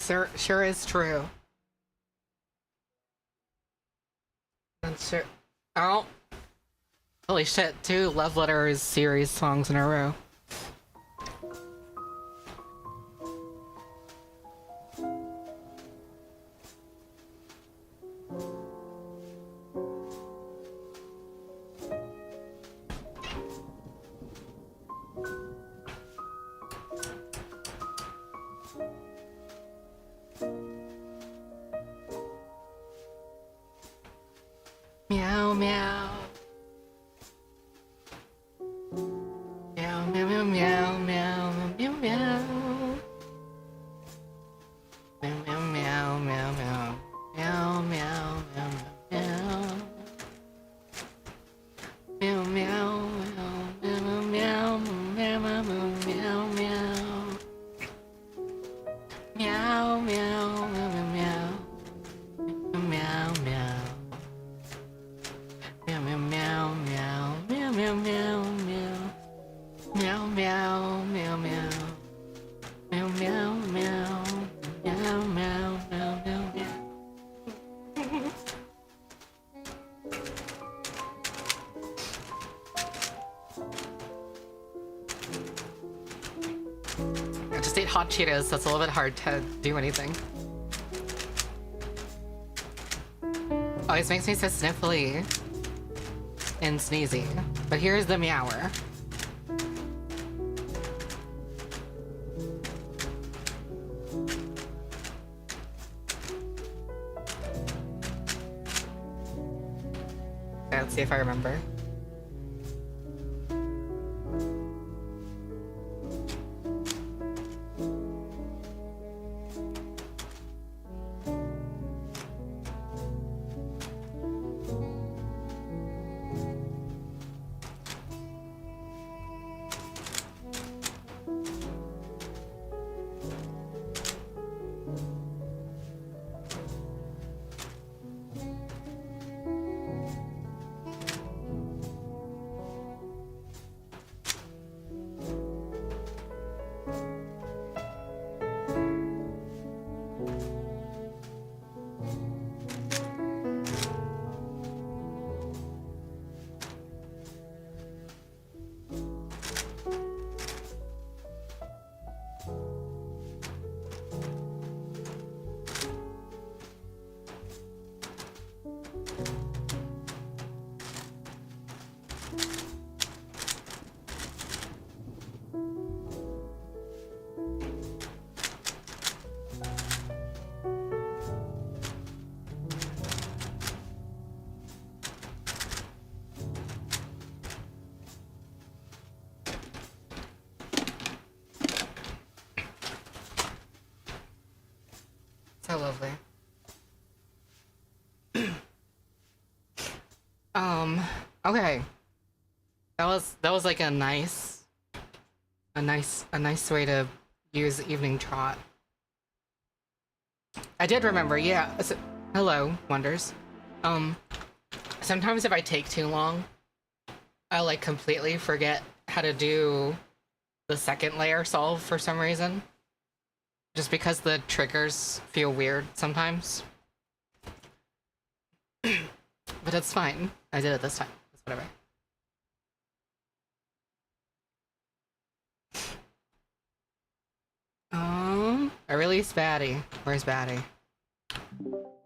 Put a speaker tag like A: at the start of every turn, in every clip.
A: Sure is true. That's sure. Oh. Holy shit, 2 Love Letters series songs in a row. Meow meow. Meow meow meow meow meow meow meow. Meow meow meow meow meow. Meow meow meow meow. Meow meow meow meow meow meow meow meow. Meow meow meow meow. Meow meow. Meow meow meow meow meow meow meow meow. Meow meow meow meow. Meow meow meow. Meow meow meow meow meow. I just ate hot Cheetos, so it's a little bit hard to do anything. Always makes me so sniffly and sneezy. But here's the meower. Okay, let's see if I remember. So lovely. Okay. That was like a nice way to use evening trot. I did remember, yeah. So, hello, Wonders. Sometimes if I take too long, I like completely forget how to do the second layer solve for some reason. Just because the triggers feel weird sometimes. But it's fine. I did it this time. It's whatever. I released Batty. Where's Batty?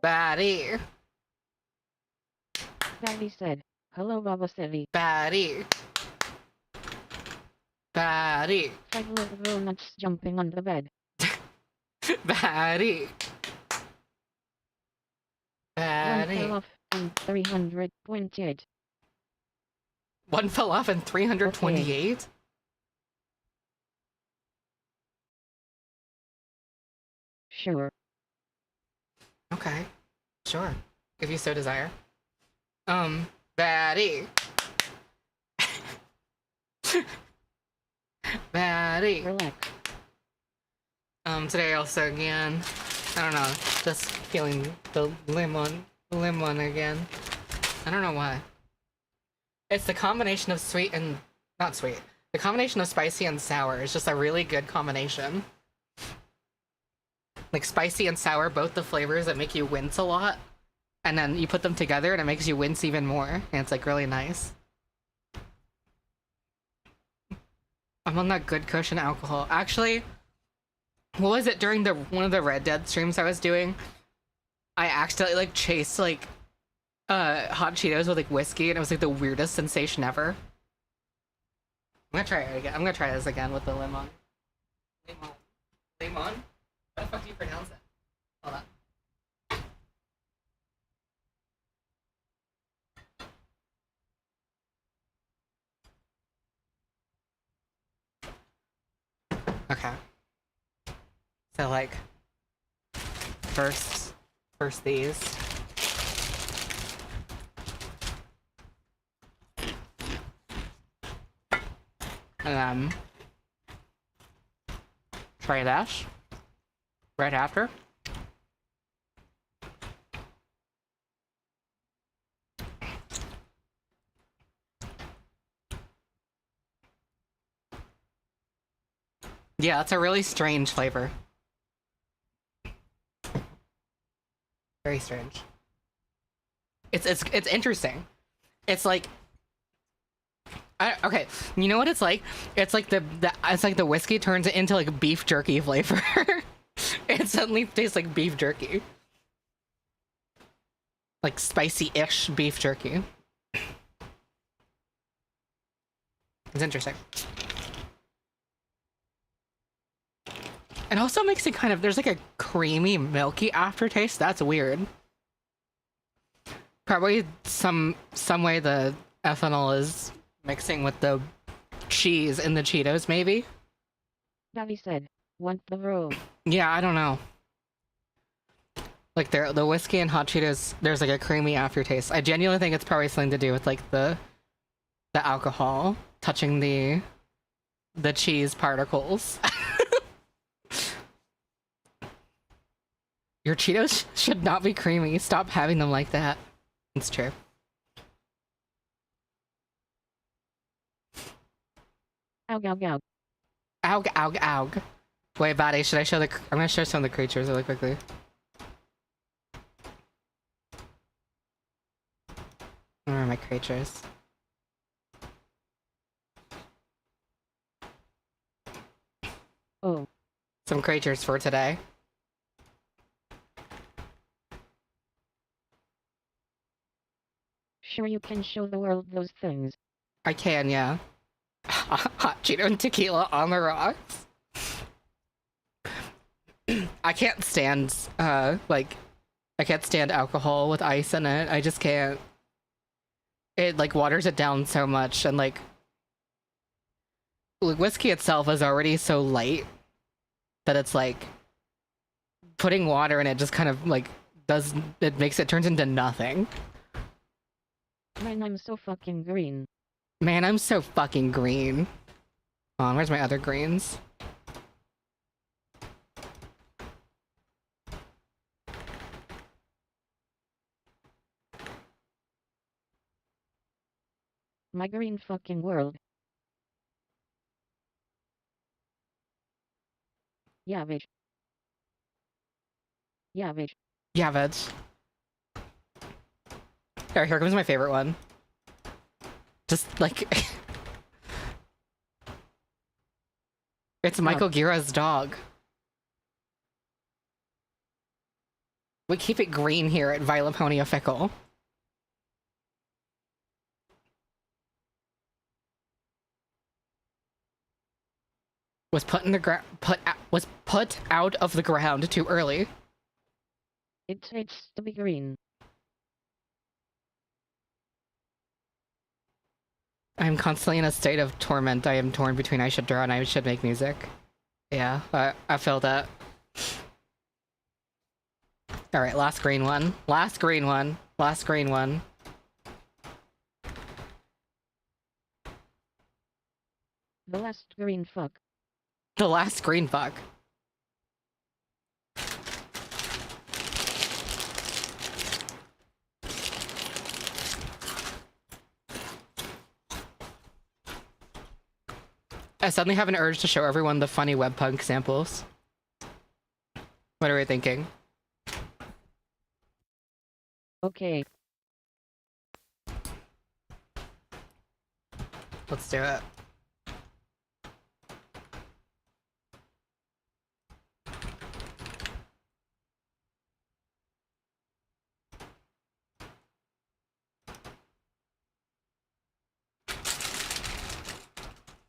A: Batty!
B: Batty said, "Hello, Baba City."
A: Batty! Batty!
B: 5 little donuts jumping on the bed.
A: Batty! Batty!
B: 1 fell off and 328.
A: 1 fell off and 328? Okay.
B: Sure.
A: Okay. Sure. If you so desire. Batty! Batty!
B: Relax.
A: Today also again, I don't know, just feeling the lemon again. I don't know why. It's the combination of sweet and, not sweet, the combination of spicy and sour is just a really good combination. Like spicy and sour, both the flavors that make you wince a lot. And then you put them together and it makes you wince even more. And it's like really nice. I'm on that good cushion alcohol. Actually, what was it during one of the Red Dead streams I was doing? I accidentally like chased like hot Cheetos with like whiskey, and it was like the weirdest sensation ever. I'm gonna try it again. I'm gonna try this again with the lemon. Lemon? How the fuck do you pronounce it? Hold on. Okay. So like first these. And then try that right after. Yeah, it's a really strange flavor. Very strange. It's interesting. It's like okay, you know what it's like? It's like it's like the whiskey turns it into like beef jerky flavor. It suddenly tastes like beef jerky. Like spicy-ish beef jerky. It's interesting. It also makes it kind of, there's like a creamy, milky aftertaste. That's weird. Probably some way the ethanol is mixing with the cheese in the Cheetos, maybe?
B: Daddy said, want the roll.
A: Yeah, I don't know. Like the whiskey and hot Cheetos, there's like a creamy aftertaste. I genuinely think it's probably something to do with like the alcohol touching the cheese particles. Your Cheetos should not be creamy. Stop having them like that. It's true.
B: Ow, ow, ow.
A: Ow, ow, ow. Wait, Batty, should I show I'm gonna show some of the creatures really quickly. Where are my creatures?
B: Oh.
A: Some creatures for today.
B: Sure, you can show the world those things.
A: I can, yeah. Hot Cheeto and tequila on the rocks. I can't stand, like, I can't stand alcohol with ice in it. I just can't. It, like, waters it down so much, and, like, whiskey itself is already so light that it's, like, putting water in it just kind of, like, turns into nothing.
B: Man, I'm so fucking green.
A: Man, I'm so fucking green. Oh, where's my other greens?
B: My green fucking world. Yeah, bitch. Yeah, bitch.
A: Yeah, veg. Here comes my favorite one. Just, like... It's Michael Gira's dog. We keep it green here at Vylet, Pony OFFICAL. Was put in the was put out of the ground too early.
B: It takes to be green.
A: I am constantly in a state of torment. I am torn between I should draw and I should make music. Yeah, I feel that. Alright, last green one. Last green one. Last green one.
B: The last green fuck.
A: The last green fuck. I suddenly have an urge to show everyone the funny webpunk samples. What are we thinking?
B: Okay.
A: Let's do it.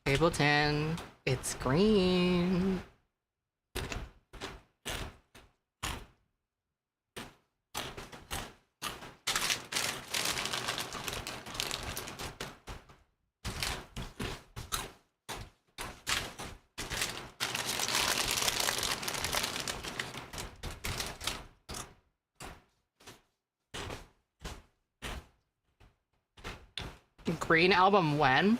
A: Ableton, it's green. Green album when?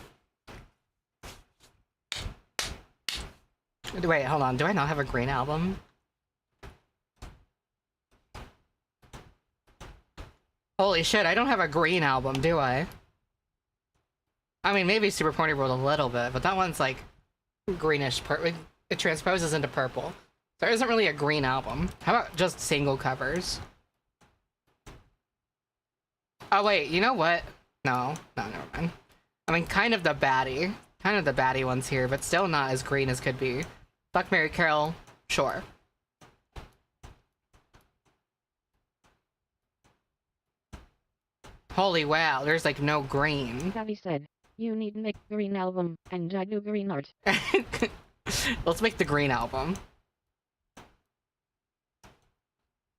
A: Wait, hold on. Do I not have a green album? Holy shit, I don't have a green album, do I? I mean, maybe Super Pony World a little bit, but that one's like greenish. It transposes into purple. There isn't really a green album. How about just single covers? Oh wait, you know what? No, never mind. I mean, kind of the baddie ones here, but still not as green as could be. Fuck, Mary Carol, sure. Holy wow, there's like no green.
B: Gavi said, you need make green album, and I do green art.
A: Let's make the green album.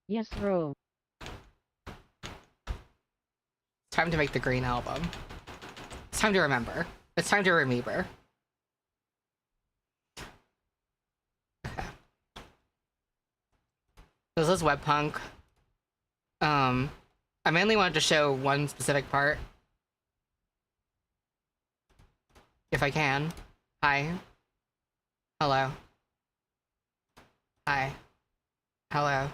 B: Yes, bro.
A: Time to make the green album. It's time to remember. It's time to remember. Okay. This is webpunk. I mainly wanted to show one specific part. If I can. Hi. Hello. Hi. Hello.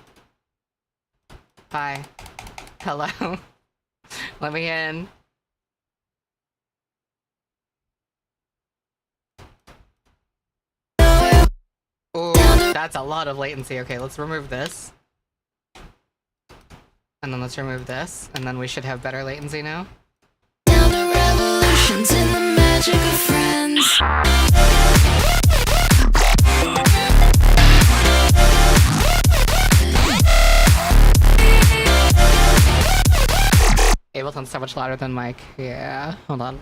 A: Hi. Hello. Let me in. Ooh, that's a lot of latency. Okay, let's remove this. And then let's remove this. And then we should have better latency now.
C: Now the revolution's in the magic of friends.
A: Ableton's so much louder than Mike. Yeah, hold on.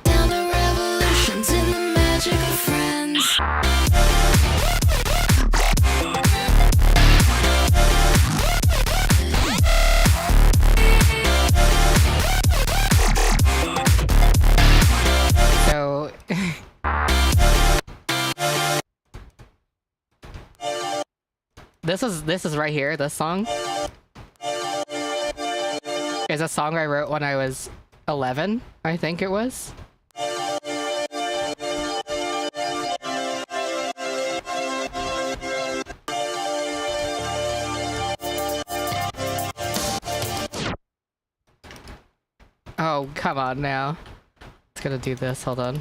C: Now the revolution's in the magic of friends.
A: So this is right here, this song is a song I wrote when I was 11, I think it was. Oh, come on now. It's gonna do this, hold on.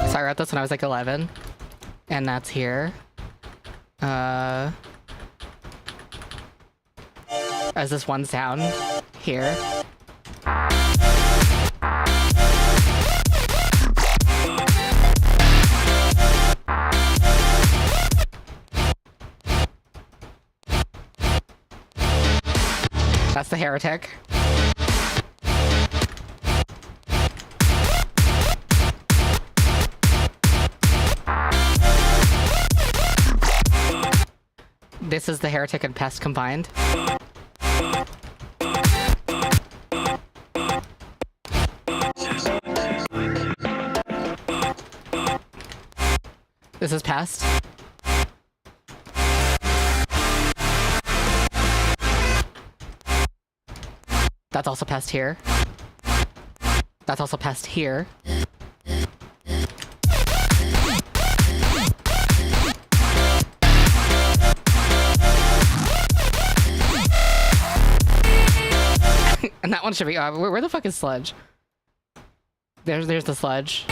A: So I wrote this when I was like 11, and that's here. As this one sound here. That's the heretic. This is the heretic and pest combined. This is pest. That's also past here. That's also past here. And that one should be... where the fuck is sludge? There's the sludge.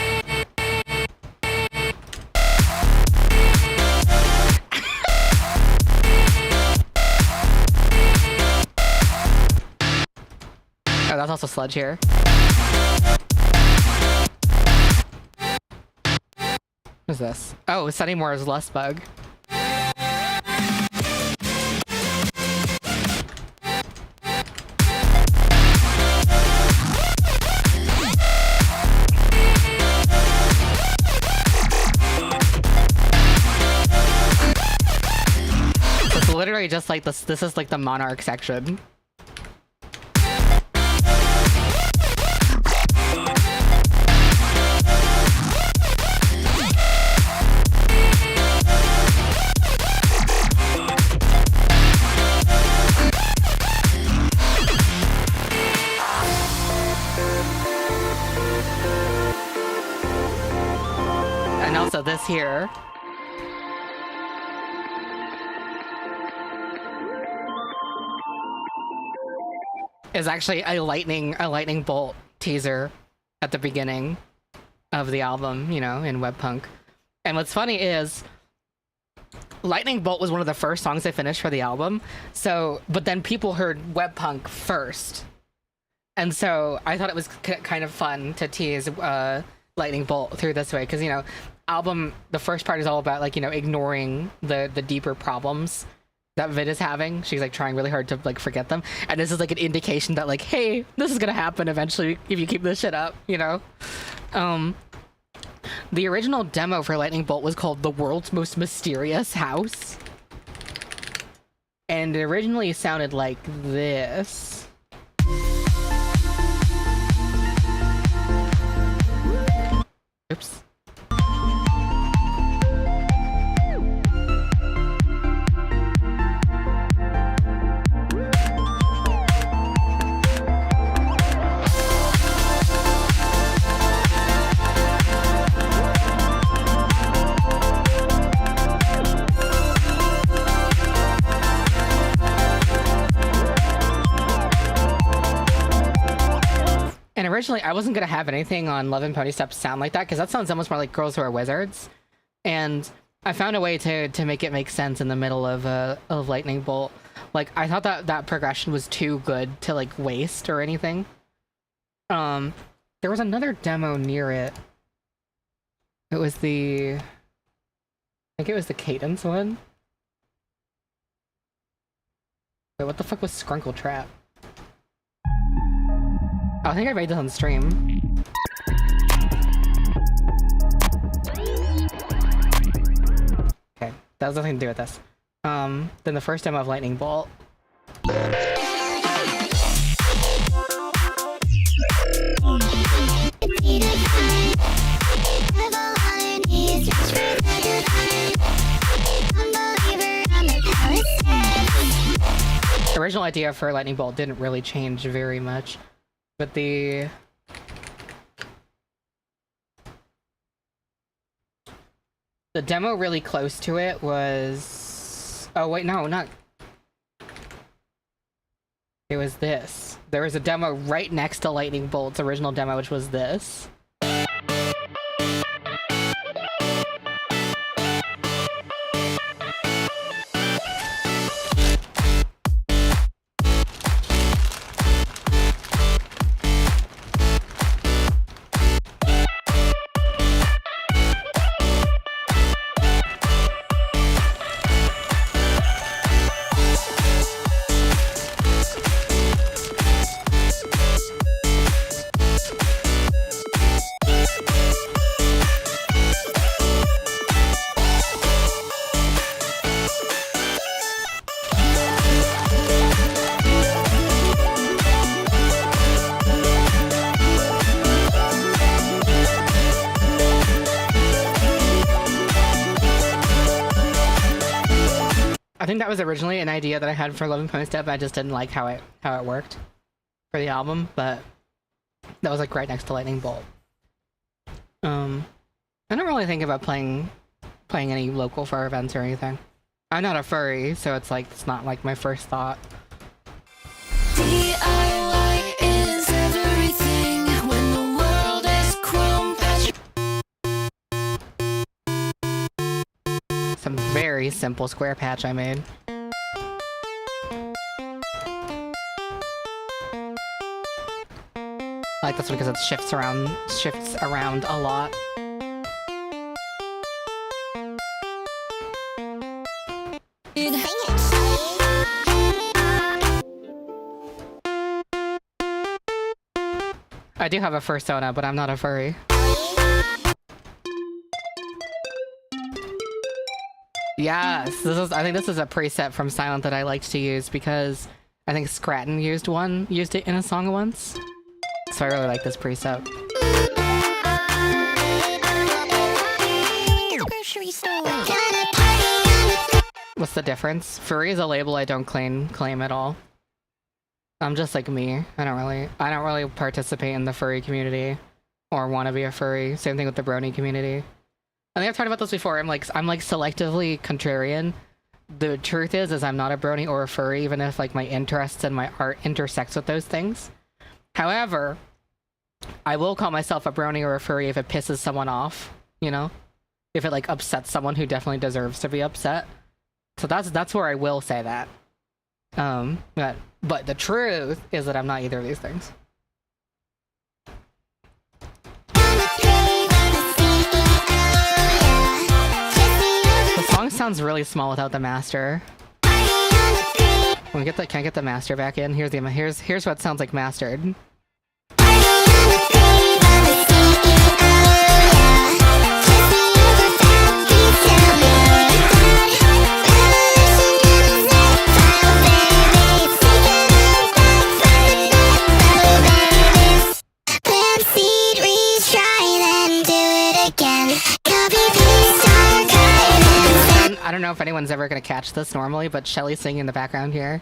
A: Oh, that's also sludge here. What is this? Oh, Sunny Moore's Lust Bug. It's literally just like this. This is like the Monarch section. And also this here. Is actually a lightning bolt teaser at the beginning of the album, you know, in Webpunk. And what's funny is Lightning Bolt was one of the first songs I finished for the album. So, but then people heard Webpunk first. And so I thought it was kind of fun to tease Lightning Bolt through this way, because, you know, the first part is all about, like, you know, ignoring the deeper problems that Vid is having. She's like trying really hard to like forget them, and this is like an indication that like, hey, this is gonna happen eventually if you keep this shit up, you know. The original demo for Lightning Bolt was called The World's Most Mysterious House, and it originally sounded like this. Oops. And originally, I wasn't going to have anything on Love and Pony Steps sound like that, because that sounds almost more like Girls Who Are Wizards. And I found a way to make it make sense in the middle of Lightning Bolt. Like, I thought that progression was too good to, like, waste or anything. There was another demo near it. It was I think it was the Cadence one. Wait, what the fuck was Skrunkle Trap? Oh, I think I made this on stream. Okay, that has nothing to do with this. Then the first demo of Lightning Bolt. The original idea for Lightning Bolt didn't really change very much. But the demo really close to it was... Oh, wait, no, not... It was this. There was a demo right next to Lightning Bolt's original demo, which was this. I think that was originally an idea that I had for Love and Pony Step, I just didn't like how it worked. for the album, but that was like right next to Lightning Bolt. I don't really think about playing any local fur events or anything. I'm not a furry, so it's like it's not like my first thought.
C: DIY is everything when the world is chrome patch.
A: Some very simple square patch I made. I like this one because it shifts around a lot. I do have a fursona, but I'm not a furry. Yes, I think this is a preset from Silent that I liked to use because I think Scratton used it in a song once. So I really like this preset. What's the difference? Furry is a label I don't claim at all. I'm just like me. I don't really participate in the furry community or want to be a furry. Same thing with the brony community. I think I've talked about this before. I'm like selectively contrarian. The truth is I'm not a brony or a furry, even if like my interests and my art intersects with those things. However, I will call myself a brony or a furry if it pisses someone off, you know? If it like upsets someone who definitely deserves to be upset. So that's where I will say that. But the truth is that I'm not either of these things. The song sounds really small without the master. Can I get the master back in? Here's what it sounds like mastered. I don't know if anyone's ever gonna catch this normally, but Shelly's singing in the background here.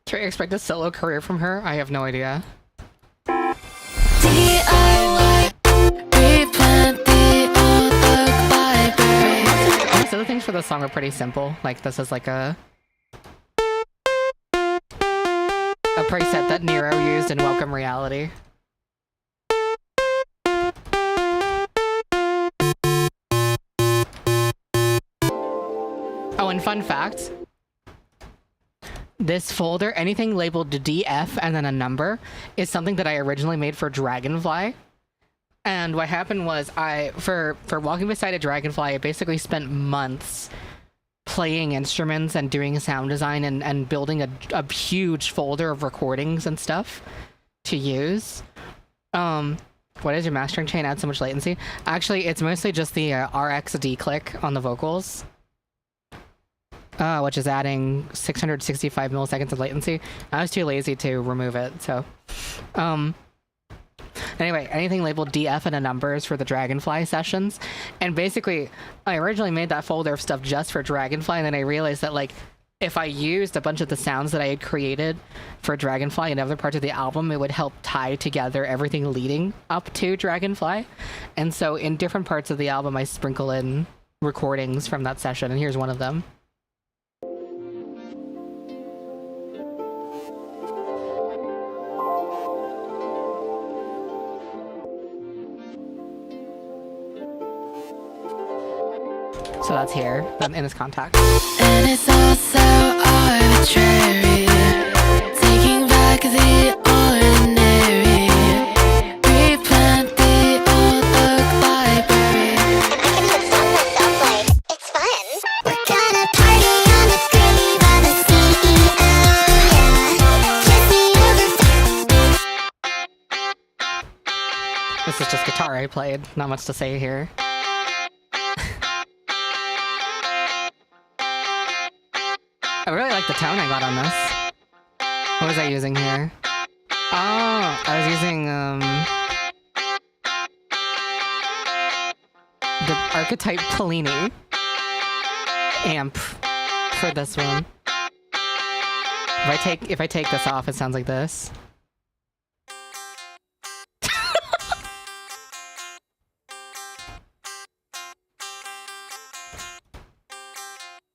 A: Can we expect a solo career from her? I have no idea. Most of the things for the song are pretty simple. Like this is like a preset that Nero used in Welcome Reality. Oh, and fun fact. This folder, anything labeled DF and then a number, is something that I originally made for Dragonfly. And what happened was for Walking Beside a Dragonfly, I basically spent months playing instruments and doing sound design and building a huge folder of recordings and stuff to use. What is your mastering chain? Add so much latency? Actually, it's mostly just the RXD click on the vocals. Which is adding 665 milliseconds of latency. I was too lazy to remove it, so... Anyway, anything labeled DF and a number is for the Dragonfly sessions. And basically, I originally made that folder of stuff just for Dragonfly, and then I realized that, like, if I used a bunch of the sounds that I had created for Dragonfly and other parts of the album, it would help tie together everything leading up to Dragonfly. And so in different parts of the album, I sprinkle in recordings from that session, and here's one of them. So that's here, in this context.
C: And it's all so arbitrary, taking back the ordinary, replant the old oak library. And I can even song myself, like, it's fun. We're gonna party on the grave of the CEO, yeah. Jesse
A: already played. Not much to say here. I really like the tone I got on this. What was I using here? Oh, I was using, the Archetype Polini amp for this one. If I take this off, it sounds like this.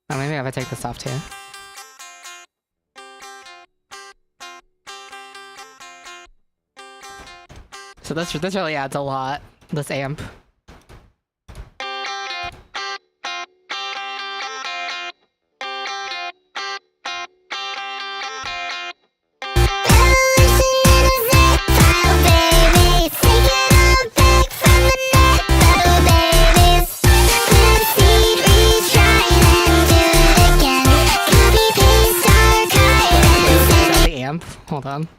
A: Oh, maybe if I take this off too. So this really adds a lot, this amp. The amp, hold on.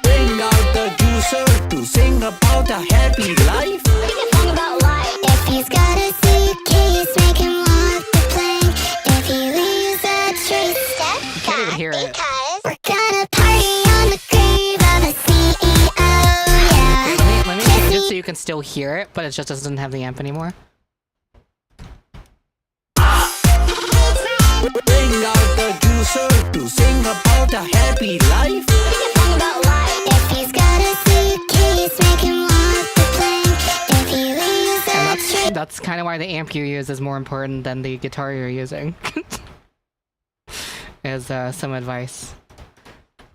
D: Bring out the juicer to sing about a happy life.
C: If he's got a suitcase, make him walk the plank. If he leaves a trace, step
A: You can't even hear it.
C: because we're gonna party on the grave of a CEO, yeah.
A: Let me change it so you can still hear it, but it just doesn't have the amp anymore.
D: Bring out the juicer to sing about a happy life.
C: If he's got a suitcase, make him walk the plank. If he leaves a trace.
A: That's kind of why the amp you use is more important than the guitar you're using. Is some advice.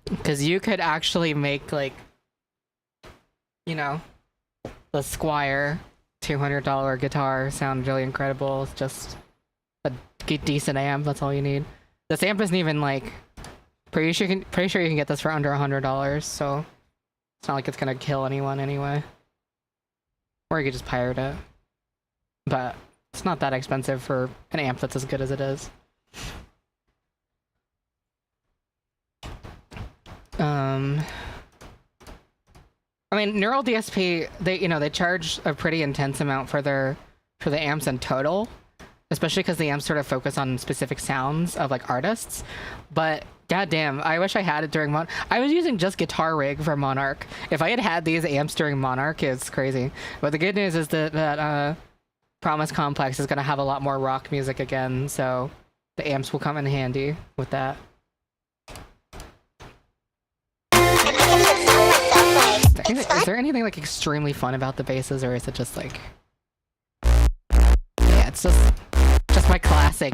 A: Because you could actually make, like, you know, the Squire $200 guitar sound really incredible. It's just a decent amp, that's all you need. This amp isn't even, like, pretty sure you can get this for under $100, so it's not like it's gonna kill anyone anyway. Or you could just pirate it. But it's not that expensive for an amp that's as good as it is. I mean, Neural DSP, they charge a pretty intense amount for the amps in total, especially because the amps sort of focus on specific sounds of like artists. But goddamn, I wish I had it during I was using just Guitar Rig for Monarch. If I had had these amps during Monarch, it's crazy. But the good news is that Promise Complex is going to have a lot more rock music again, so the amps will come in handy with that. Is there anything like extremely fun about the basses, or is it just like, yeah, it's just my classic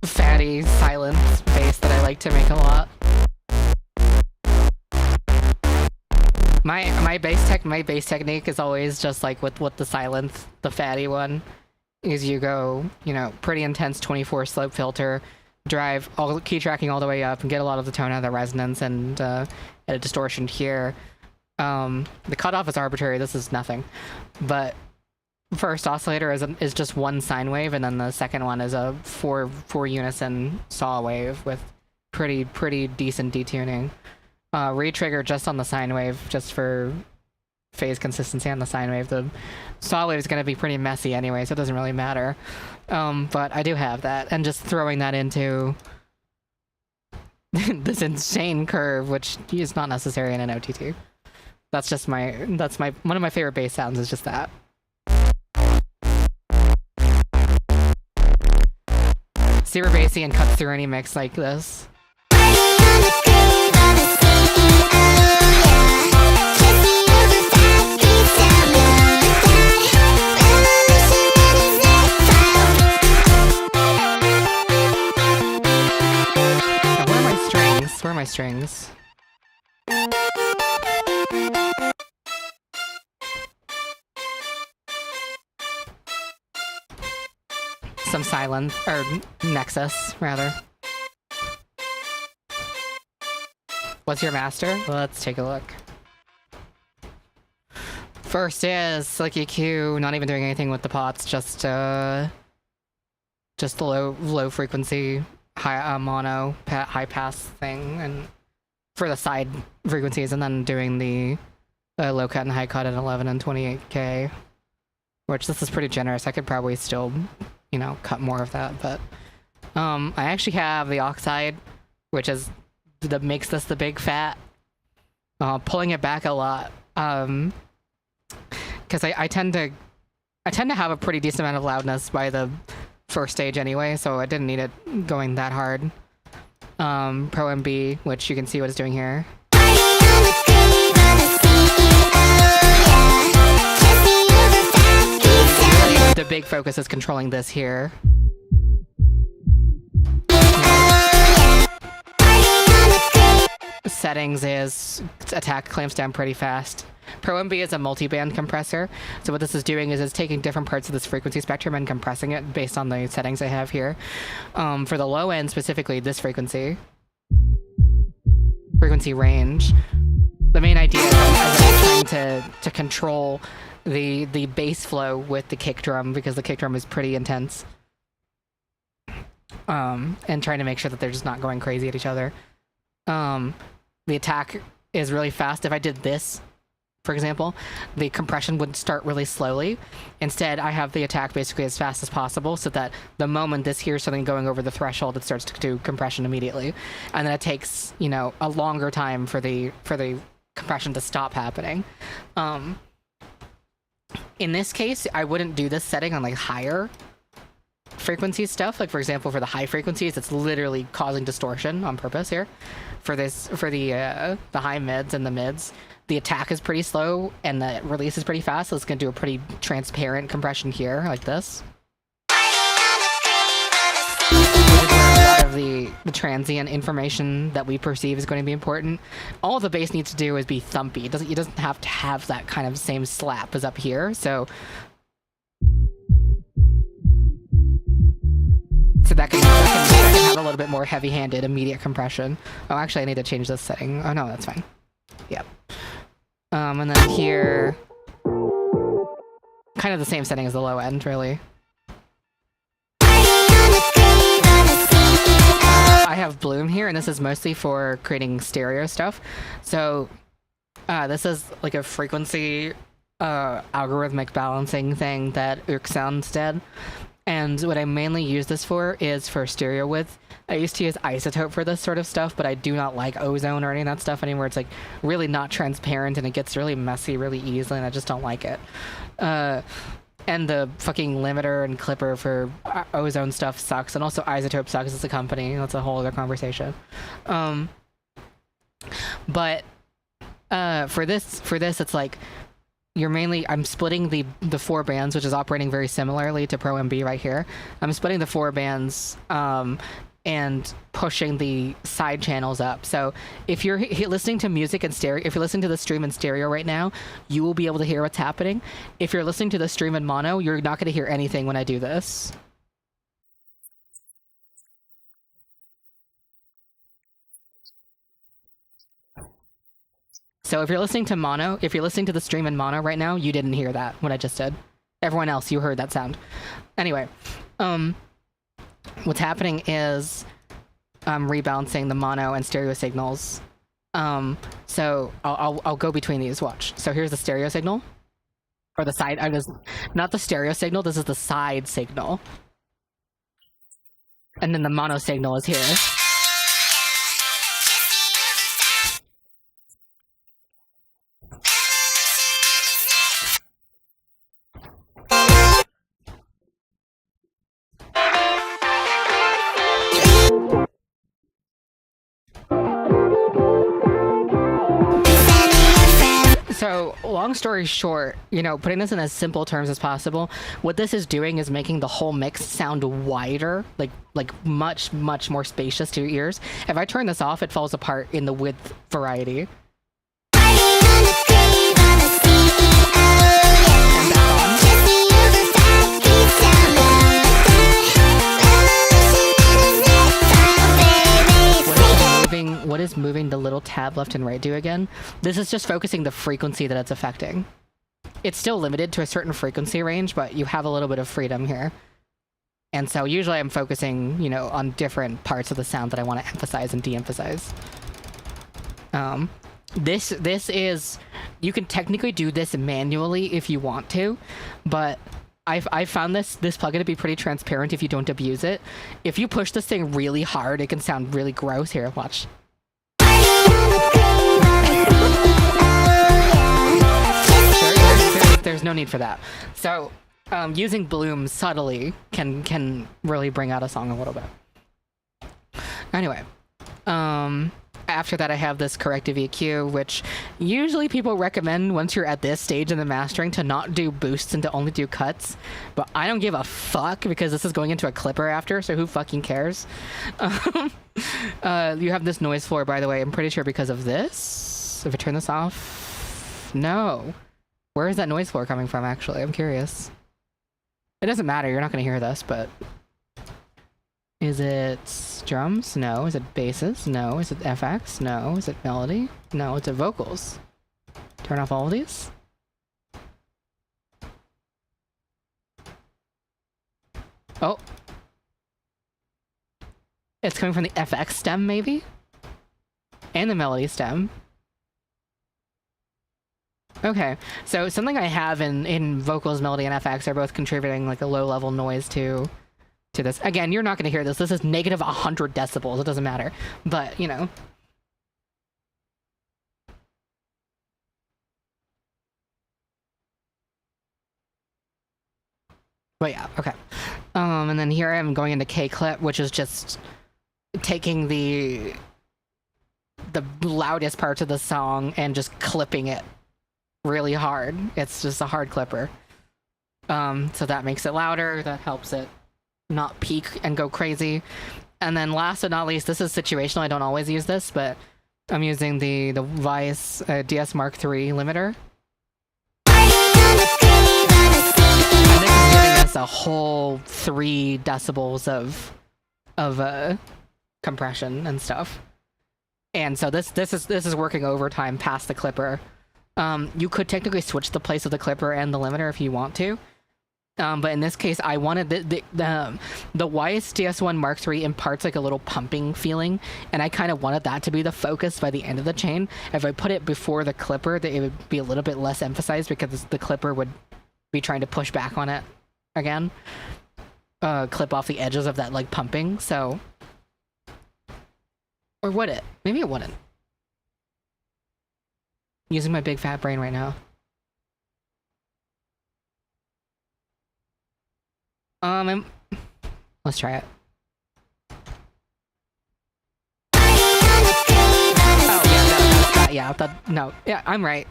A: fatty silent bass that I like to make a lot. My bass technique is always just like with the silent, the fatty one, is you go, pretty intense 24 slope filter, drive key tracking all the way up and get a lot of the tone out of the resonance and at a distortion here. The cutoff is arbitrary, this is nothing. But first oscillator is just one sine wave, and then the second one is a four unison saw wave with pretty decent detuning. Retrigger just on the sine wave, just for phase consistency on the sine wave. The saw wave is going to be pretty messy anyway, so it doesn't really matter. But I do have that, and just throwing that into this insane curve, which is not necessary in an OTT. That's just one of my favorite bass sounds is just that. Super bassy and cuts through any mix like this. Where are my strings? Some silence, or Nexus, rather. What's your master? Let's take a look. First is Slick EQ, not even doing anything with the pots, just low frequency high mono high pass thing, and for the side frequencies, and then doing the low cut and high cut at 11 and 28K, which this is pretty generous. I could probably still, you know, cut more of that, but I actually have the oxide, which is that makes this the big fat, pulling it back a lot, because I tend to have a pretty decent amount of loudness by the first stage anyway, so I didn't need it going that hard. Pro MB, which you can see what it's doing here. The big focus is controlling this here. Settings is attack clamps down pretty fast. Pro MB is a multi-band compressor, so what this is doing is it's taking different parts of this frequency spectrum and compressing it based on the settings I have here. For the low end, specifically this frequency range, the main idea is I'm trying to control the bass flow with the kick drum, because the kick drum is pretty intense, and trying to make sure that they're just not going crazy at each other. The attack is really fast. If I did this, for example, the compression would start really slowly. Instead, I have the attack basically as fast as possible, so that the moment this hears something going over the threshold, it starts to do compression immediately, and then it takes, you know, a longer time for the compression to stop happening. In this case, I wouldn't do this setting on like higher frequency stuff. Like, for example, for the high frequencies, it's literally causing distortion on purpose here. For the high mids and the mids, the attack is pretty slow and the release is pretty fast, so it's going to do a pretty transparent compression here, like this. A lot of the transient information that we perceive is going to be important. All the bass needs to do is be thumpy. It doesn't have to have that kind of same slap as up here, so that can have a little bit more heavy-handed immediate compression. Oh, actually, I need to change this setting. Oh no, that's fine. Yep. And then here, kind of the same setting as the low end, really. I have Bloom here, and this is mostly for creating stereo stuff. So this is like a frequency algorithmic balancing thing that Sounds did. And what I mainly use this for is for stereo width. I used to use isotope for this sort of stuff, but I do not like ozone or any of that stuff anymore. It's like really not transparent and it gets really messy really easily, and I just don't like it. And the fucking limiter and clipper for ozone stuff sucks, and also isotope sucks as a company. That's a whole other conversation. But for this, it's like I'm splitting the 4 bands, which is operating very similarly to Pro MB right here. I'm splitting the 4 bands and pushing the side channels up. So if you're listening to music in stereo, if you're listening to the stream in stereo right now, you will be able to hear what's happening. If you're listening to the stream in mono, you're not going to hear anything when I do this. So if you're listening to mono, if you're listening to the stream in mono right now, you didn't hear that, what I just did. Everyone else, you heard that sound. Anyway, what's happening is I'm rebalancing the mono and stereo signals. So I'll go between these, watch. So here's the stereo signal. Or the side, not the stereo signal, this is the side signal. And then the mono signal is here. So, long story short, you know, putting this in as simple terms as possible, what this is doing is making the whole mix sound wider, like much, much more spacious to your ears. If I turn this off, it falls apart in the width variety. What is moving the little tab left and right do again? This is just focusing the frequency that it's affecting. It's still limited to a certain frequency range, but you have a little bit of freedom here. And so usually I'm focusing, you know, on different parts of the sound that I want to emphasize and de-emphasize. This is, you can technically do this manually if you want to, but I found this plugin to be pretty transparent if you don't abuse it. If you push this thing really hard, it can sound really gross. Here, watch. There's no need for that. So using bloom subtly can really bring out a song a little bit. Anyway, after that I have this corrective EQ, which usually people recommend once you're at this stage in the mastering to not do boosts and to only do cuts, but I don't give a fuck because this is going into a clipper after, so who fucking cares? You have this noise floor, by the way, I'm pretty sure because of this. If I turn this off, no. Where is that noise floor coming from, actually? I'm curious. It doesn't matter, you're not gonna hear this, but... Is it drums? No. Is it basses? No. Is it FX? No. Is it melody? No. Is it vocals? Turn off all of these? Oh. It's coming from the FX stem, maybe? And the melody stem. Okay, so something I have in vocals, melody, and FX are both contributing like a low-level noise to this. Again, you're not going to hear this. This is negative 100 decibels. It doesn't matter. But, you know. But yeah, okay. And then here I am going into K-clip, which is just taking the loudest parts of the song and just clipping it really hard. It's just a hard clipper. So that makes it louder. That helps it not peak and go crazy. And then last but not least, this is situational. I don't always use this, but I'm using the Vice DS Mark III limiter. And this is giving us a whole 3 decibels of compression and stuff. And so this is working overtime past the clipper. You could technically switch the place of the clipper and the limiter if you want to. But in this case, I wanted the Wyse DS1 Mark III imparts like a little pumping feeling, and I kind of wanted that to be the focus by the end of the chain. If I put it before the clipper, it would be a little bit less emphasized because the clipper would be trying to push back on it again, clip off the edges of that like pumping. So, or would it? Maybe it wouldn't. Using my big fat brain right now. Let's try it. Oh, yeah, I'm right.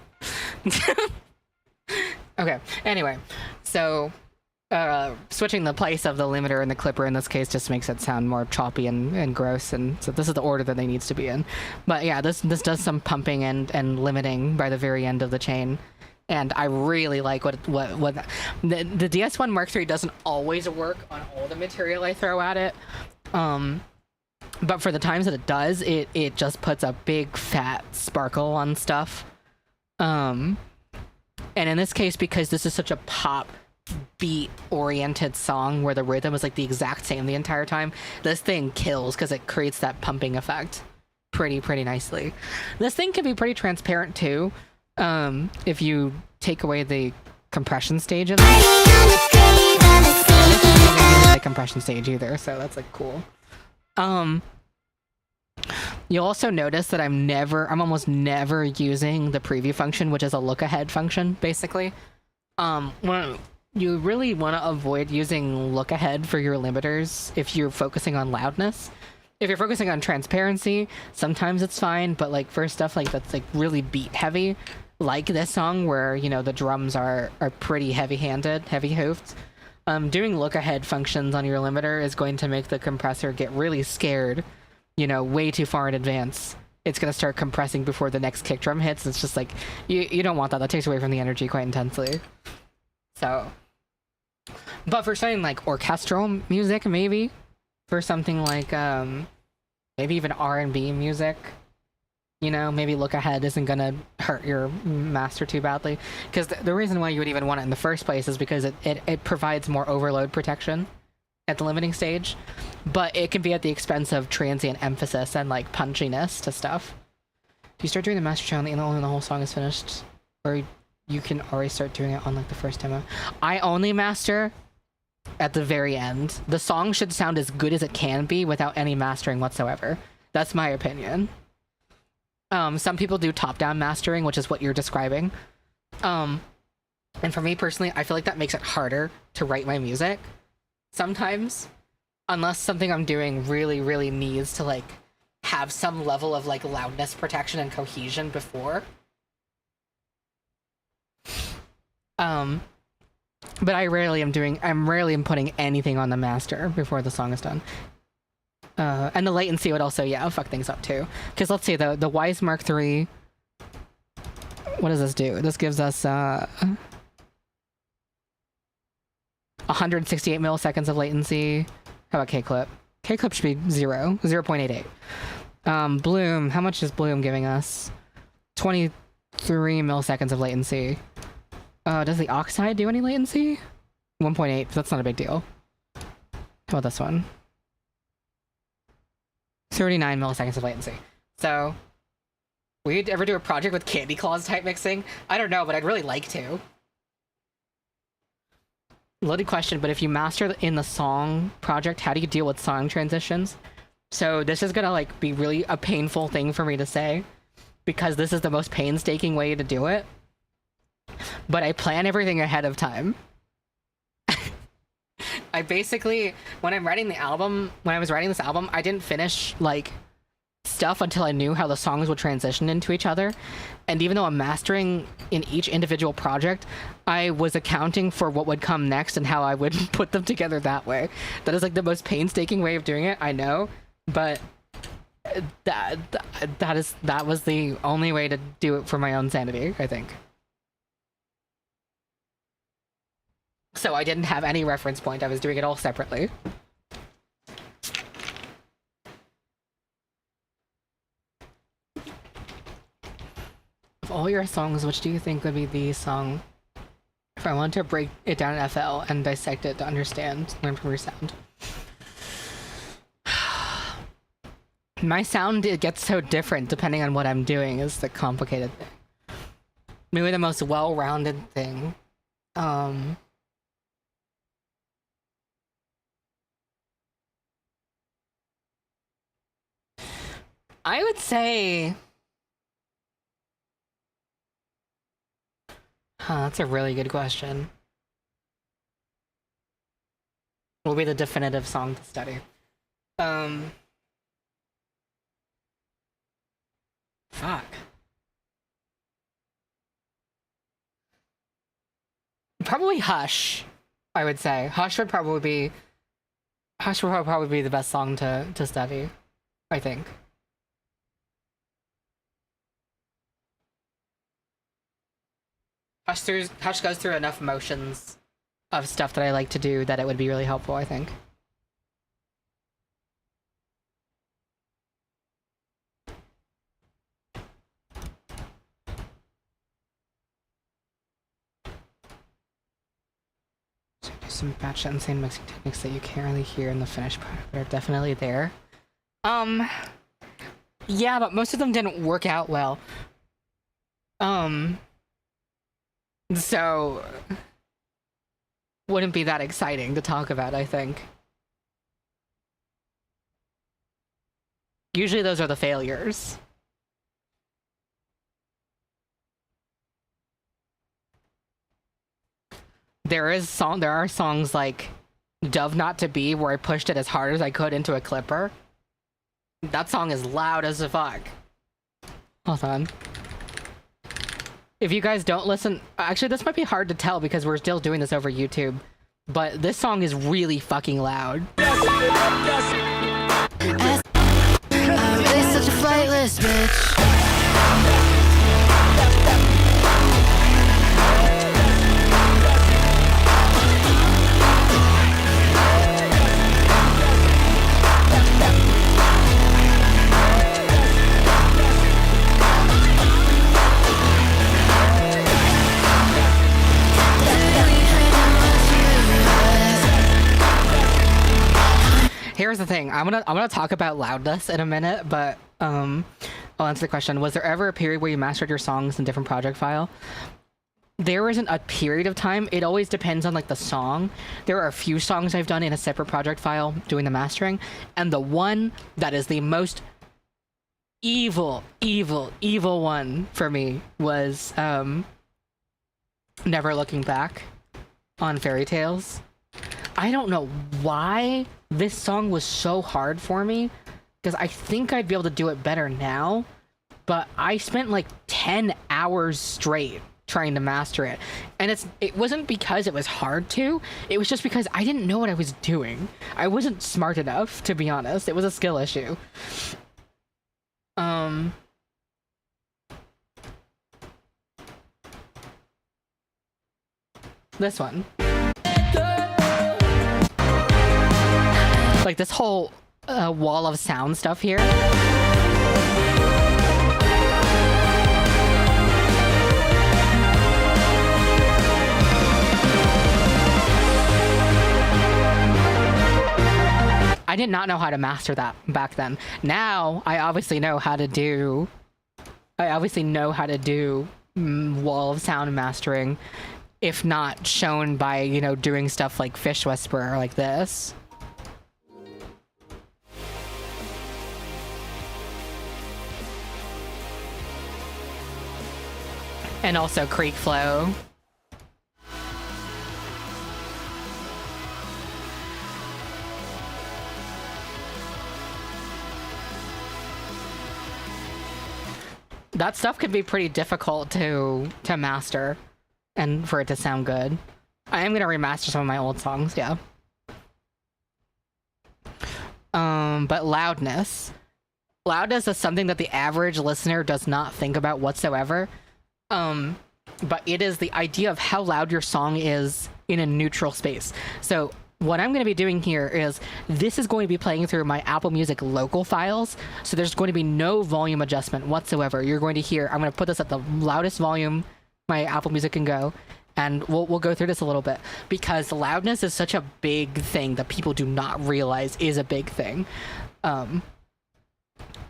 A: Okay, anyway, so, switching the place of the limiter and the clipper in this case just makes it sound more choppy and gross, and so this is the order that they needs to be in. But yeah, this does some pumping and limiting by the very end of the chain. And I really like what the DS1 Mark III doesn't always work on all the material I throw at it. But for the times that it does, it just puts a big fat sparkle on stuff. And in this case, because this is such a pop beat oriented song where the rhythm is like the exact same the entire time, this thing kills because it creates that pumping effect pretty nicely. This thing can be pretty transparent too. If you take away the compression stage of it. The compression stage either, so that's like cool. You'll also notice that I'm almost never using the preview function, which is a look ahead function, basically. You really want to avoid using look ahead for your limiters if you're focusing on loudness. If you're focusing on transparency, sometimes it's fine, but like for stuff like that's like really beat heavy, like this song where, you know, the drums are pretty heavy-handed, heavy-hoofed, doing look-ahead functions on your limiter is going to make the compressor get really scared, you know, way too far in advance. It's going to start compressing before the next kick drum hits. It's just like, you don't want that. That takes away from the energy quite intensely. So, but for something like orchestral music, maybe, for something like, maybe even R&B music, you know, maybe look ahead isn't gonna hurt your master too badly. Because the reason why you would even want it in the first place is because it provides more overload protection at the limiting stage, but it can be at the expense of transient emphasis and like punchiness to stuff. If you start doing the master channel and the whole song is finished, or you can already start doing it on like the first demo. I only master at the very end. The song should sound as good as it can be without any mastering whatsoever. That's my opinion. Some people do top-down mastering, which is what you're describing. And for me personally, I feel like that makes it harder to write my music sometimes, unless something I'm doing really, really needs to like have some level of like loudness protection and cohesion before. But I'm rarely am putting anything on the master before the song is done. And the latency would also, fuck things up too. Because let's see, the Wise Mark III, what does this do? This gives us 168 milliseconds of latency. How about K-Clip? K-Clip should be 0.88. Bloom, how much is Bloom giving us? 23 milliseconds of latency. Does the Oxide do any latency? 1.8, that's not a big deal. How about this one? 39 milliseconds of latency. So, we'd ever do a project with Candy Claus type mixing? I don't know, but I'd really like to. Loaded question, but if you master in the song project, how do you deal with song transitions? So this is gonna like be really a painful thing for me to say, because this is the most painstaking way to do it. But I plan everything ahead of time. I basically, when I was writing this album, I didn't finish like stuff until I knew how the songs would transition into each other. And even though I'm mastering in each individual project, I was accounting for what would come next and how I would put them together that way. That is like the most painstaking way of doing it, I know, but that was the only way to do it for my own sanity, I think. So I didn't have any reference point. I was doing it all separately. Of all your songs, which do you think would be the song if I wanted to break it down in FL and dissect it to understand, learn from your sound? My sound, it gets so different depending on what I'm doing, is the complicated thing. Maybe the most well-rounded thing. I would say... that's a really good question. What will be the definitive song to study? Fuck. Probably Hush, I would say. Hush would probably be the best song to study, I think. Hush goes through enough motions of stuff that I like to do that it would be really helpful, I think. So do some batch insane mixing techniques that you can't really hear in the finished product, but are definitely there. Yeah, but most of them didn't work out well. So, wouldn't be that exciting to talk about, I think. Usually those are the failures. There are songs like Dove Not To Be where I pushed it as hard as I could into a clipper. That song is loud as fuck. Hold on. If you guys don't listen... Actually, this might be hard to tell because we're still doing this over YouTube. But this song is really fucking loud.
C: I'm really such a flightless bitch.
A: the thing. I'm gonna talk about loudness in a minute, but I'll answer the question. Was there ever a period where you mastered your songs in different project file? There isn't a period of time. It always depends on like the song. There are a few songs I've done in a separate project file doing the mastering, and the one that is the most evil one for me was Never Looking Back on Fairy Tales. I don't know why this song was so hard for me, because I think I'd be able to do it better now, but I spent like 10 hours straight trying to master it. And it wasn't because it was hard to, it was just because I didn't know what I was doing. I wasn't smart enough, to be honest. It was a skill issue. This one. Like this whole wall of sound stuff here. I did not know how to master that back then. Now I obviously know how to do wall of sound mastering, if not shown by, you know, doing stuff like Fish Whisperer like this. And also Creek Flow. That stuff can be pretty difficult to master and for it to sound good. I am gonna remaster some of my old songs, yeah. But loudness. Loudness is something that the average listener does not think about whatsoever. But it is the idea of how loud your song is in a neutral space. So what I'm going to be doing here is this is going to be playing through my Apple Music local files. So there's going to be no volume adjustment whatsoever. You're going to hear, I'm going to put this at the loudest volume my Apple Music can go. And we'll go through this a little bit, because loudness is such a big thing that people do not realize is a big thing.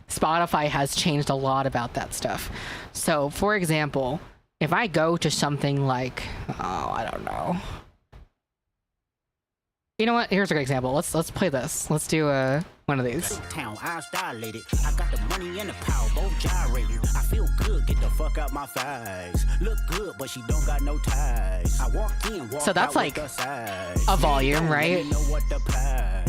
A: Spotify has changed a lot about that stuff. So for example, if I go to something like, oh, I don't know. You know what? Here's a good example. Let's play this. Let's do one of these.
E: Town, eyes dilated. I got the money and the power, both gyrating. I feel good, get the fuck out my face. Look good, but she don't got no ties. I walk in, walk
A: So that's
E: out
A: like
E: with the
A: a volume, right?
E: Know what the pay.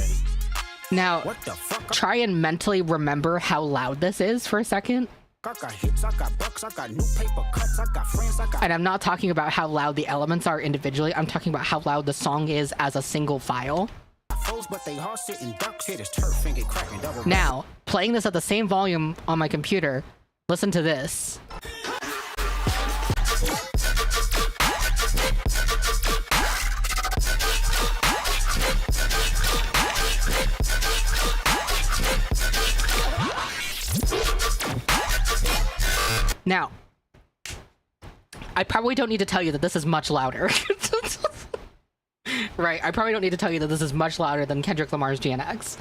A: Now,
E: What the fuck?
A: try and mentally remember how loud this is for a second.
E: I got hits, I got bucks, I got new paper cuts, I got friends, I got.
A: And I'm not talking about how loud the elements are individually. I'm talking about how loud the song is as a single file.
E: Foes, but they hard sitting ducks, hit his turf and get cracking double.
A: Now, playing this at the same volume on my computer, listen to this. Now, I probably don't need to tell you that this is much louder. Right, I probably don't need to tell you that this is much louder than Kendrick Lamar's GNX.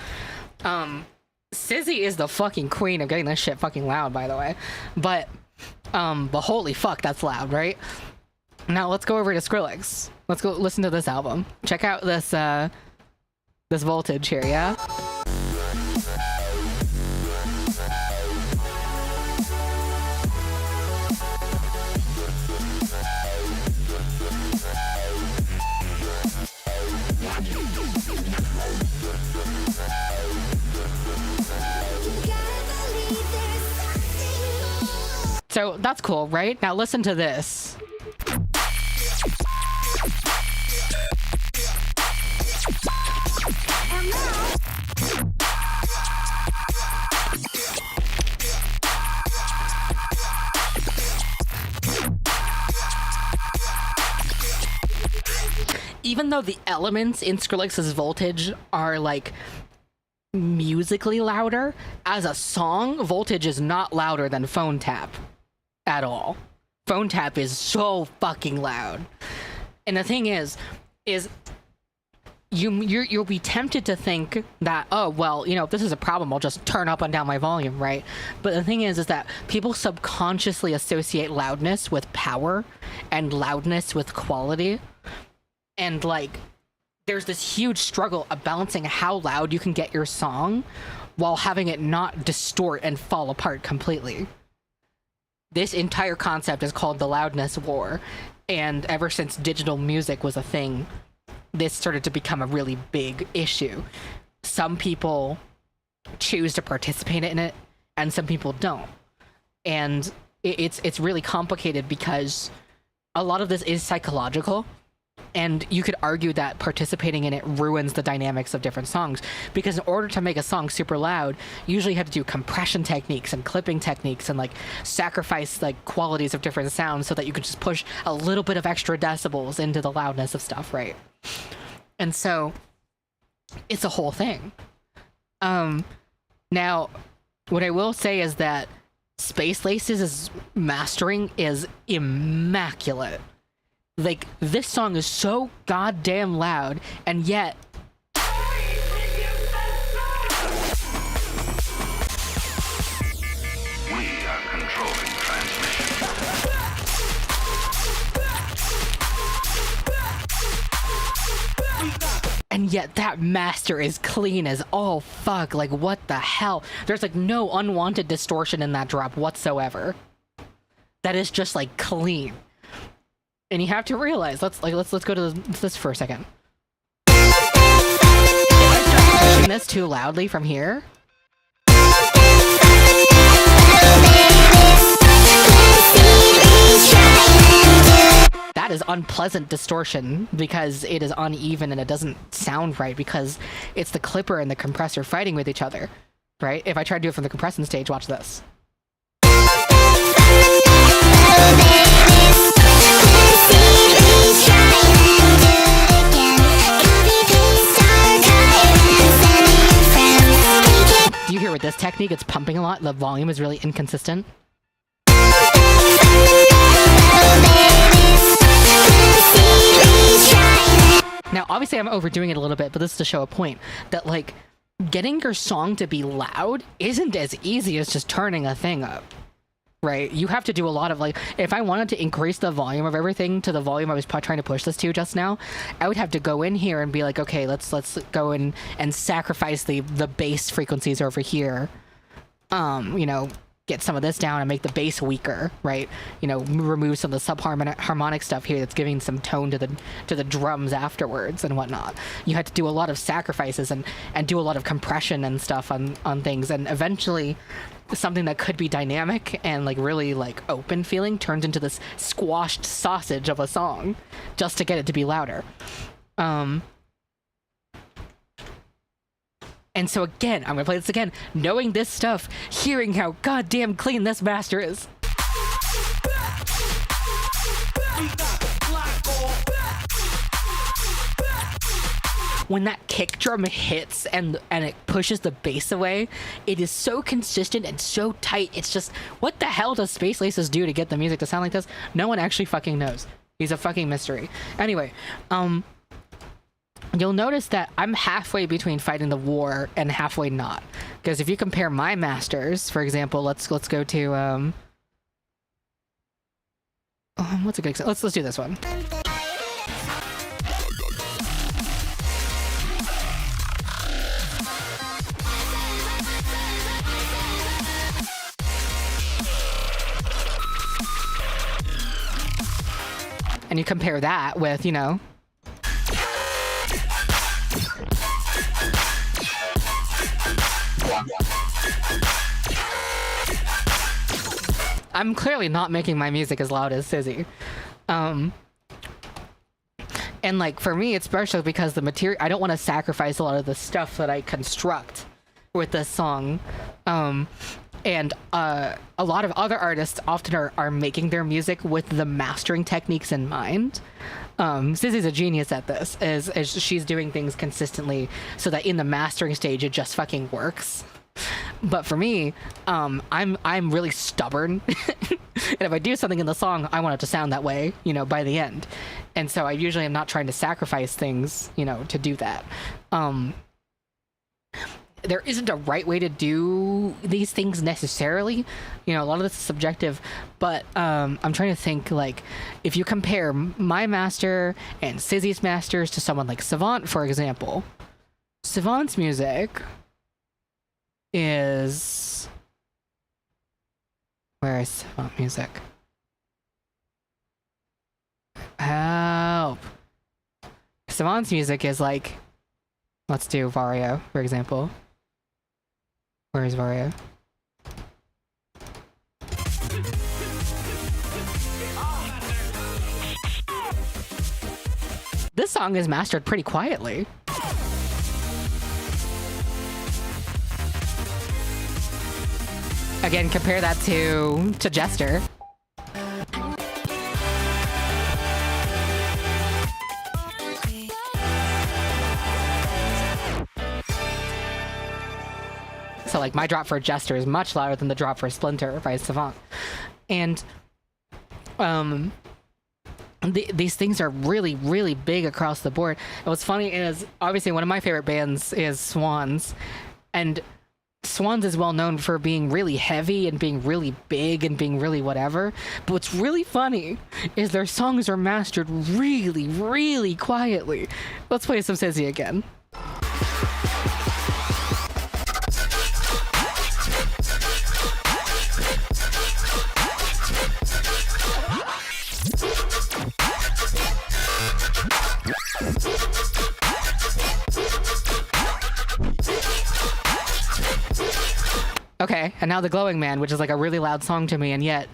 A: SZA is the fucking queen of getting this shit fucking loud, by the way. But holy fuck, that's loud, right? Now let's go over to Skrillex. Let's go listen to this album. Check out this this voltage here, yeah? So that's cool, right? Now listen to this. Even though the elements in Skrillex's Voltage are like musically louder, as a song, Voltage is not louder than Phone Tap at all. Phone Tap is so fucking loud. And the thing is you'll be tempted to think that, oh well, you know, if this is a problem, I'll just turn up and down my volume, right? But the thing is that people subconsciously associate loudness with power and loudness with quality, and like there's this huge struggle of balancing how loud you can get your song while having it not distort and fall apart completely. This entire concept is called the loudness war, and ever since digital music was a thing, this started to become a really big issue. Some people choose to participate in it, and some people don't. And it's really complicated because a lot of this is psychological, and you could argue that participating in it ruins the dynamics of different songs, because in order to make a song super loud, you usually have to do compression techniques and clipping techniques and like sacrifice like qualities of different sounds so that you can just push a little bit of extra decibels into the loudness of stuff, right? And so it's a whole thing. Now what I will say is that Space Laces' mastering is immaculate. Like, this song is so goddamn loud, and yet
F: We are controlling transmission.
A: and yet that master is clean as all fuck. Like, what the hell? There's like no unwanted distortion in that drop whatsoever. That is just like clean. And you have to realize, let's go to this for a second. If I start pushing this too loudly from here, that is unpleasant distortion because it is uneven and it doesn't sound right because it's the clipper and the compressor fighting with each other, right? If I try to do it from the compression stage, watch this. Do you hear with this technique, it's pumping a lot, the volume is really inconsistent? Now, obviously I'm overdoing it a little bit, but this is to show a point that, like, getting your song to be loud isn't as easy as just turning a thing up, right? You have to do a lot of, like, if I wanted to increase the volume of everything to the volume I was trying to push this to just now, I would have to go in here and be like, okay, let's go in and sacrifice the bass frequencies over here. You know, get some of this down and make the bass weaker, right? You know, remove some of the subharmonic stuff here that's giving some tone to the drums afterwards and whatnot. You had to do a lot of sacrifices and do a lot of compression and stuff on things, and eventually something that could be dynamic and like really like open feeling turns into this squashed sausage of a song just to get it to be louder. And so again, I'm gonna play this again, knowing this stuff, hearing how goddamn clean this master is. When that kick drum hits and it pushes the bass away, it is so consistent and so tight. It's just, what the hell does Space Laces do to get the music to sound like this? No one actually fucking knows. He's a fucking mystery. Anyway, you'll notice that I'm halfway between fighting the war and halfway not. Because if you compare my masters, for example, let's go to what's a good example? Let's do this one. And you compare that with, you know, I'm clearly not making my music as loud as Sizzy. And like for me, it's special because the material, I don't want to sacrifice a lot of the stuff that I construct with this song. And a lot of other artists often are making their music with the mastering techniques in mind. Sizzy's a genius at this, as she's doing things consistently so that in the mastering stage it just fucking works. But for me, I'm really stubborn, and if I do something in the song, I want it to sound that way, you know, by the end. And so I usually am not trying to sacrifice things, you know, to do that. There isn't a right way to do these things necessarily. You know, a lot of this is subjective, but I'm trying to think, like, if you compare my master and Sizzy's masters to someone like Savant, for example, Savant's music is... Where is Savant music? Help! Savant's music is like... Let's do Vario, for example. Where is Vario? This song is mastered pretty quietly. Again, compare that to Jester. So, like, my drop for Jester is much louder than the drop for Splinter by Savant. And, these things are really, really big across the board. And what's funny is, obviously, one of my favorite bands is Swans. And Swans is well known for being really heavy and being really big and being really whatever. But what's really funny is their songs are mastered really, really quietly. Let's play some Sizzy again. Okay, and now The Glowing Man, which is like a really loud song to me, and yet...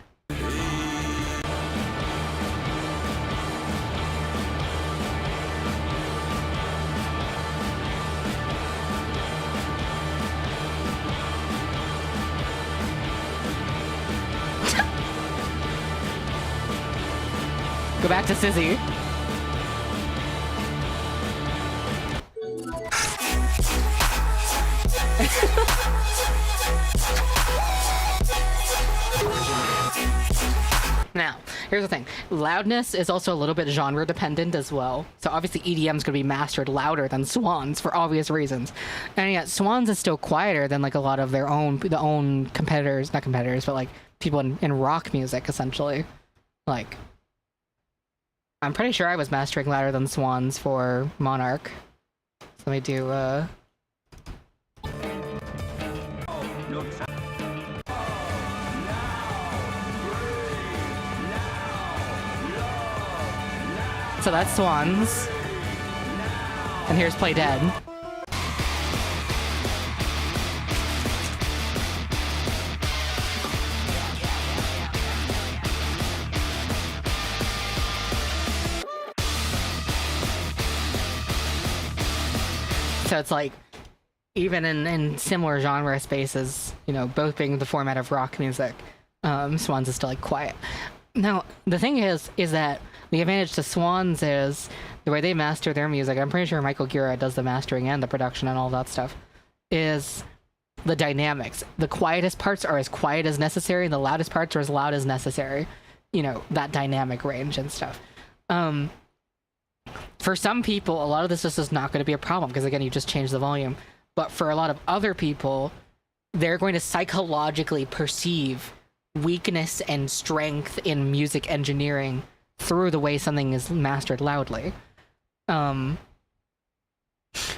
A: Go back to Sizzy. Now, here's the thing. Loudness is also a little bit genre dependent as well. So obviously EDM is going to be mastered louder than Swans for obvious reasons. And yet Swans is still quieter than like a lot of the own competitors, not competitors, but like people in rock music essentially. Like, I'm pretty sure I was mastering louder than Swans for Monarch. So let me do So that's Swans. And here's Play Dead. So it's like, even in similar genre spaces, you know, both being the format of rock music, Swans is still like quiet. Now, the thing is that the advantage to Swans is the way they master their music. I'm pretty sure Michael Gira does the mastering and the production and all that stuff. Is the dynamics. The quietest parts are as quiet as necessary, and the loudest parts are as loud as necessary. You know, that dynamic range and stuff. For some people, a lot of this just is not going to be a problem because, again, you just change the volume. But for a lot of other people, they're going to psychologically perceive weakness and strength in music engineering through the way something is mastered loudly.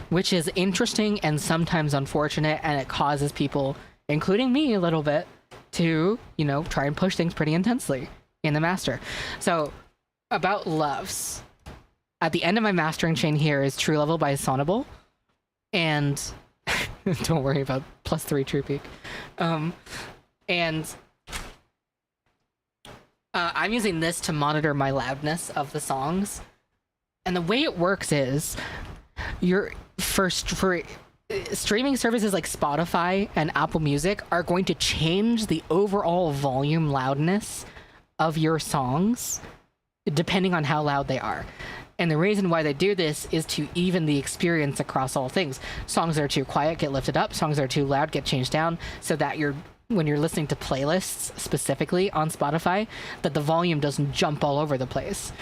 A: Which is interesting and sometimes unfortunate, and it causes people, including me a little bit, to, you know, try and push things pretty intensely in the master. So, about loves. At the end of my mastering chain here is True Level by Sonable. And don't worry about +3 True Peak. I'm using this to monitor my loudness of the songs. And the way it works is, for streaming services like Spotify and Apple Music are going to change the overall volume loudness of your songs depending on how loud they are. And the reason why they do this is to even the experience across all things. Songs that are too quiet get lifted up, songs that are too loud get changed down, so that when you're listening to playlists specifically on Spotify, that the volume doesn't jump all over the place.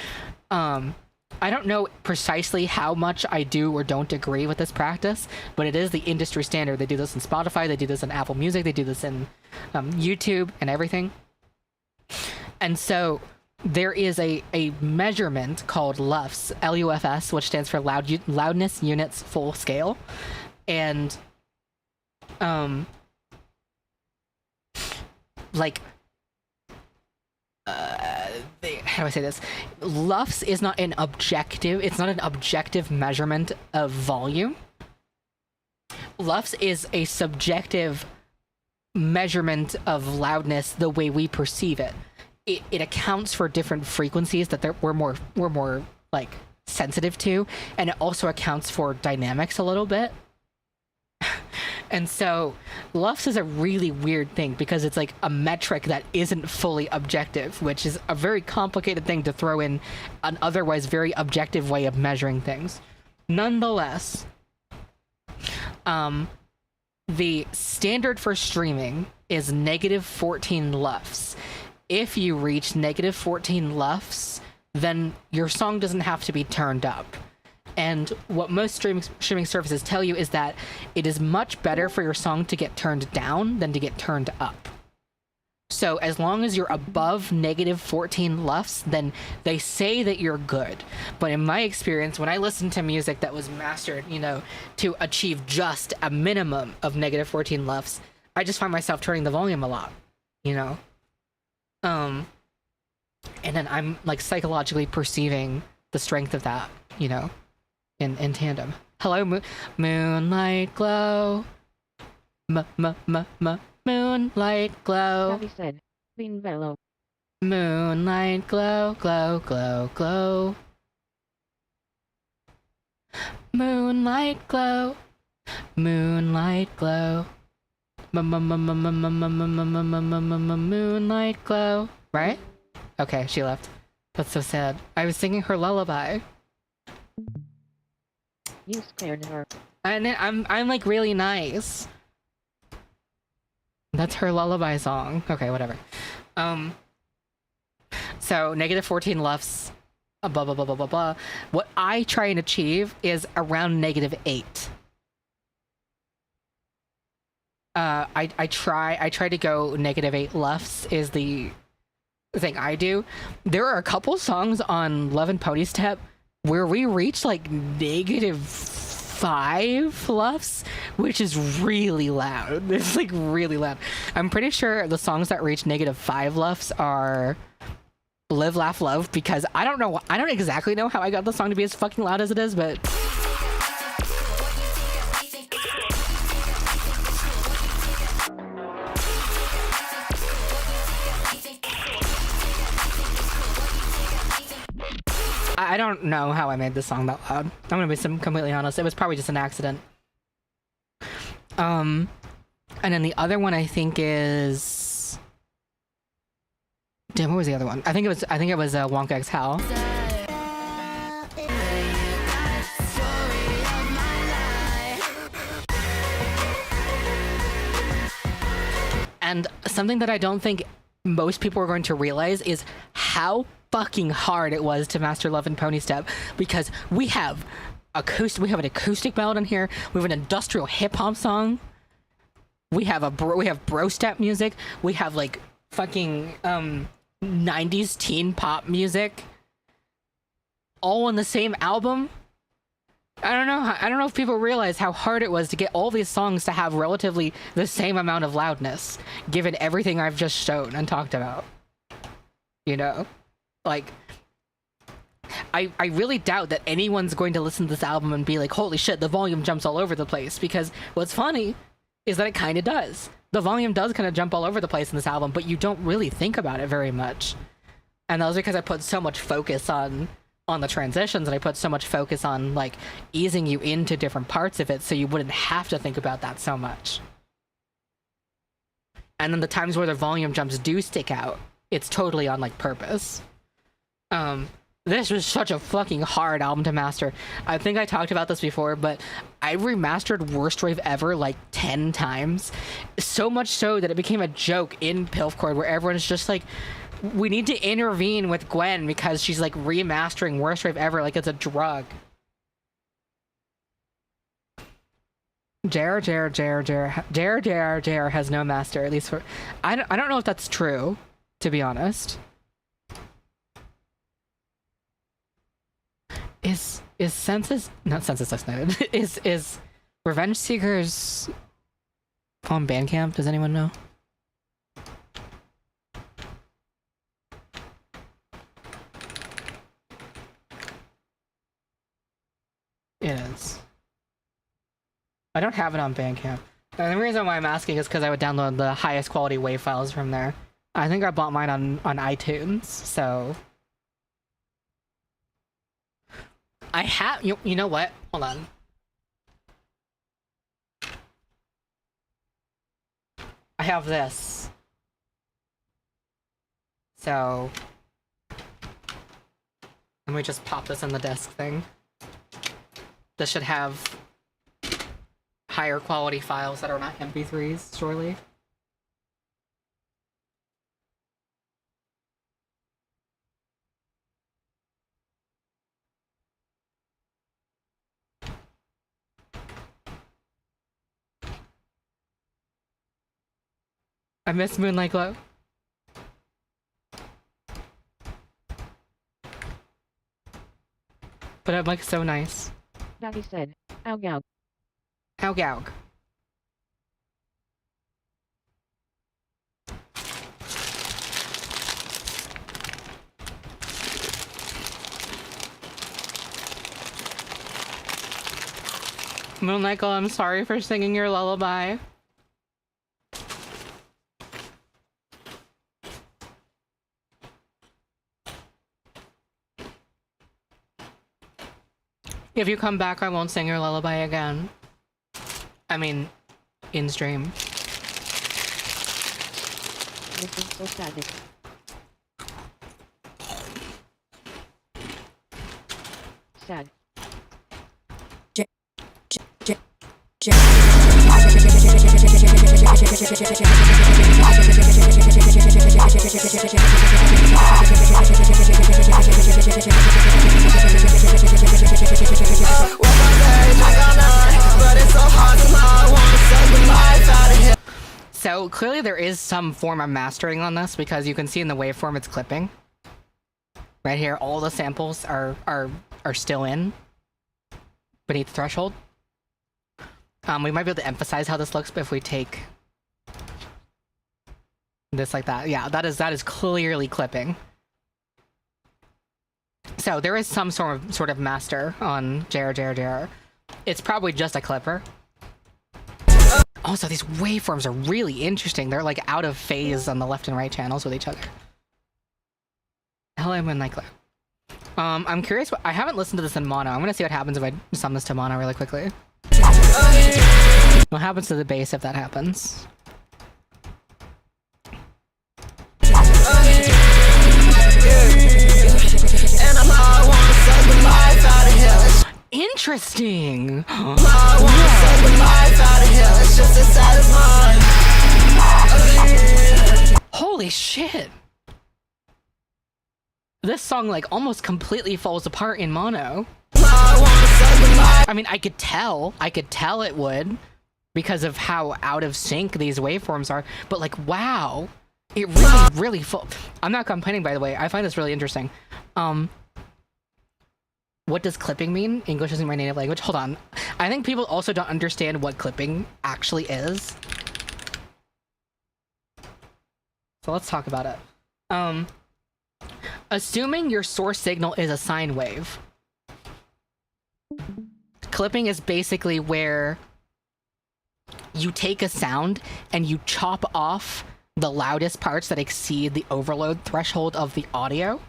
A: I don't know precisely how much I do or don't agree with this practice, but it is the industry standard. They do this in Spotify, they do this in Apple Music, they do this in YouTube and everything. And so there is a measurement called LUFS, LUFS, which stands for loudness units full scale. And how do I say this? LUFS is not an objective. It's not an objective measurement of volume. LUFS is a subjective measurement of loudness the way we perceive it. It accounts for different frequencies that we're more like sensitive to, and it also accounts for dynamics a little bit. And so LUFS is a really weird thing because it's like a metric that isn't fully objective, which is a very complicated thing to throw in an otherwise very objective way of measuring things. Nonetheless, the standard for streaming is -14 LUFS. If you reach -14 LUFS, then your song doesn't have to be turned up. And what most streaming services tell you is that it is much better for your song to get turned down than to get turned up. So as long as you're above -14 LUFS, then they say that you're good. But in my experience, when I listen to music that was mastered, to achieve just a minimum of -14 LUFS, I just find myself turning the volume a lot, And then I'm like psychologically perceiving the strength of that, in tandem. Hello, moonlight glow. Moonlight glow.
B: Ravi said, Bean Bellow.
A: Moonlight glow, glow, glow, glow. Moonlight glow. Moonlight glow. Moonlight glow. Right? Okay, she left. That's so sad. I was singing her lullaby.
B: You scared her.
A: And I'm like really nice. That's her lullaby song. Okay, whatever. So -14 LUFS, blah blah blah blah blah blah. What I try and achieve is around -8. I try to go -8 LUFS is the thing I do. There are a couple songs on Love and Pony Step where we reach like -5 LUFS, which is really loud. It's like really loud. I'm pretty sure the songs that reach -5 LUFS are Live, Laugh, Love, because I don't exactly know how I got the song to be as fucking loud as it is, but I don't know how I made this song that loud. I'm gonna be completely honest. It was probably just an accident. And then the other one I think is... Damn, what was the other one? I think it was Wonka X Hal. And something that I don't think most people are going to realize is how fucking hard it was to master Love and Pony Step, because we have an acoustic ballad in here, we have an industrial hip hop song, we have bro step music, we have like fucking 90s teen pop music, all on the same album. I don't know if people realize how hard it was to get all these songs to have relatively the same amount of loudness, given everything I've just shown and talked about. Like, I really doubt that anyone's going to listen to this album and be like, holy shit, the volume jumps all over the place, because what's funny is that it kind of does. The volume does kind of jump all over the place in this album, but you don't really think about it very much. And that was because I put so much focus on the transitions, and I put so much focus on like easing you into different parts of it so you wouldn't have to think about that so much. And then the times where the volume jumps do stick out, it's totally on like purpose. This was such a fucking hard album to master. I think I talked about this before, but I remastered Worst Rave Ever like 10 times. So much so that it became a joke in Pilfcord where everyone's just like, We need to intervene with Gwen because she's like remastering Worst Rave Ever like it's a drug. Jer has no master, at least for... I don't know if that's true, to be honest. Is Census... Not Census Designated. is Revenge Seekers on Bandcamp? Does anyone know? It is. I don't have it on Bandcamp. And the reason why I'm asking is because I would download the highest quality WAV files from there. I think I bought mine on iTunes, so... I have... You know what? Hold on. I have this. So... Let me just pop this in the desk thing. This should have higher quality files that are not MP3s, surely. I miss Moonlight Glow. But I'm like so nice.
B: Daddy said, ow gow.
A: Ow goug. Moonlight Glow, I'm sorry for singing your lullaby. If you come back, I won't sing your lullaby again. I mean, in stream.
B: This is so sad. Sad.
A: So clearly there is some form of mastering on this because you can see in the waveform it's clipping. Right here, all the samples are still in beneath the threshold. We might be able to emphasize how this looks if we take this like that. Yeah, that is clearly clipping. So there is some sort of master on JR. It's probably just a clipper. Also, these waveforms are really interesting. They're like out of phase on the left and right channels with each other. Hello, Moonlight Glow. I'm curious. I haven't listened to this in mono. I'm gonna see what happens if I sum this to mono really quickly. What happens to the bass if that happens? Interesting. Holy shit. This song like almost completely falls apart in mono. I mean, I could tell it would because of how out of sync these waveforms are, but like, wow, it really I'm not complaining, by the way. I find this really interesting. What does clipping mean? English isn't my native language. Hold on. I think people also don't understand what clipping actually is. So let's talk about it. Assuming your source signal is a sine wave, clipping is basically where you take a sound and you chop off the loudest parts that exceed the overload threshold of the audio.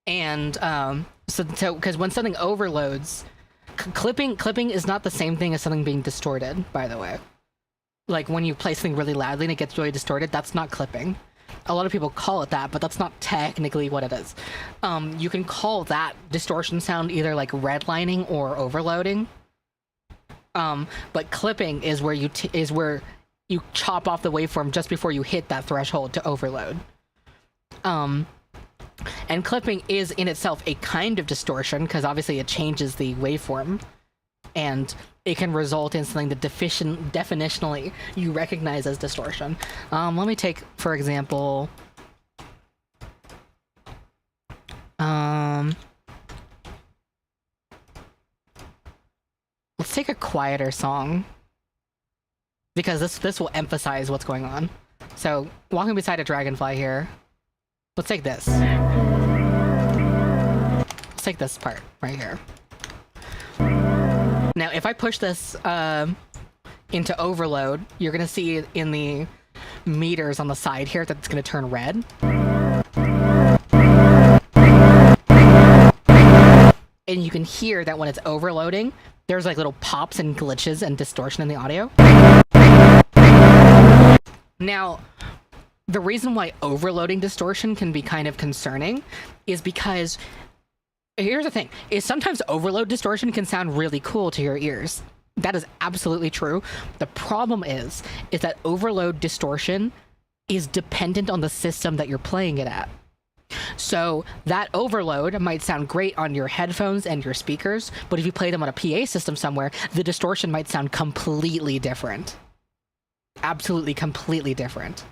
A: And so because when something overloads, clipping is not the same thing as something being distorted, by the way. Like when you play something really loudly and it gets really distorted, that's not clipping. A lot of people call it that, but that's not technically what it is. You can call that distortion sound either like redlining or overloading. But clipping is where you chop off the waveform just before you hit that threshold to overload. And clipping is in itself a kind of distortion because obviously it changes the waveform, and it can result in something that definitionally you recognize as distortion. Let me take, for example, let's take a quieter song because this will emphasize what's going on. So, walking beside a dragonfly here. Let's take this. Let's take this part right here. Now, if I push this into overload, you're going to see in the meters on the side here that it's going to turn red. And you can hear that when it's overloading, there's like little pops and glitches and distortion in the audio. Now, the reason why overloading distortion can be kind of concerning is because, here's the thing, is sometimes overload distortion can sound really cool to your ears. That is absolutely true. The problem is that overload distortion is dependent on the system that you're playing it at. So that overload might sound great on your headphones and your speakers, but if you play them on a PA system somewhere, the distortion might sound completely different. Absolutely completely different.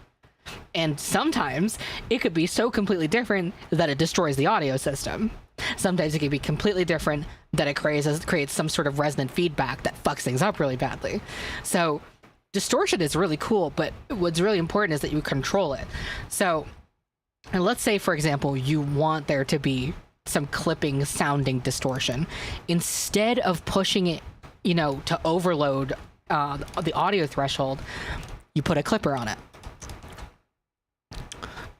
A: And sometimes it could be so completely different that it destroys the audio system. Sometimes it can be completely different that it creates some sort of resonant feedback that fucks things up really badly. So distortion is really cool, but what's really important is that you control it. So, and let's say, for example, you want there to be some clipping sounding distortion. Instead of pushing it, to overload the audio threshold, you put a clipper on it.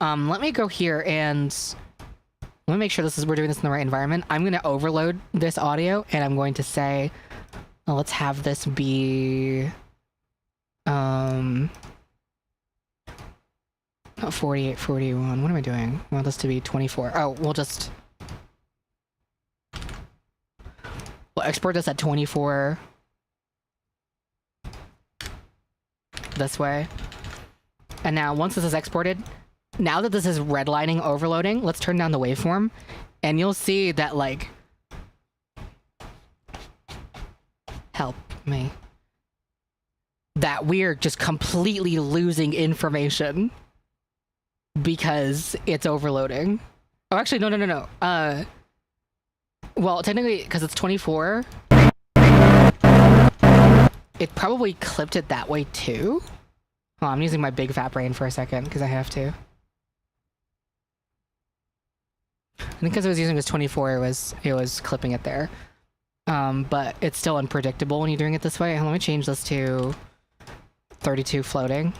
A: Let me go here and let me make sure we're doing this in the right environment. I'm going to overload this audio and I'm going to say, let's have this be, 48, 41. What am I doing? I want this to be 24. Oh, we'll export this at 24 this way. And now once this is exported, now that this is redlining overloading, let's turn down the waveform and you'll see that, like, help me, that we're just completely losing information because it's overloading. Oh, actually, no. Well, technically, because it's 24, it probably clipped it that way too. Oh, I'm using my big fat brain for a second because I have to. I think because I was using this 24, it was clipping it there. But it's still unpredictable when you're doing it this way. Let me change this to 32 floating.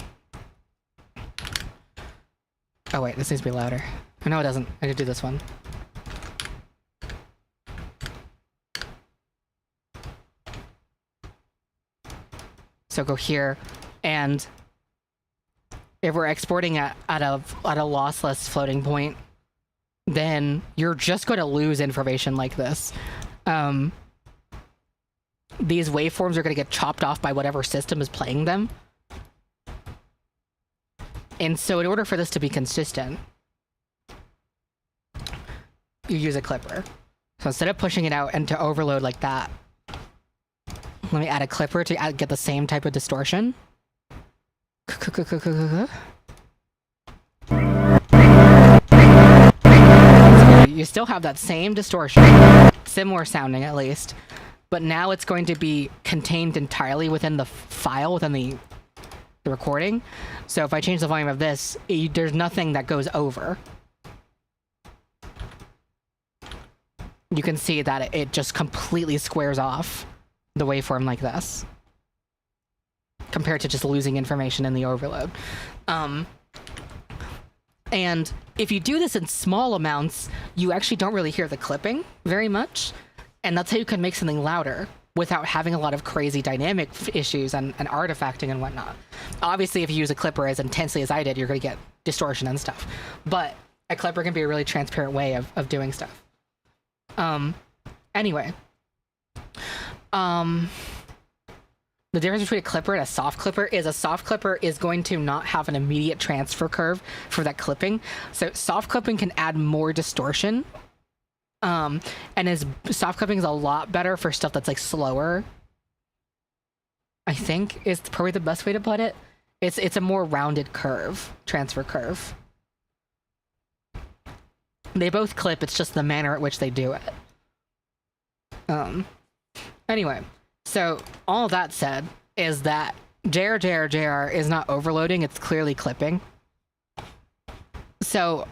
A: Oh wait, this needs to be louder. Oh, no, it doesn't. I could do this one. So go here, and if we're exporting at a lossless floating point, then you're just going to lose information like this. These waveforms are going to get chopped off by whatever system is playing them. And so in order for this to be consistent, you use a clipper. So instead of pushing it out and to overload like that, let me add a clipper to get the same type of distortion. You still have that same distortion, similar sounding at least, but now it's going to be contained entirely within the file, within the recording. So if I change the volume of this, there's nothing that goes over. You can see that it just completely squares off the waveform like this, compared to just losing information in the overload. And if you do this in small amounts, you actually don't really hear the clipping very much, and that's how you can make something louder without having a lot of crazy dynamic issues and artifacting and whatnot. Obviously, if you use a clipper as intensely as I did, you're going to get distortion and stuff. But a clipper can be a really transparent way of doing stuff. Anyway. the difference between a clipper and a soft clipper is going to not have an immediate transfer curve for that clipping. So soft clipping can add more distortion. And soft clipping is a lot better for stuff that's like slower. I think is probably the best way to put it. It's a more rounded curve, transfer curve. They both clip, it's just the manner at which they do it. Anyway, so all that said is that JR is not overloading, it's clearly clipping. So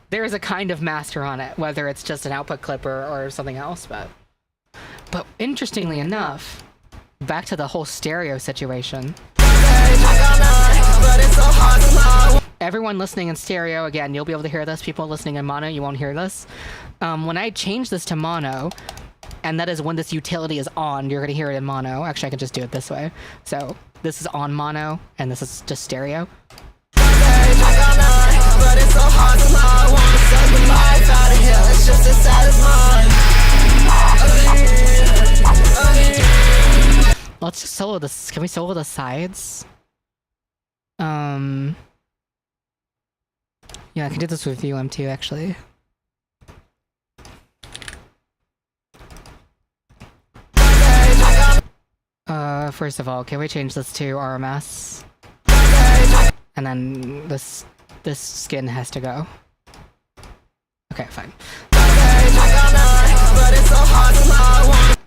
A: there is a kind of master on it, whether it's just an output clipper or something else, but interestingly enough, back to the whole stereo situation. Everyone listening in stereo, again, you'll be able to hear this. People listening in mono, you won't hear this. When I change this to mono, and that is when this utility is on, you're going to hear it in mono. Actually, I can just do it this way. So this is on mono, and this is just stereo. Let's just solo this. Can we solo the sides? Yeah, I can do this with UM2 actually. First of all, can we change this to RMS? And then this skin has to go. Okay, fine.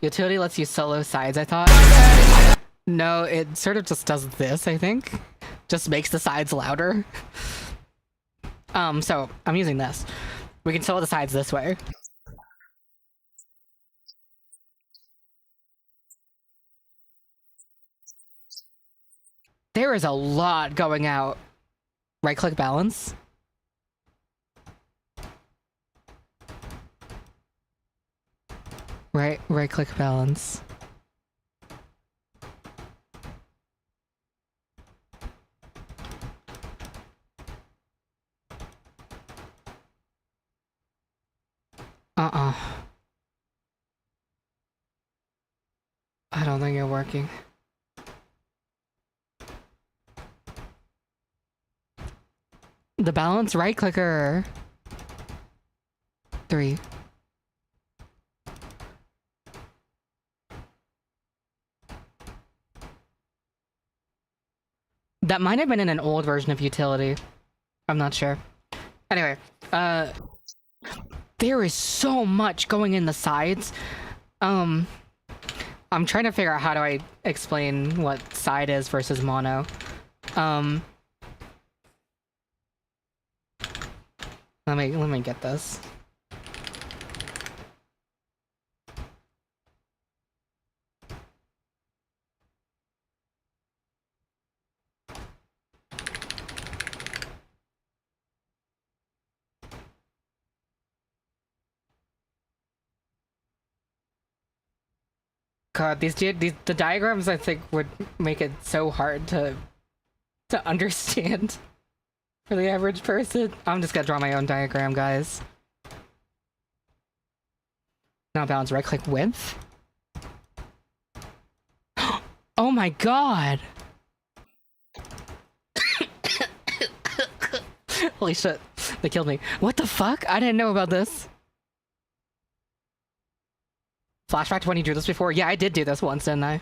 A: Utility lets you solo sides, I thought. No, it sort of just does this, I think. Just makes the sides louder. So I'm using this. We can solo the sides this way. There is a lot going out. Right click balance. Right click balance. I don't think it's working. The balance right clicker. 3. That might have been in an old version of utility. I'm not sure. Anyway, there is so much going in the sides. I'm trying to figure out how do I explain what side is versus mono. Let me get this. God, the diagrams I think would make it so hard to understand for the average person. I'm just gonna draw my own diagram, guys. Now balance right click width. Oh my god! Holy shit, they killed me. What the fuck? I didn't know about this. Flashback to when you drew this before? Yeah, I did do this once, didn't I?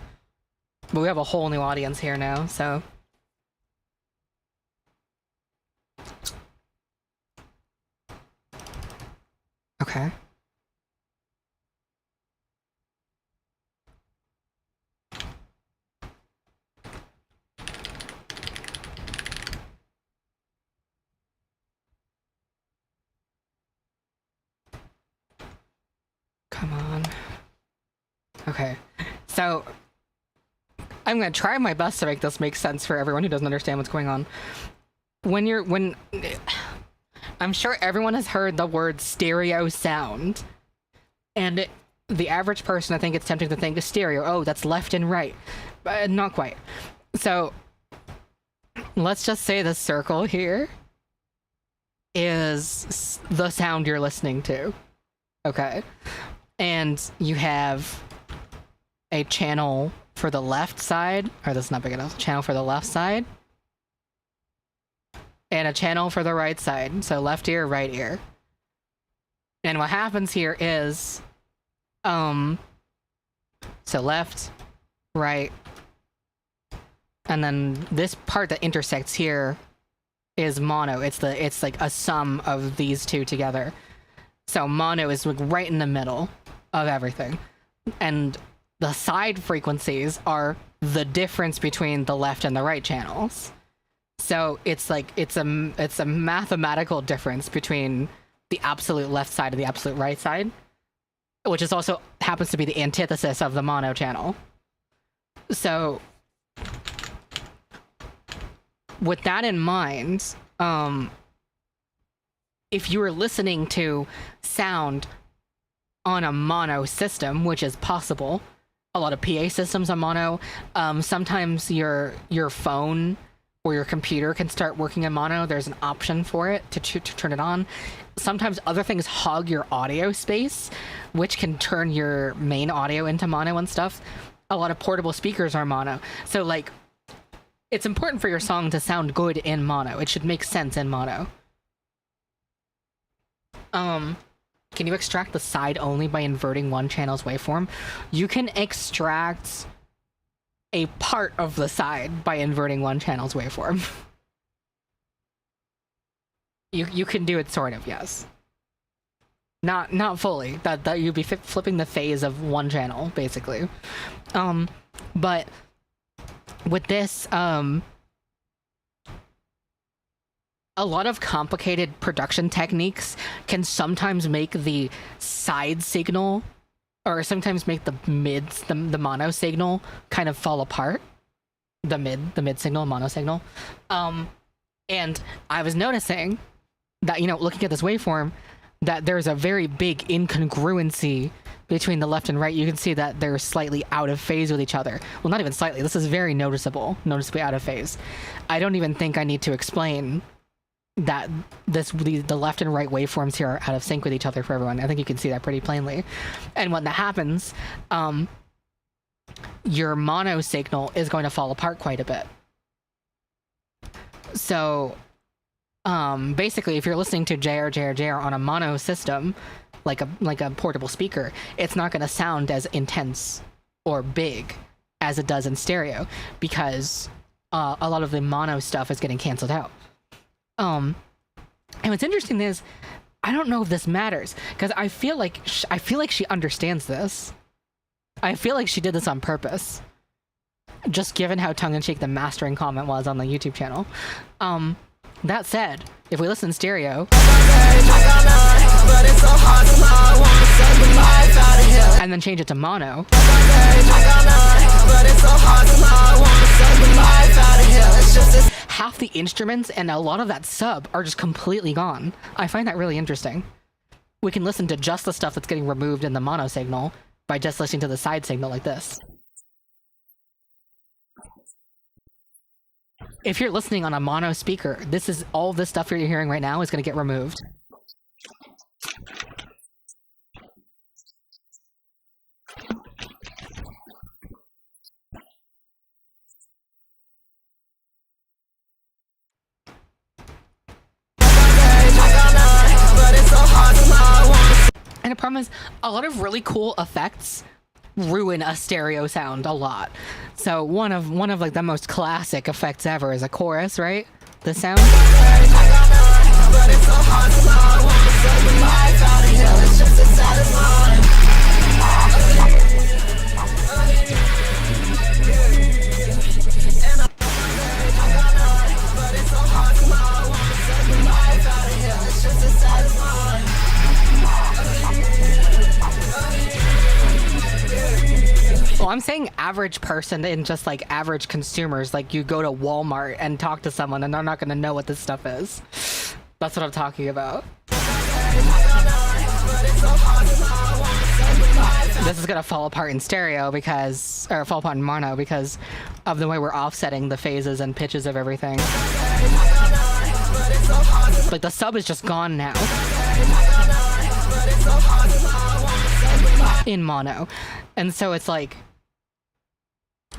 A: But we have a whole new audience here now, so... Okay. Come on. Okay, so I'm gonna try my best to make this make sense for everyone who doesn't understand what's going on. I'm sure everyone has heard the word stereo sound, and the average person, I think it's tempting to think of stereo. Oh, that's left and right, but not quite. So let's just say the circle here is the sound you're listening to. Okay, and you have a channel for the left side, or that's not big enough, channel for the left side, and a channel for the right side. So left ear, right ear. And what happens here is, so left, right, and then this part that intersects here is mono. It's like a sum of these two together. So mono is like right in the middle of everything. And the side frequencies are the difference between the left and the right channels. So it's like it's a mathematical difference between the absolute left side and the absolute right side, which is also happens to be the antithesis of the mono channel. So with that in mind, if you were listening to sound on a mono system, which is possible, a lot of PA systems are mono. Sometimes your phone or your computer can start working in mono. There's an option for it to turn it on. Sometimes other things hog your audio space, which can turn your main audio into mono and stuff. A lot of portable speakers are mono. So like, it's important for your song to sound good in mono. It should make sense in mono. Can you extract the side only by inverting one channel's waveform? You can extract a part of the side by inverting one channel's waveform. You can do it sort of, yes. Not fully. That you'd be flipping the phase of one channel, basically. But with this, a lot of complicated production techniques can sometimes make the side signal, or sometimes make the mids, the mono signal, kind of fall apart. The mid signal, mono signal. And I was noticing that, you know, looking at this waveform, that there's a very big incongruency between the left and right. You can see that they're slightly out of phase with each other. Well, not even slightly. This is very noticeably out of phase. I don't even think I need to explain that the left and right waveforms here are out of sync with each other for everyone. I think you can see that pretty plainly. And when that happens, your mono signal is going to fall apart quite a bit. So basically, if you're listening to JR on a mono system, like a portable speaker, it's not going to sound as intense or big as it does in stereo, because a lot of the mono stuff is getting canceled out. And what's interesting is, I don't know if this matters, because I feel like she understands this. I feel like she did this on purpose, just given how tongue-in-cheek the mastering comment was on the YouTube channel. That said, if we listen in stereo, and then change it to mono, half the instruments and a lot of that sub are just completely gone. I find that really interesting. We can listen to just the stuff that's getting removed in the mono signal by just listening to the side signal like this. If you're listening on a mono speaker, all this stuff you're hearing right now is going to get removed. And the problem is, a lot of really cool effects ruin a stereo sound a lot. So one of like the most classic effects ever is a chorus, right? The sound. Well, I'm saying average person and just like average consumers. Like, you go to Walmart and talk to someone and they're not going to know what this stuff is. That's what I'm talking about. This is going to fall apart in stereo or fall apart in mono because of the way we're offsetting the phases and pitches of everything. Like, the sub is just gone now in mono. And so it's like,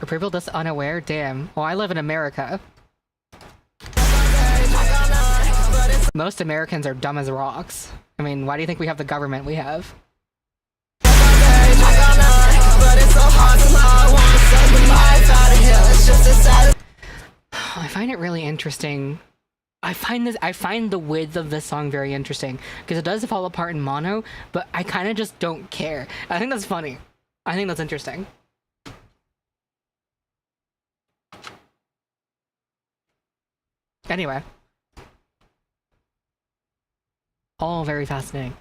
A: Are people this unaware? Damn. Well, I live in America. Most Americans are dumb as rocks. I mean, why do you think we have the government we have? I find it really interesting. I find the width of this song very interesting because it does fall apart in mono, but I kind of just don't care. I think that's funny. I think that's interesting. Anyway. All very fascinating.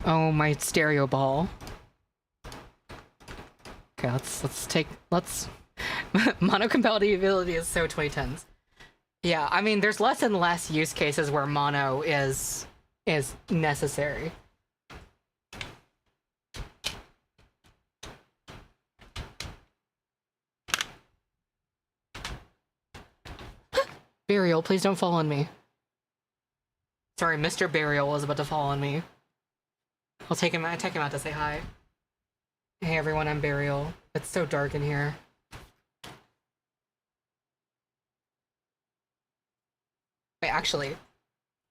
A: Oh, my stereo ball. Okay, let's mono compatibility is so 2010s. Yeah, I mean, there's less and less use cases where mono is necessary. Burial, please don't fall on me. Sorry, Mr. Burial was about to fall on me. I take him out to say hi. Hey everyone, I'm Burial. It's so dark in here. Wait, actually,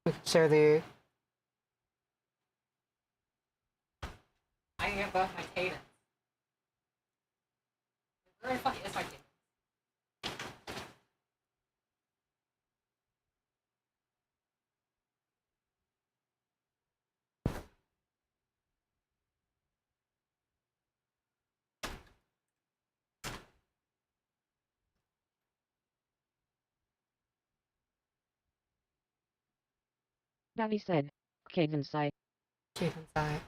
A: we can share the... I can get both my cadence. Where the fuck is my cadence?
B: Davi said. Cadence I.
A: Cadence I.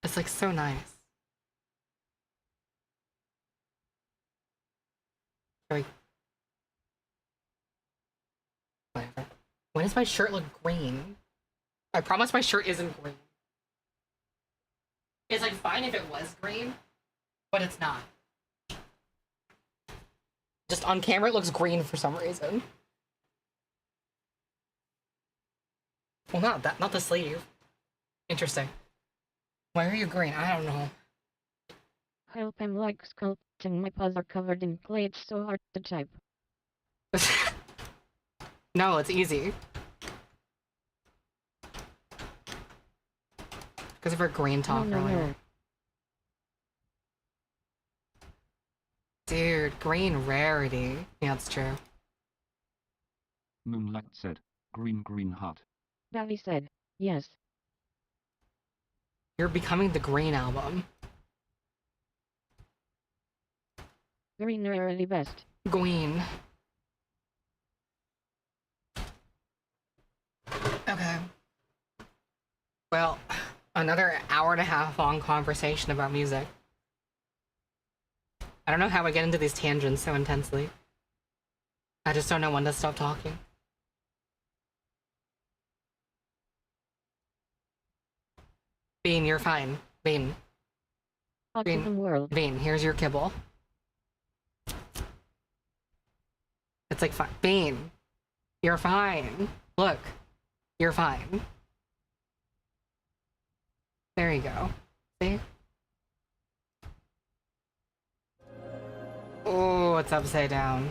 A: It's like so nice. Like, whatever. When does my shirt look green? I promise my shirt isn't green. It's like fine if it was green, but it's not. Just on camera it looks green for some reason. Well, not the sleeve. Interesting. Why are you green? I don't know.
B: Help, I'm like sculpting. My paws are covered in clay. It's so hard to type.
A: No, it's easy. Because of her green talk earlier.
B: No.
A: Dude, green rarity. Yeah, that's true.
G: Moonlight said, green green hot.
B: Davi said. Yes.
A: You're becoming the Green album.
B: Green are really best.
A: Green. Okay. Well, another hour and a half long conversation about music. I don't know how I get into these tangents so intensely. I just don't know when to stop talking. Bean, you're fine. Bean.
B: Autism world.
A: Bean, here's your kibble. It's like fine. Bean, you're fine. Look, you're fine. There you go. See? Oh, it's upside down.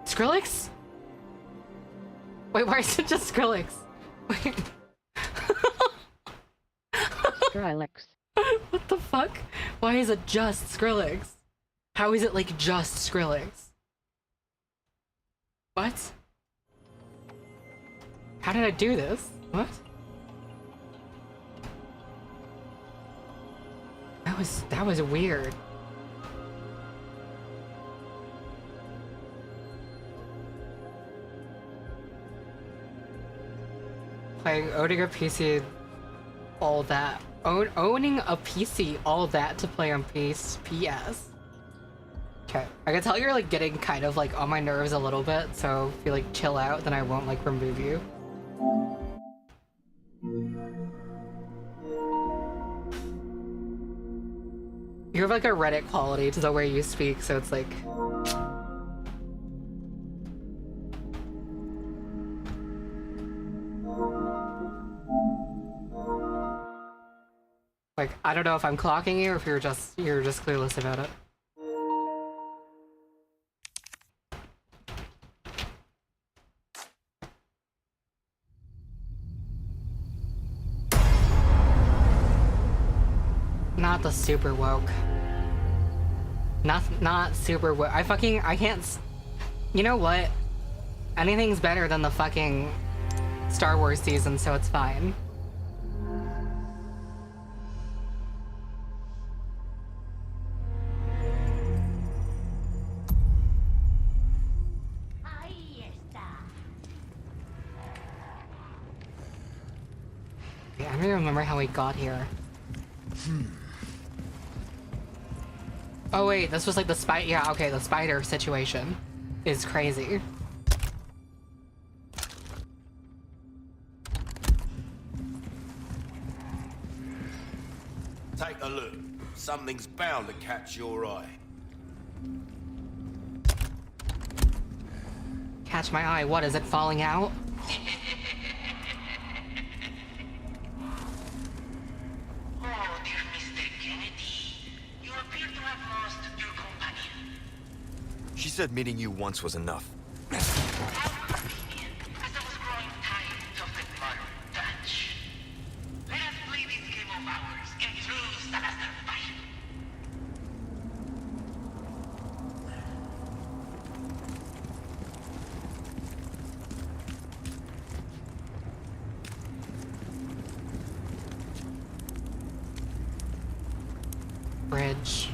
A: Skrillex? Wait, why is it just Skrillex? Wait.
B: Skrillex.
A: What the fuck? Why is it just Skrillex? How is it like just Skrillex? What? How did I do this? What? That was weird. Playing owning a PC, all that. Owning a PC, all that to play on PS. Okay. I can tell you're like getting kind of like on my nerves a little bit, so if you like chill out, then I won't like remove you. You have like a Reddit quality to the way you speak, so it's like... Like, I don't know if I'm clocking you or if you're just clueless about it. Not the super woke. Not super woke. I can't you know what? Anything's better than the fucking Star Wars season, so it's fine. Okay, I don't even remember how we got here. Oh wait, this was like the spider. Yeah, okay, the spider situation is crazy.
H: Take a look. Something's bound to catch your eye.
A: Catch my eye. What, is it falling out?
I: She said meeting you once was enough.
A: Bridge.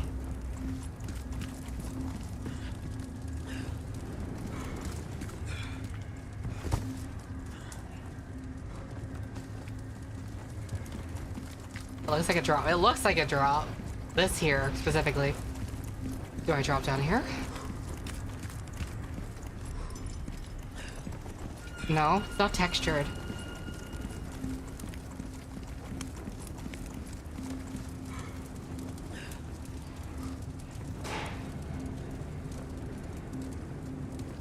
A: It looks like a drop. It looks like a drop. This here, specifically. Do I drop down here? No, it's not textured.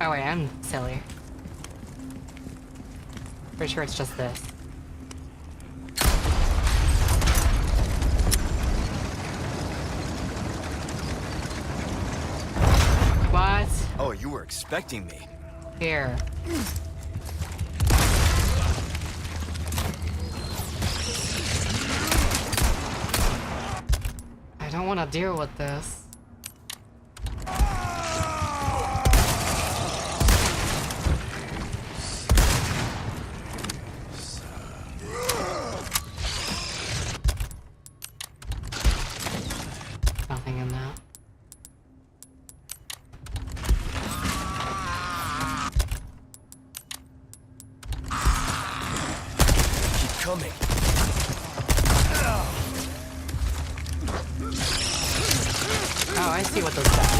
A: Oh wait, I'm silly. Pretty sure it's just this. What?
I: Oh, you were expecting me.
A: Here. I don't want to deal with this. Nothing in that.
I: Keep coming.
A: Oh, I see what this does.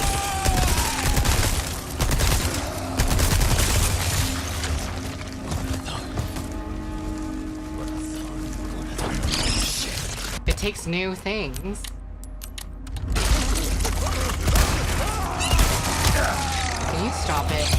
A: It takes new things. Can you stop it?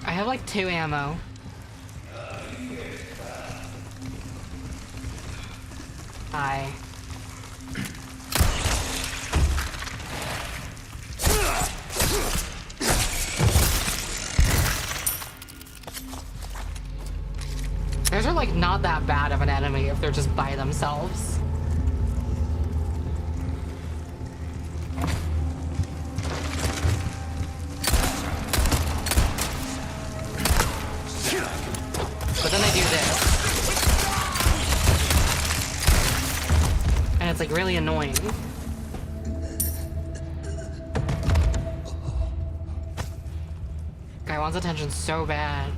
A: I have like 2 ammo. Hi. Those are like not that bad of an enemy if they're just by themselves. But then they do this. And it's like really annoying. Guy wants attention so bad.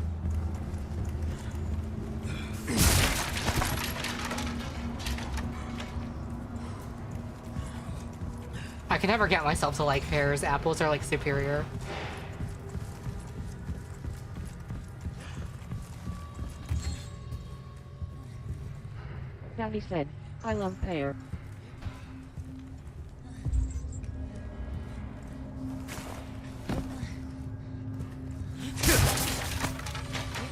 A: I can never get myself to like pears. Apples are like superior.
B: Daddy said, I love pear.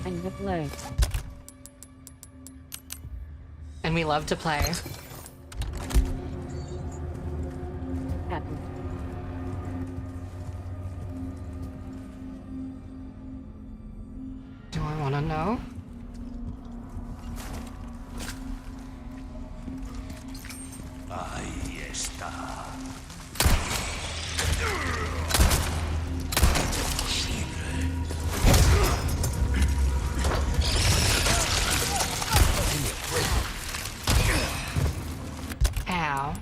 B: And the play.
A: And we love to play.
B: Apple.
A: Do I want to know?
H: Ahí está.
A: Ow.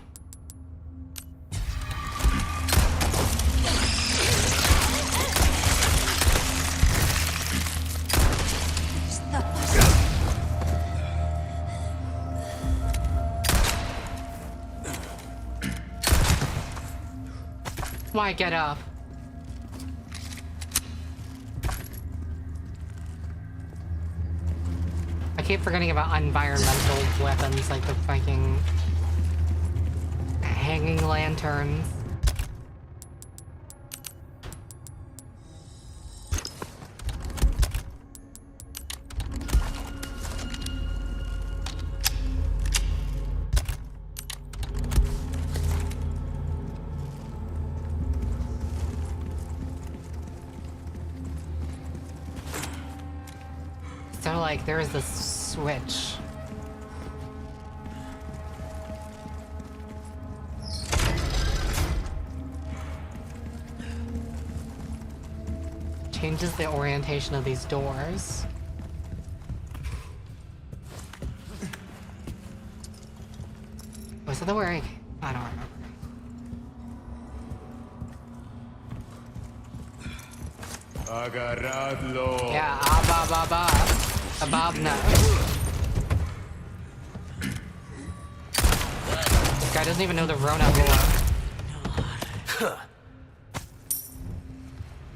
A: Why get up? I keep forgetting about environmental weapons like the fucking hanging lanterns. So like there is this switch. Changes the orientation of these doors. Was that the where I don't remember.
H: Agarradlo.
A: Yeah, ababna. This guy doesn't even know the Rona lore.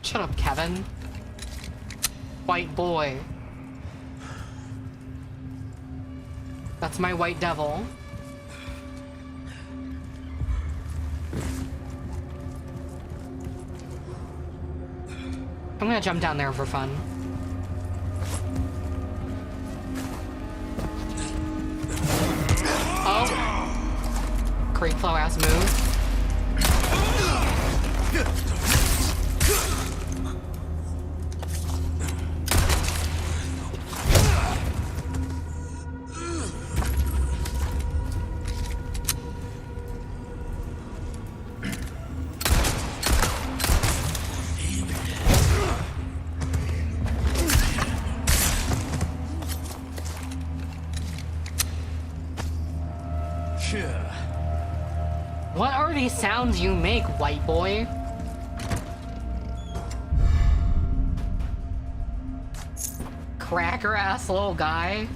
A: Shut up, Kevin. White boy. That's my white devil. I'm gonna jump down there for fun. Oh! Creep flow ass move. What are these sounds you make, white boy? Cracker ass little guy.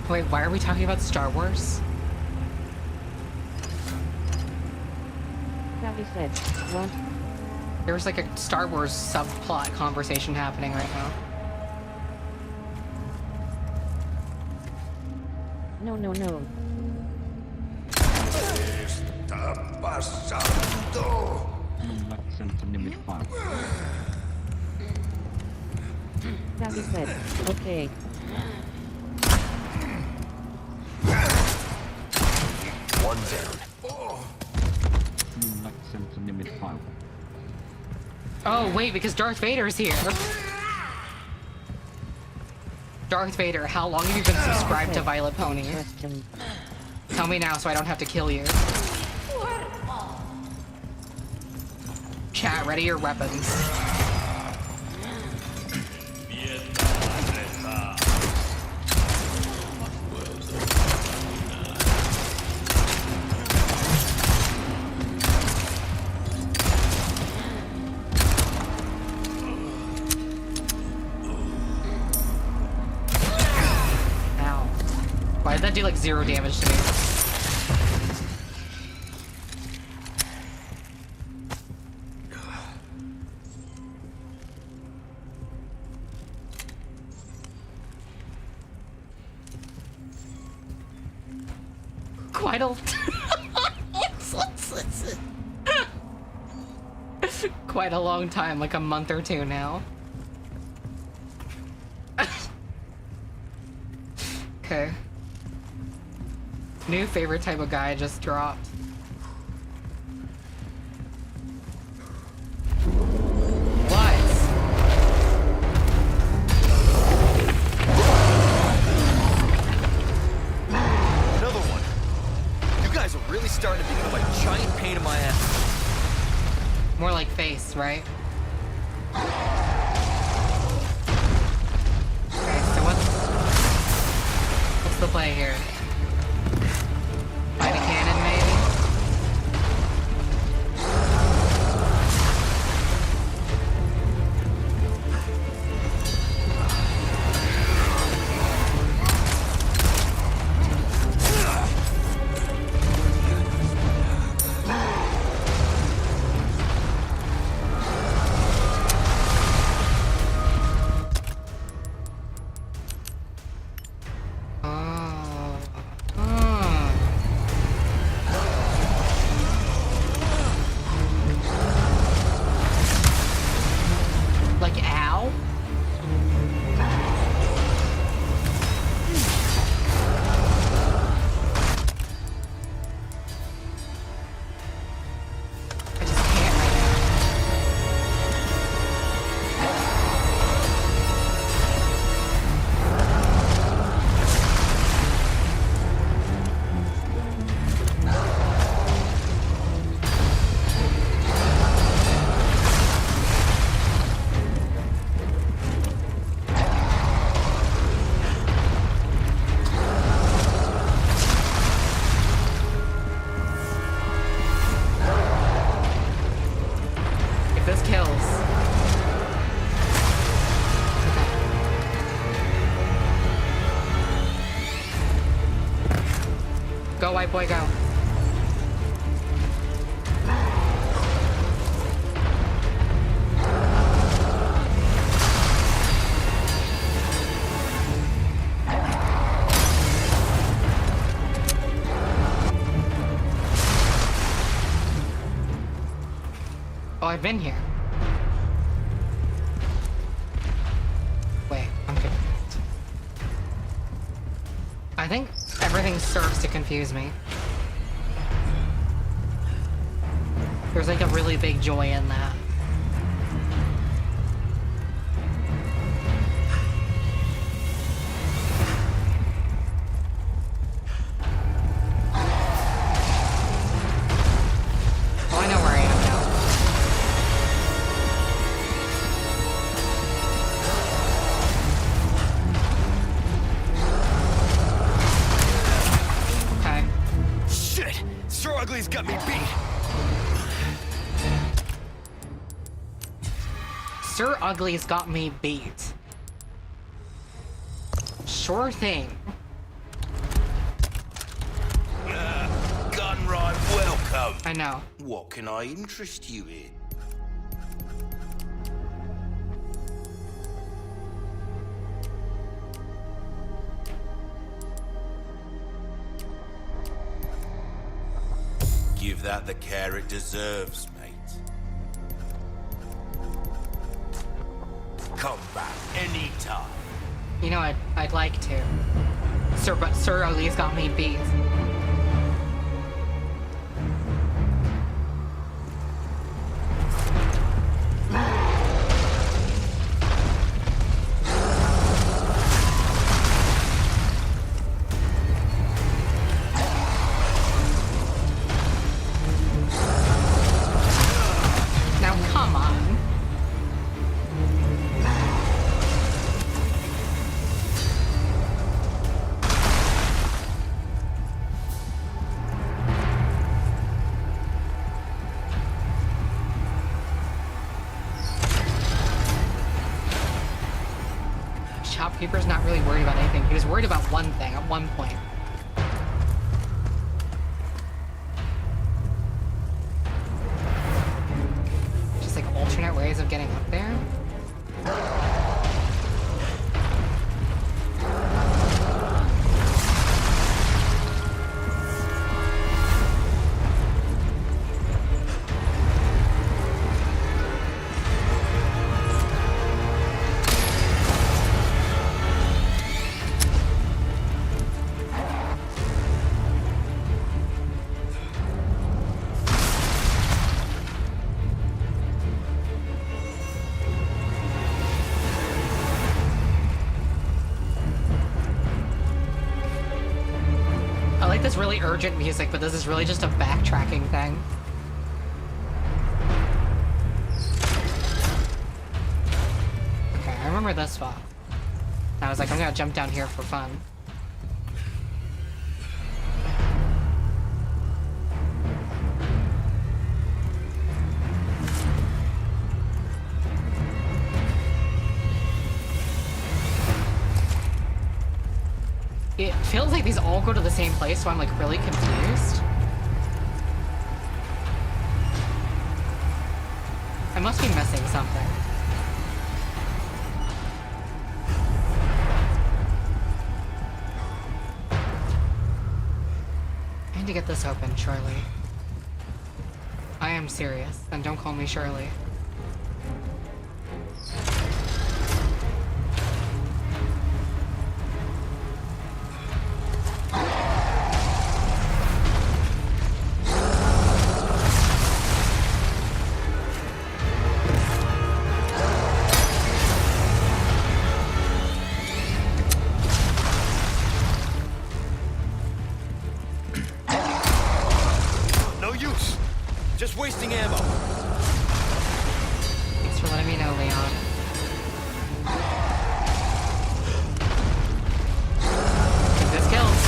A: Wait, why are we talking about Star Wars?
B: Daddy said, what?
A: There's like a Star Wars subplot conversation happening right now.
B: No.
D: santo!
G: Accent limit 5.
B: That is it. Okay.
I: One down.
G: Accent limit 5.
A: Oh, wait, because Darth Vader's here. Darth Vader, how long have you been subscribed to Vylet Pony?
B: Question.
A: Tell me now so I don't have to kill you. Chat, ready your weapons. Ow. Why did that do like 0 damage to me? Quite a... Quite a long time, like a month or 2 now. Okay. New favorite type of guy just dropped. What?
I: Another one. You guys are really starting to become a giant pain in my ass.
A: More like face, right? Okay, so what's the play here? Find a cannon, maybe? Like, ow? I just can't right If this kills. Go, white boy, go. Oh, I've been here. Wait, I'm confused. I think everything serves to confuse me. There's like a really big joy in that. Oh, I know where I am now. Okay.
I: Shit! Sir Ugly's got me beat.
A: Sir Ugly's got me beat. Sure thing.
H: Gun right, welcome.
A: I know.
H: What can I interest you in? give that the care it deserves, mate. Come back anytime.
A: You know, I'd like to. But Sir Ali's got me beat. Now, come on. Shopkeeper's not really worried about anything. He was worried about one thing at one point. Just like alternate ways of getting up there. This really urgent music, but this is really just a backtracking thing. Okay, I remember this spot. I was like, I'm gonna jump down here for fun. It feels like these all go to the same place, so I'm like really confused. I must be missing something. I need to get this open, Shirley. I am serious, and don't call me Shirley.
I: Wasting ammo.
A: Thanks for letting me know, Leon. Think this kills.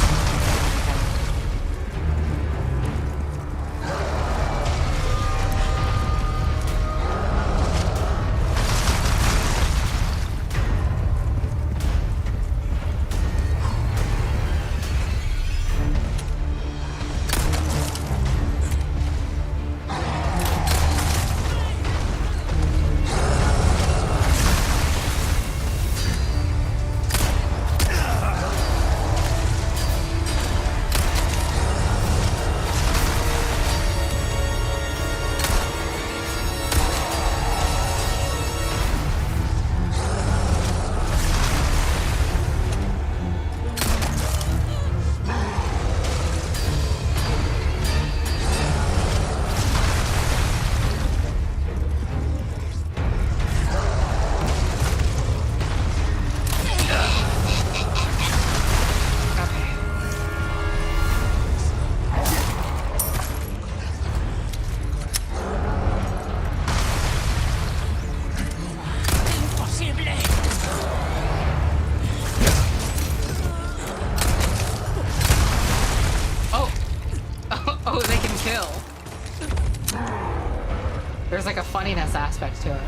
A: There's like a funniness aspect to it.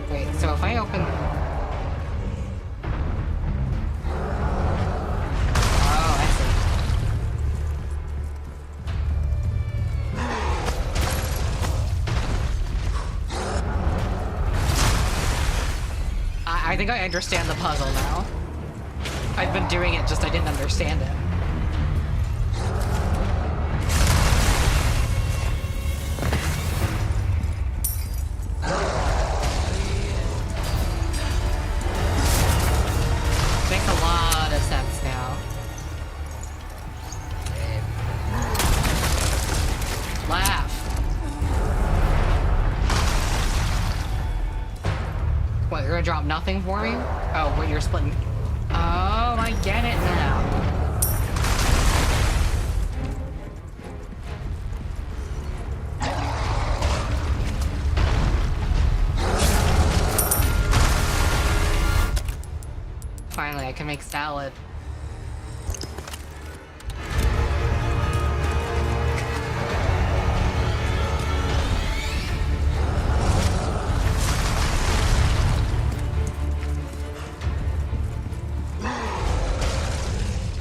A: Wait, so if I open... Oh, I see. I think I understand the puzzle now. I've been doing it, just I didn't understand it. Makes a lot of sense now. Laugh. What, you're gonna drop nothing for me? Oh, what, you're splitting... Oh, I get it now. Finally, I can make salad.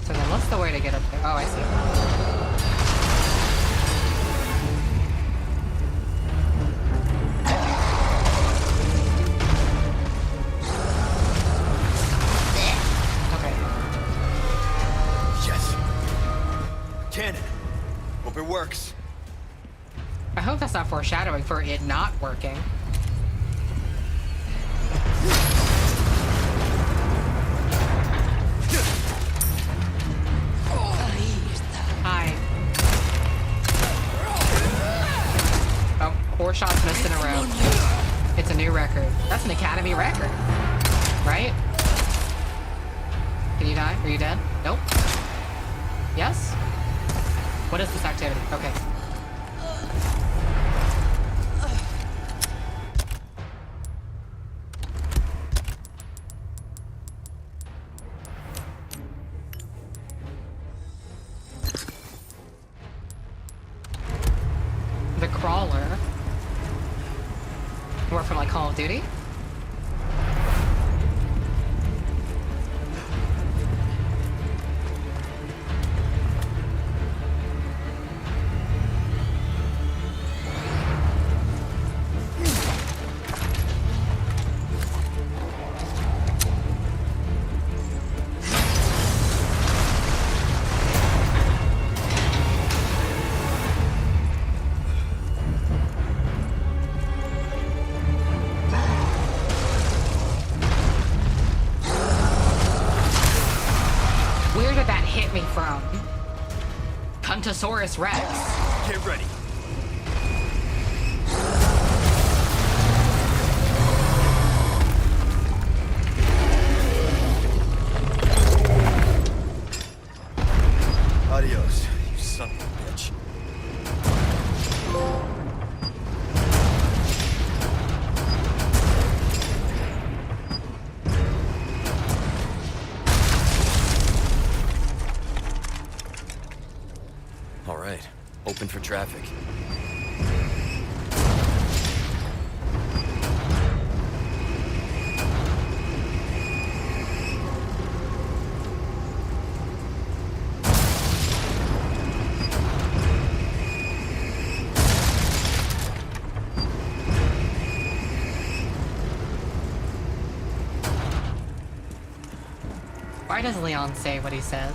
A: So then what's the way to get up there? Oh, I see. Okay.
I: Yes. Cannon. Hope it works.
A: I hope that's not foreshadowing for it not working. Hi. Oh, 4 shots missed in a row. It's a new record. That's an Academy record. Right? Can you die? Are you dead? Nope. Yes? What is this activity? Okay. The crawler. More from like Call of Duty? Where did that hit me from? Cuntosaurus Rex.
I: Get ready. Adios, you son of a bitch. All right, open for traffic.
A: Why does Leon say what he says?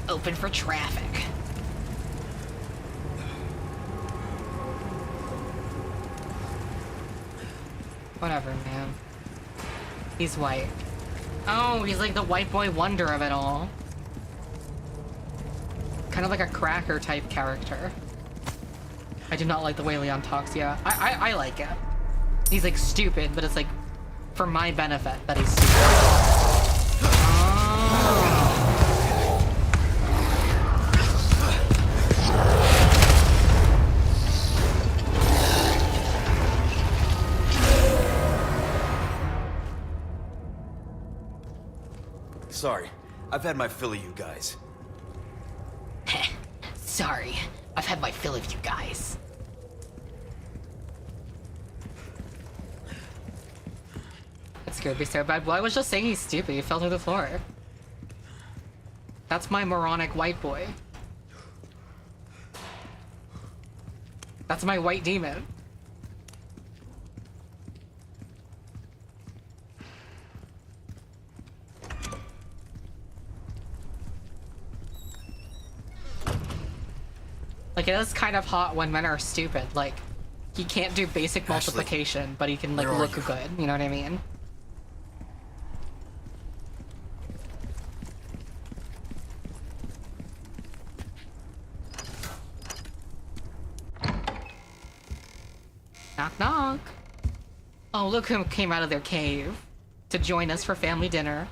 A: Open for traffic. Whatever, man. He's white. Oh, he's like the white boy wonder of it all. Kind of like a cracker type character. I do not like the way Leon talks, yeah. I like it. He's like stupid, but it's like for my benefit that he's stupid. Oh.
I: Sorry, I've had my fill of you guys.
A: Sorry, I've had my fill of you guys. That scared me so bad. Well, I was just saying he's stupid. He fell through the floor. That's my moronic white boy. That's my white demon. Like, it is kind of hot when men are stupid. Like, he can't do basic multiplication, but he can, like, look good. You know what I mean? Knock, knock. Oh, look who came out of their cave to join us for family dinner.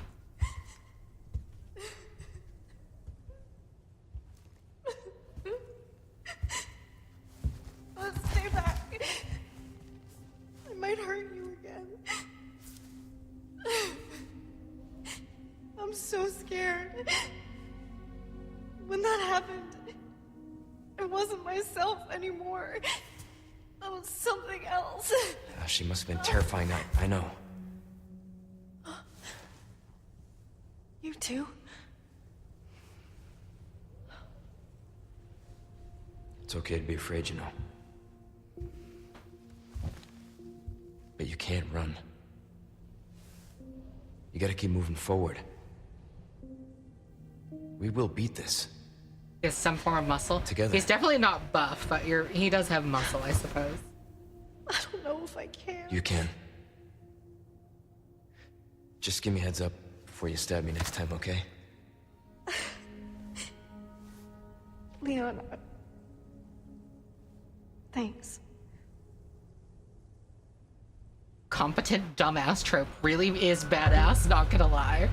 J: Stay back. I might hurt you again. I'm so scared. When that happened, I wasn't myself anymore. I was something else.
I: She must have been terrifying. I know.
J: You too?
I: It's okay to be afraid, you know. But you can't run. You gotta keep moving forward. We will beat this.
A: He has some form of muscle.
I: Together.
A: He's definitely not buff, but he does have muscle, I suppose.
J: I don't know if I can.
I: You can. Just give me a heads up before you stab me next time, okay?
J: Leon, thanks.
A: Competent dumbass trope really is badass, not gonna lie.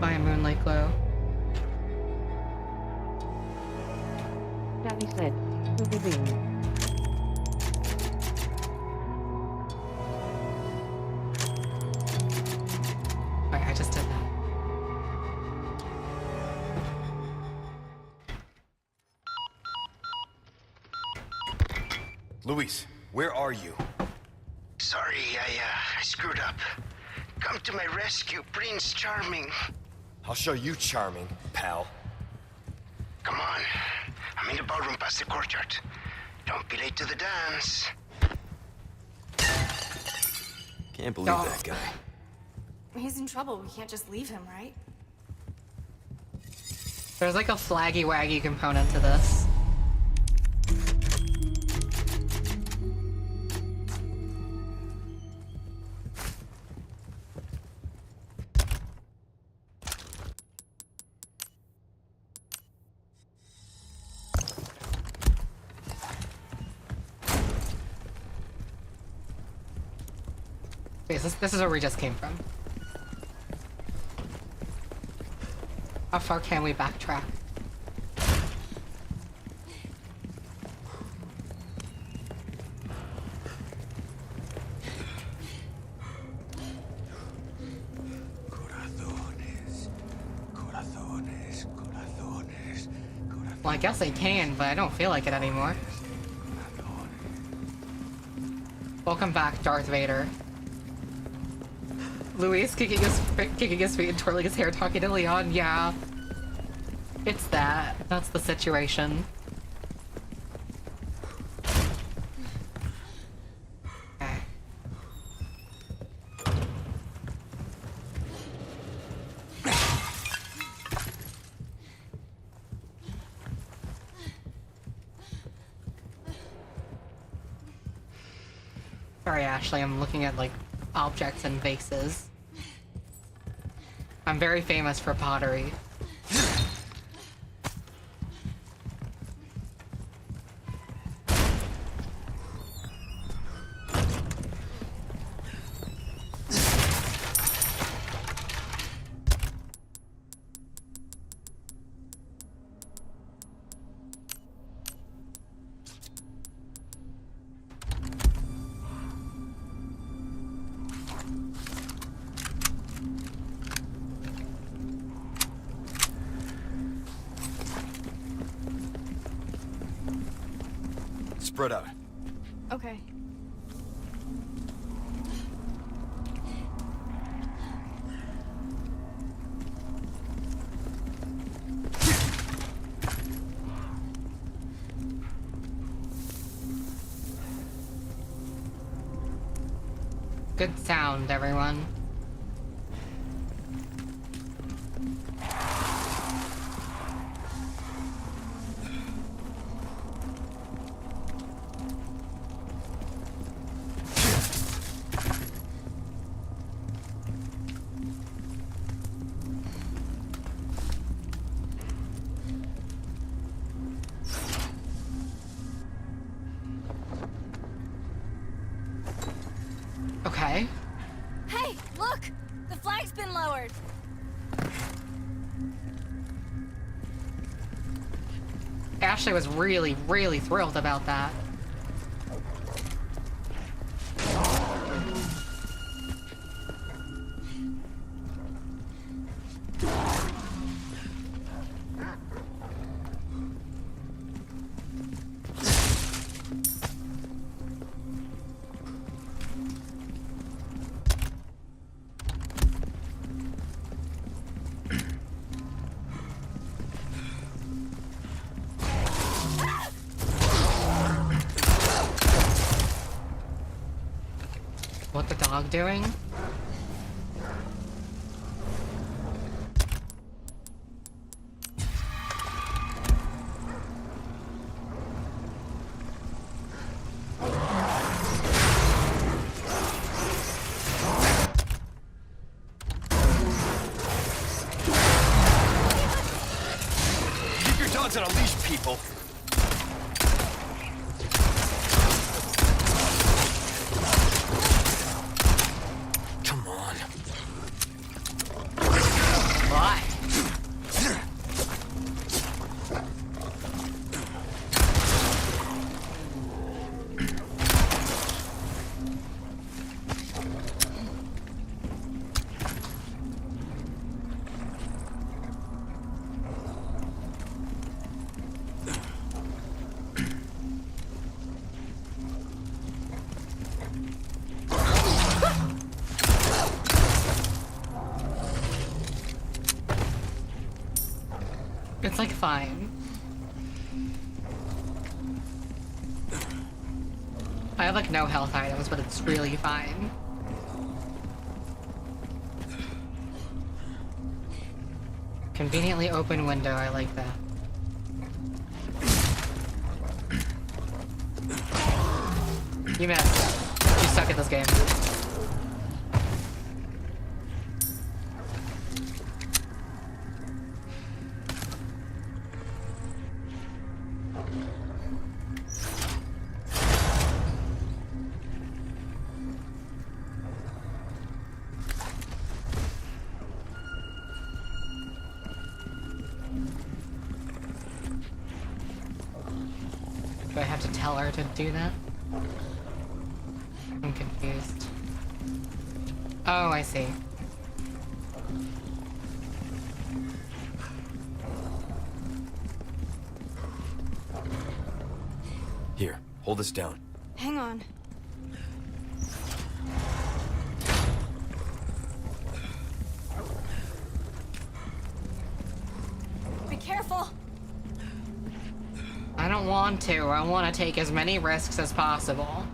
A: By a moonlight glow.
B: Daddy said, "Boom."
A: Alright, I just did that.
H: Luis, where are you?
K: Sorry, I screwed up. Come to my rescue, Prince Charming.
H: I'll show you charming, pal.
K: Come on. I'm in the ballroom past the courtyard. Don't be late to the dance.
I: Can't believe that guy.
J: He's in trouble. We can't just leave him, right?
A: There's like a flaggy waggy component to this. This is where we just came from. How far can we backtrack? Well, I guess I can, but I don't feel like it anymore. Welcome back, Darth Vader. Luis kicking his feet and twirling his hair, talking to Leon. Yeah. It's that. That's the situation. Okay. Sorry, Ashley, I'm looking at, like, objects and vases. I'm very famous for pottery.
H: Spread out.
J: Okay.
A: Good sound, everyone. Okay.
J: Hey, look! The flag's been lowered.
A: Ashley was really, really thrilled about that. What the dog doing?
I: Keep your dogs on a leash, people. Come on.
A: Why? It's like fine. I have like no health items, but it's really fine. Conveniently open window, I like that. You missed. You suck at this game. Do I have to tell her to do that? I'm confused. Oh, I see.
I: Here, hold this down.
J: Hang on. Be careful!
A: I don't want to. I want to take as many risks as possible.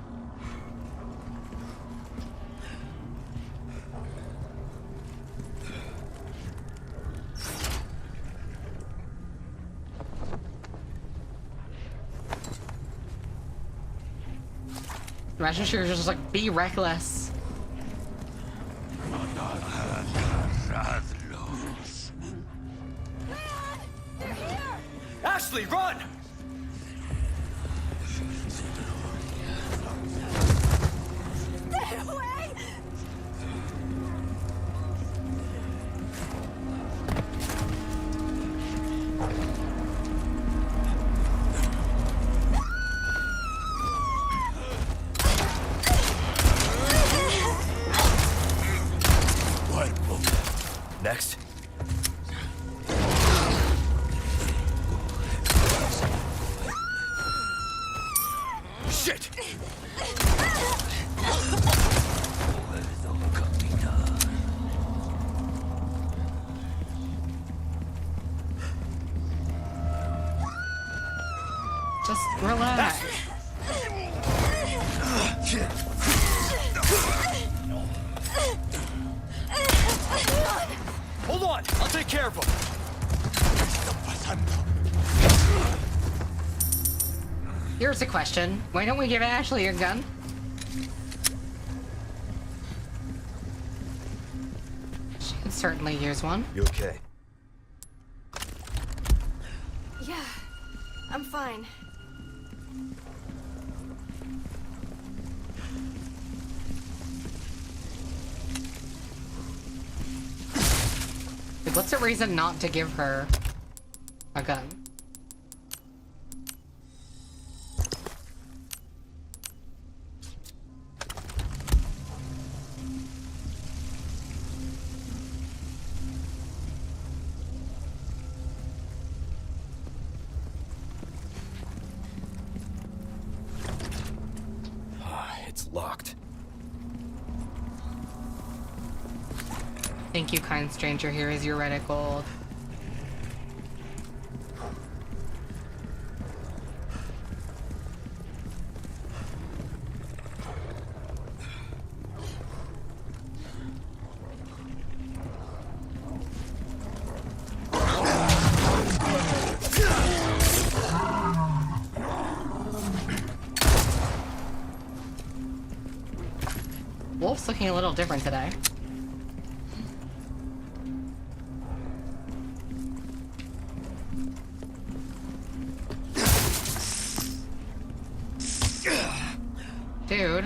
A: Imagine she was just like, be reckless.
I: Ashley, run!
J: Stay away!
I: Next. Shit!
A: Just relax.
I: Hold on, I'll take care of him.
A: Here's a question. Why don't we give Ashley a gun? She could certainly use one.
I: You okay?
J: Yeah, I'm fine.
A: Like, what's a reason not to give her a gun?
I: It's locked.
A: Thank you, kind stranger. Here is your Reddit gold. Wolf's looking a little different today. Dude.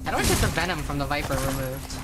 A: How do I get the venom from the Viper removed?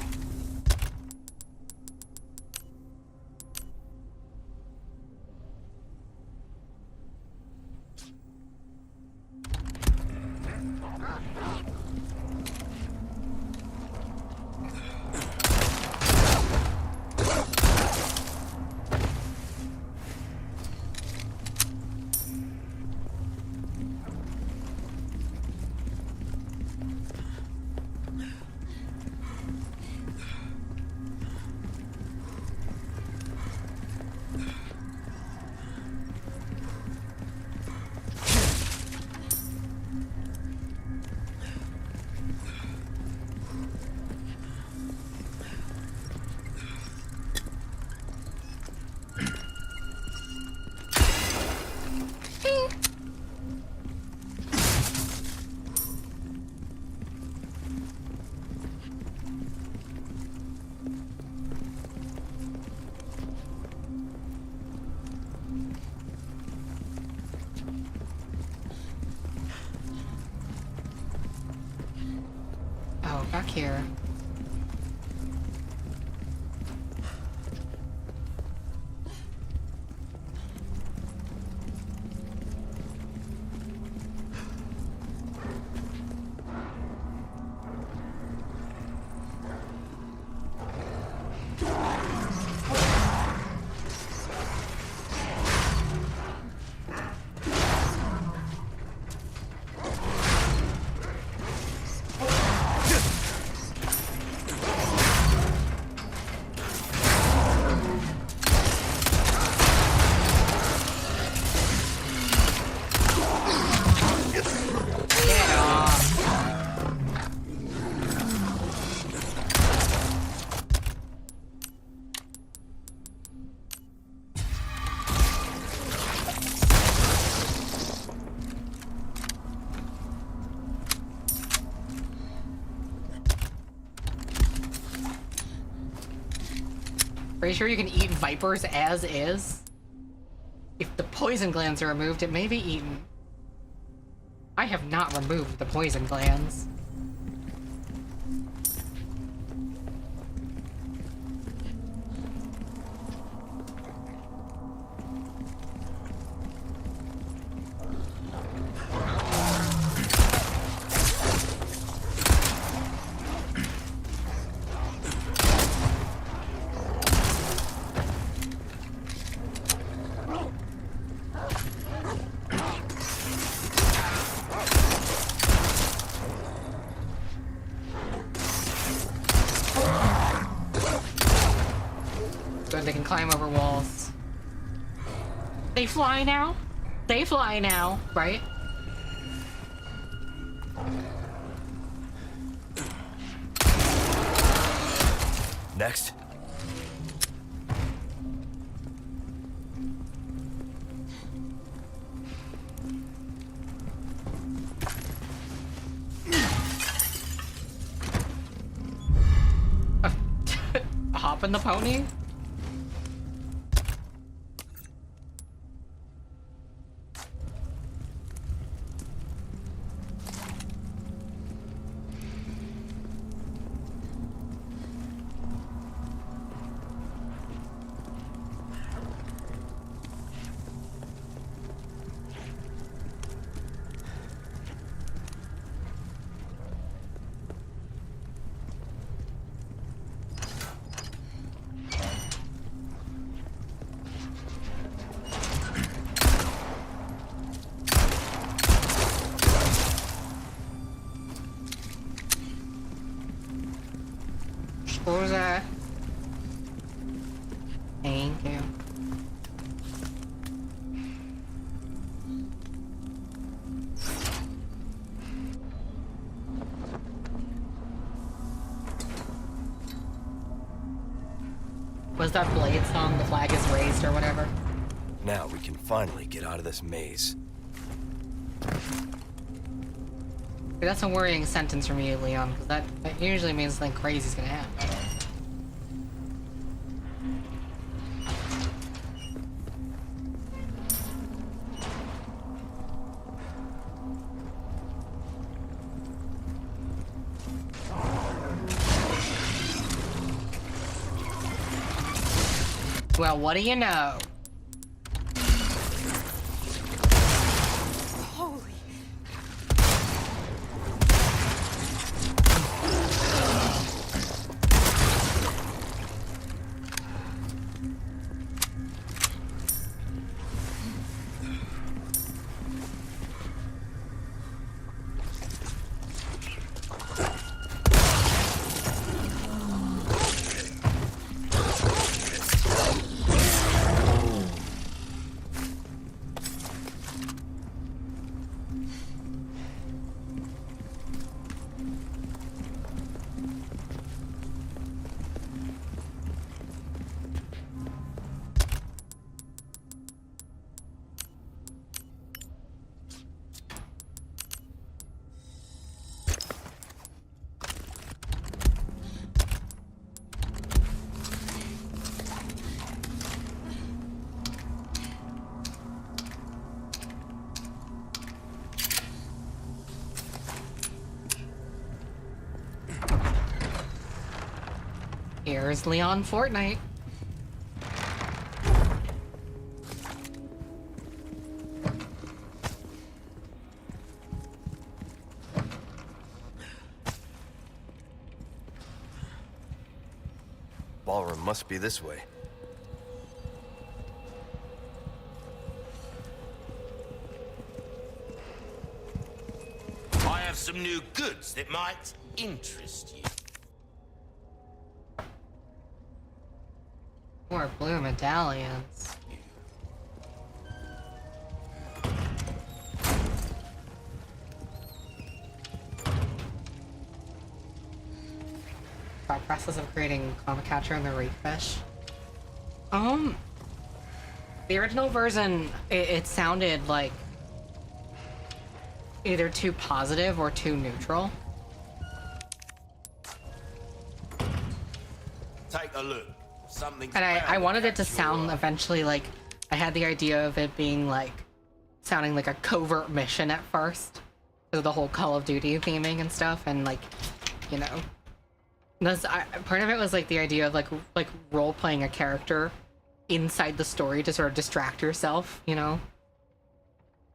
A: Oh, back here. Are you sure you can eat vipers as is? If the poison glands are removed, it may be eaten. I have not removed the poison glands. They can climb over walls. They fly now? They fly now, right?
I: Next.
A: Hop in the pony? Scusa. Thank you. Was that Blade song, The Flag is Raised or whatever?
I: Now we can finally get out of this maze.
A: That's a worrying sentence from you, Leon, because that usually means something crazy's gonna happen. Well, what do you know?
J: Holy.
A: Here's Leon Fortnite.
I: Ballroom must be this way.
H: I have some new goods that might interest you.
A: More blue medallions. Process of creating comic catcher and the reef fish. The original version, it sounded like either too positive or too neutral.
H: Take a look. Something's
A: And I
H: bound
A: wanted it to
H: catch your
A: sound
H: eye.
A: eventually like, I had the idea of it being like, sounding like a covert mission at first. Because of the whole Call of Duty theming and stuff, and like, you know. Part of it was like the idea of like role-playing a character inside the story to sort of distract yourself, you know?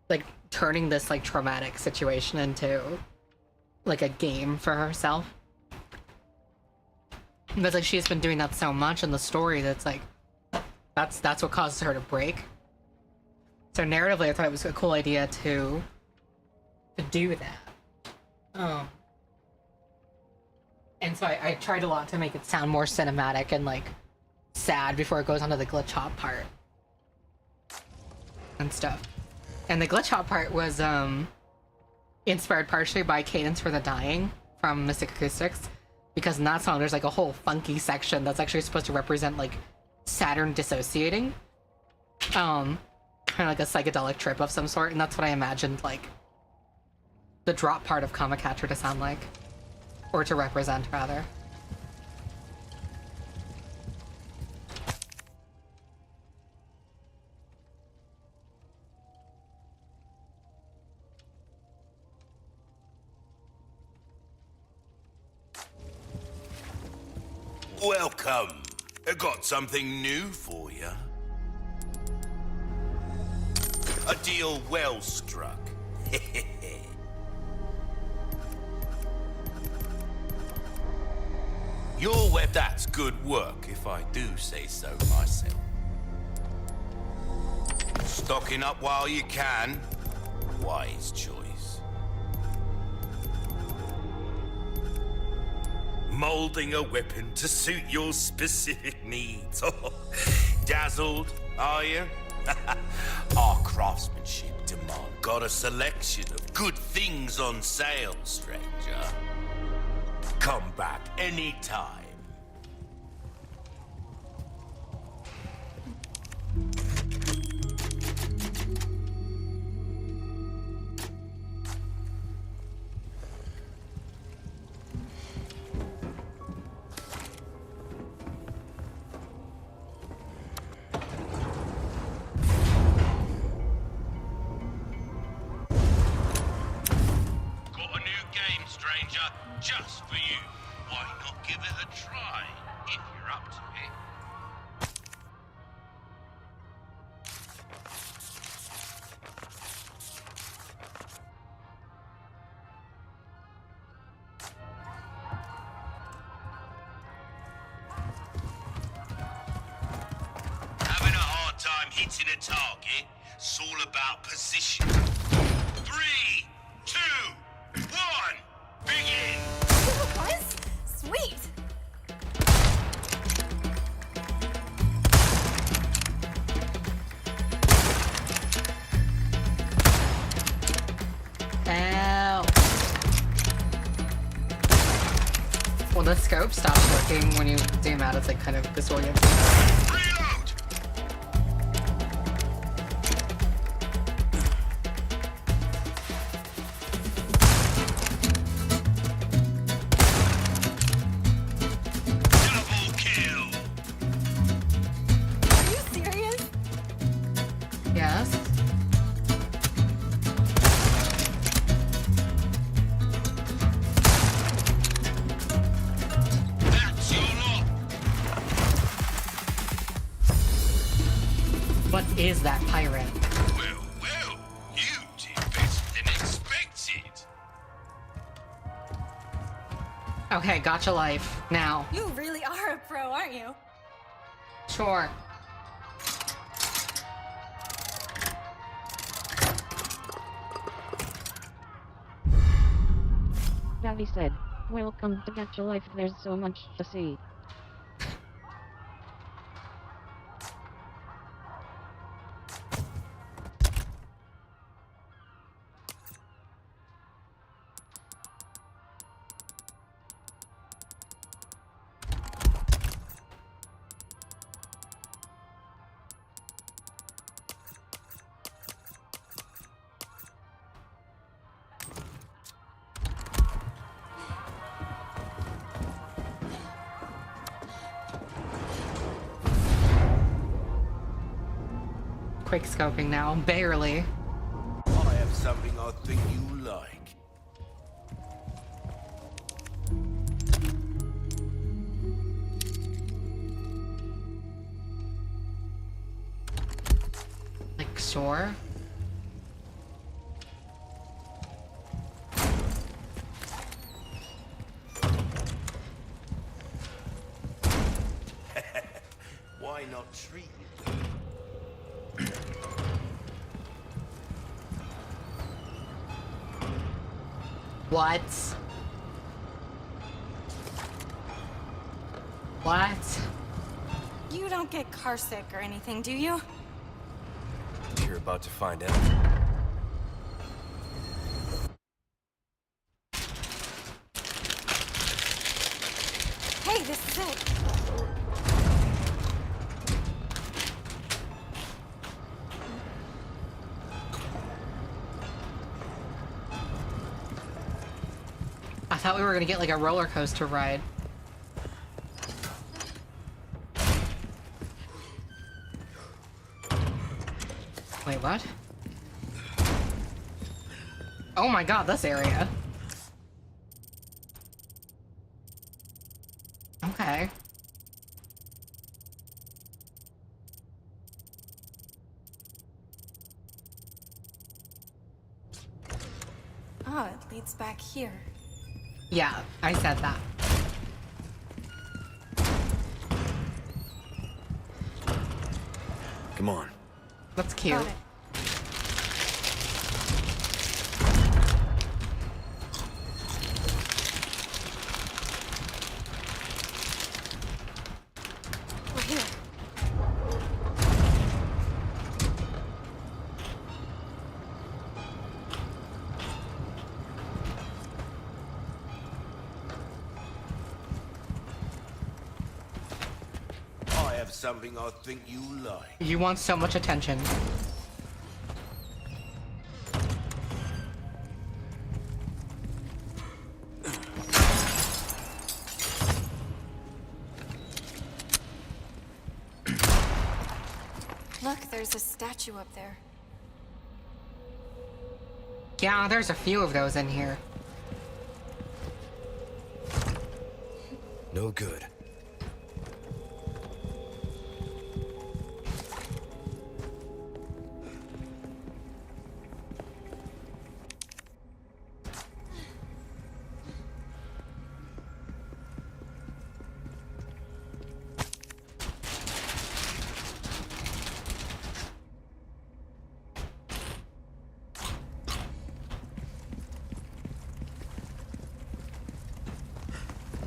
A: Like, turning this like traumatic situation into like a game for herself. But like she's been doing that so much in the story that's like that's what causes her to break. So narratively I thought it was a cool idea to do that. And so I tried a lot to make it sound more cinematic and like sad before it goes on to the glitch hop part and stuff. And the glitch hop part was inspired partially by Cadence for the Dying from Mystic Acoustics, because in that song there's like a whole funky section that's actually supposed to represent like Saturn dissociating, kind of like a psychedelic trip of some sort, and that's what I imagined like the drop part of Comic Catcher to sound like, or to represent rather.
H: Welcome. I got something new for you. A deal well struck. Your web, that's good work, if I do say so myself. Stocking up while you can. Wise choice. Molding a weapon to suit your specific needs. Oh, dazzled, are you? Our craftsmanship demand. Got a selection of good things on sale, stranger. Come back anytime. Just for you. Why not give it a try, if you're up to it? Having a hard time hitting a target? It's all about position. 3, 2, 1, begin!
J: What? Sweet!
A: Ow. Well, the scope stops working when you zoom out. It's like kind of disorienting.
H: Reload! Double kill!
J: Are you serious?
A: Yes.
H: That's your lot!
A: What is that pirate?
H: Well, you did better than expected.
A: Okay, gotcha life. Now.
J: You really are a pro, aren't you?
A: Sure.
B: Daddy said, welcome to Gacha Life, there's so much to see.
A: Quick scoping now. Barely.
H: I have something I think you like.
A: Like, sure.
H: Why not treat it?
A: What? What?
J: You don't get carsick or anything, do you?
I: You're about to find out.
J: this is it.
A: I thought we were gonna get like a roller coaster ride. Wait, what? Oh my god, this area. Okay.
J: Oh, it leads back here.
A: Yeah, I said that.
I: Come on.
A: That's cute.
J: Got it. We're here.
H: I have something I think you like.
A: You want so much attention.
J: Look, there's a statue up there.
A: Yeah, there's a few of those in here.
I: No good.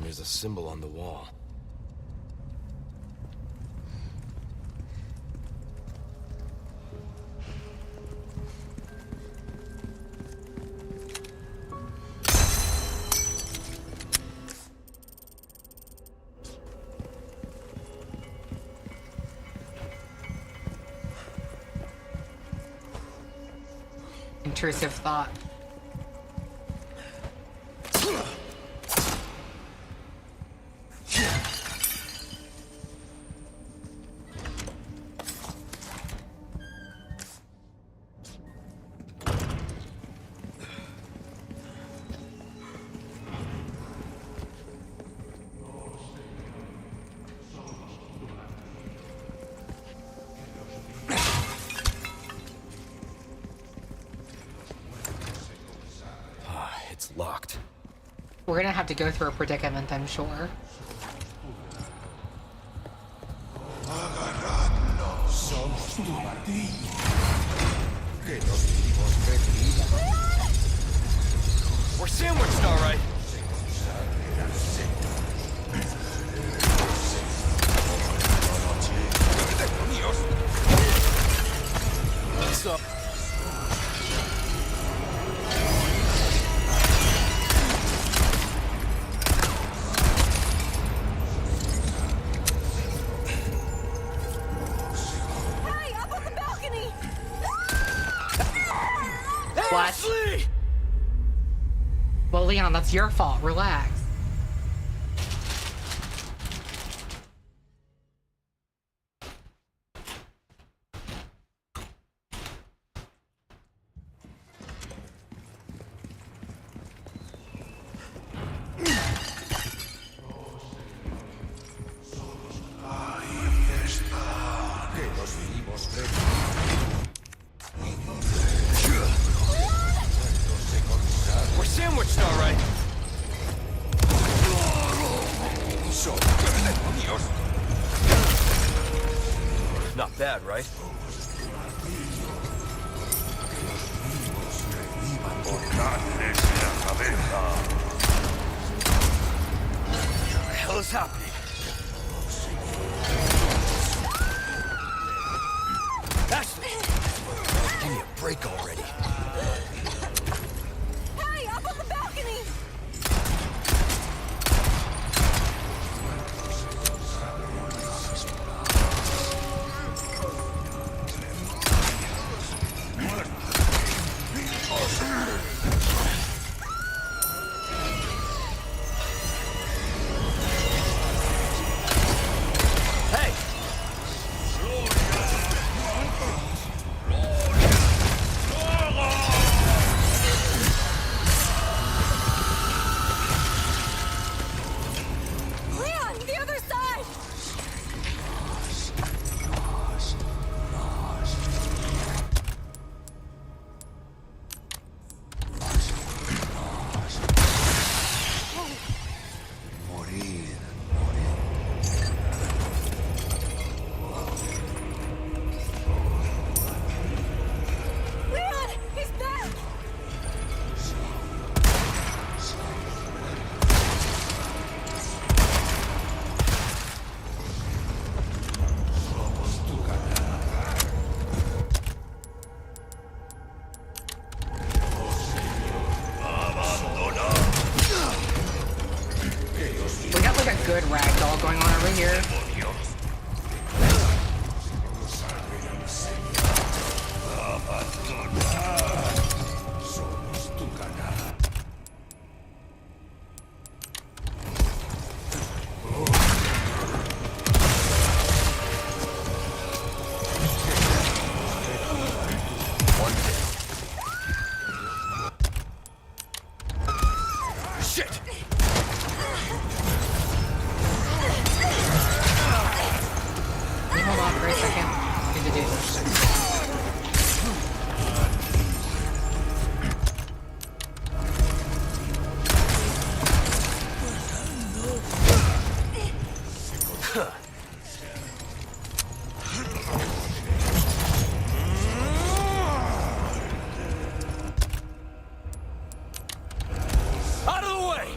I: There's a symbol on the wall.
A: Intrusive thought.
I: It's locked.
A: We're gonna have to go through a predicament, I'm sure.
I: We're sandwiched, all right. What's up?
J: Hey, up on the balcony!
A: What?
I: Ashley!
A: Well, Leon, that's your fault. Relax.
I: We're sandwiched, all right. Not bad, right? What the hell is happening? Ashley! Give me a break already.
J: Hey, up on the balcony!
I: Out of the way!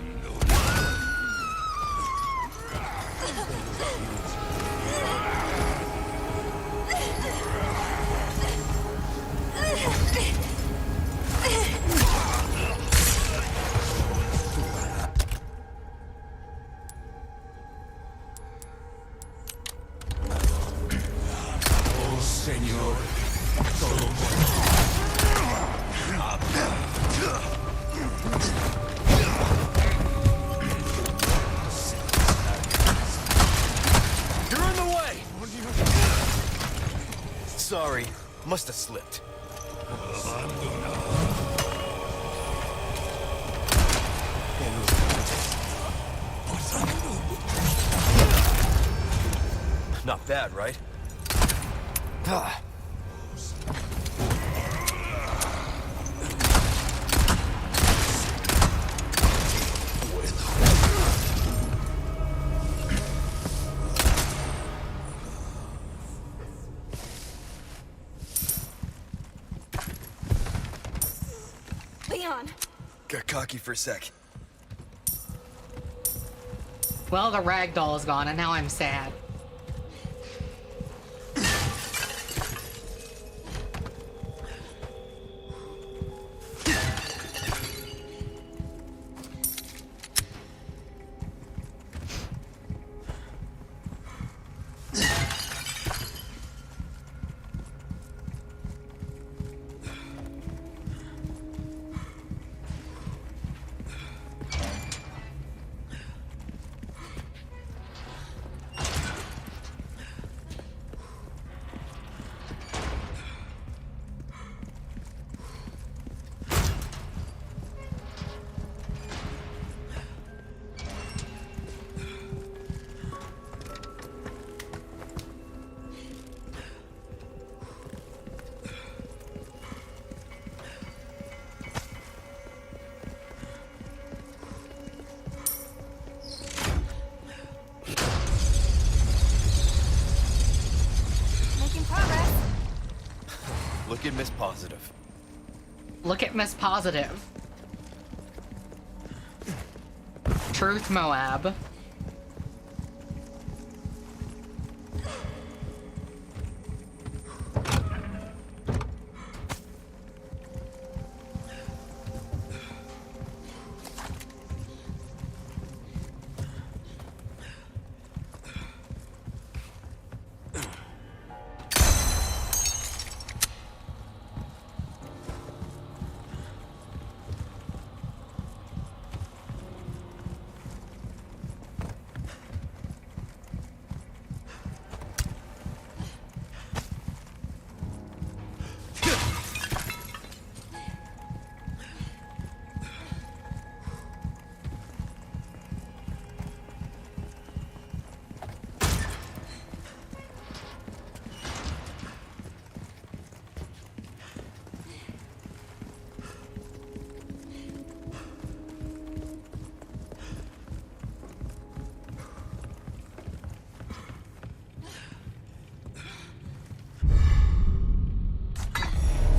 I: You're in the way! Sorry, must have slipped. Not bad, right? Ah.
J: Leon!
I: Got cocky for a sec.
A: Well, the ragdoll is gone, and now I'm sad.
I: Look at Miss Positive.
A: Look at Miss Positive. Truth, Moab.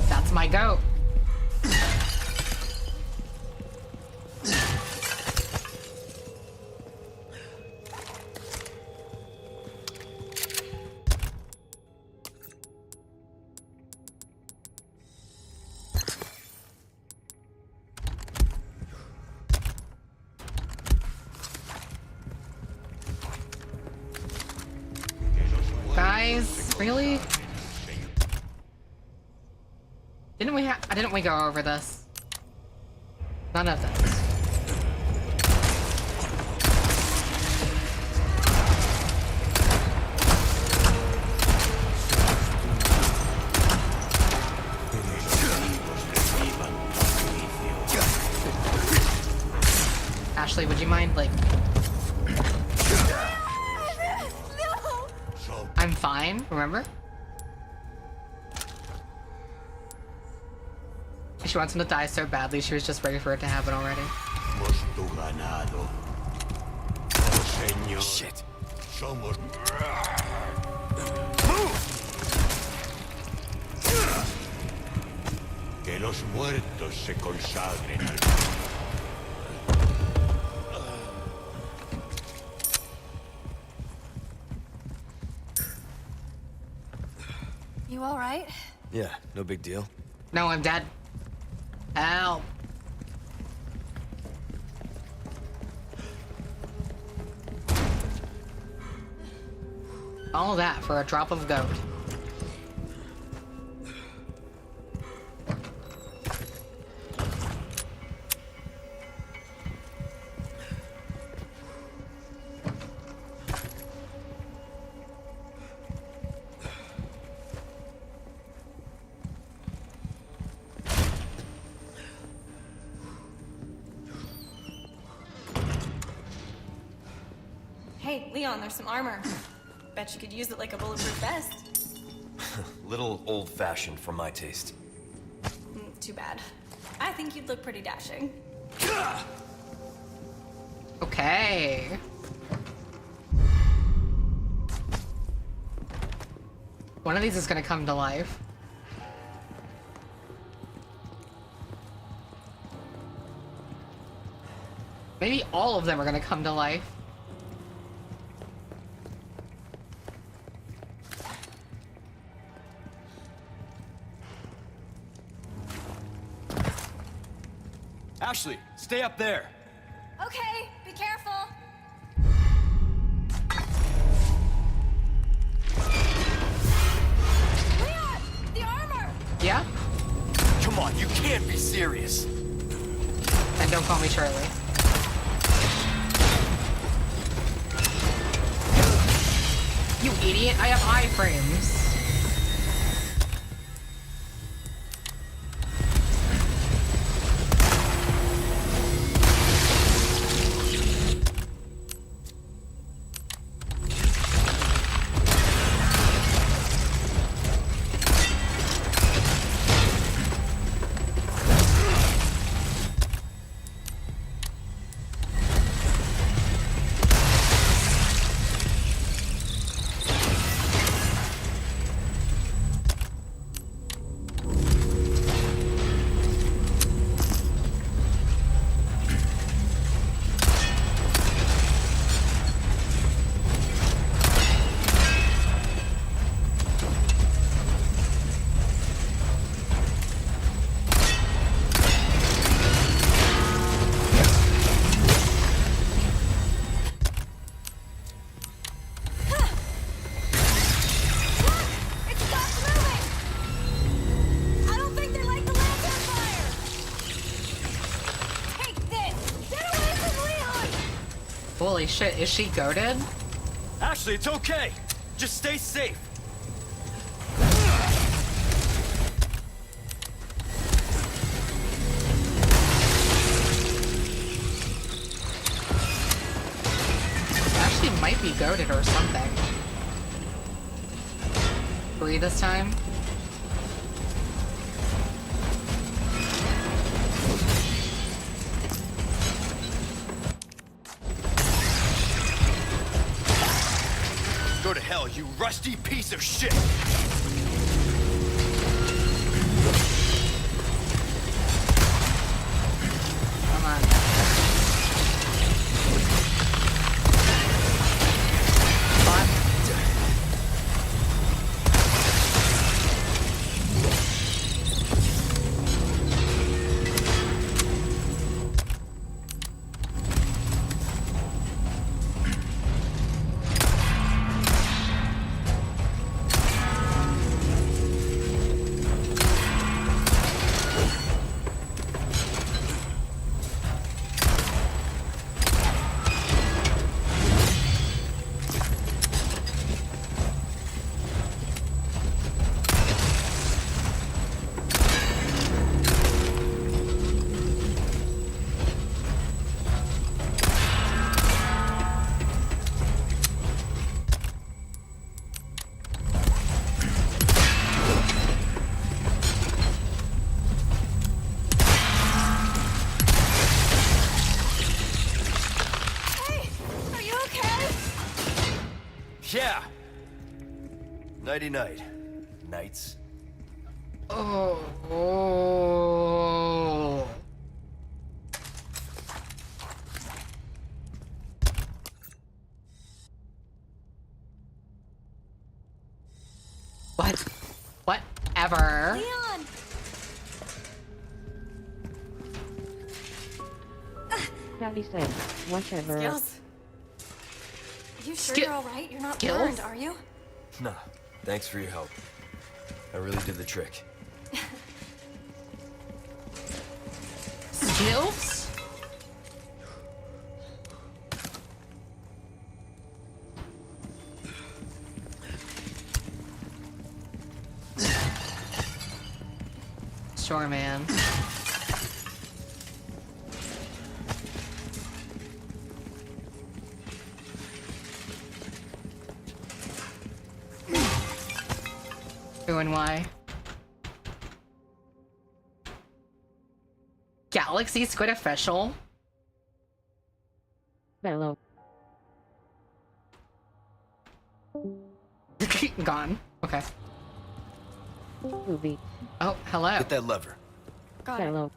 A: That's my goat. Guys, really? Didn't we go over this? None of this. Ashley, would you mind, like... I'm fine, remember? She wants him to die so badly, she was just ready for it to happen already.
I: Shit.
K: Que los muertos se consagren al...
J: You alright?
I: Yeah, no big deal.
A: No, I'm dead. Help. All that for a drop of goat.
J: Hey, Leon, there's some armor. Bet you could use it like a bulletproof vest.
I: Little old-fashioned for my taste.
J: Too bad. I think you'd look pretty dashing.
A: Okay. One of these is gonna come to life. Maybe all of them are gonna come to life.
I: Ashley, stay up there.
J: Okay, be careful. Leon, the armor!
A: Yeah?
I: Come on, you can't be serious.
A: And don't call me Charlie. You idiot, I have iframes. Holy shit, is she goated?
I: Ashley, it's okay. Just stay safe.
A: Ashley might be goated or something. Breathe this time.
I: Go to hell, you rusty piece of shit!
A: Come on. What?
I: Nighty-night. Knights.
A: Oh. What? Whatever.
J: Leon!
B: Daddy said, whatever.
J: Skills? You sure you're alright? You're not
A: Skills?
J: burned, are you?
I: Nah, thanks for your help. I really did the trick.
A: Skills? Sure, man. Who and why? Galaxy Squid Official?
B: Bellow.
A: Gone. Okay.
B: Movie.
A: Oh, hello.
I: Get that lever.
J: Got it.
B: Bellow.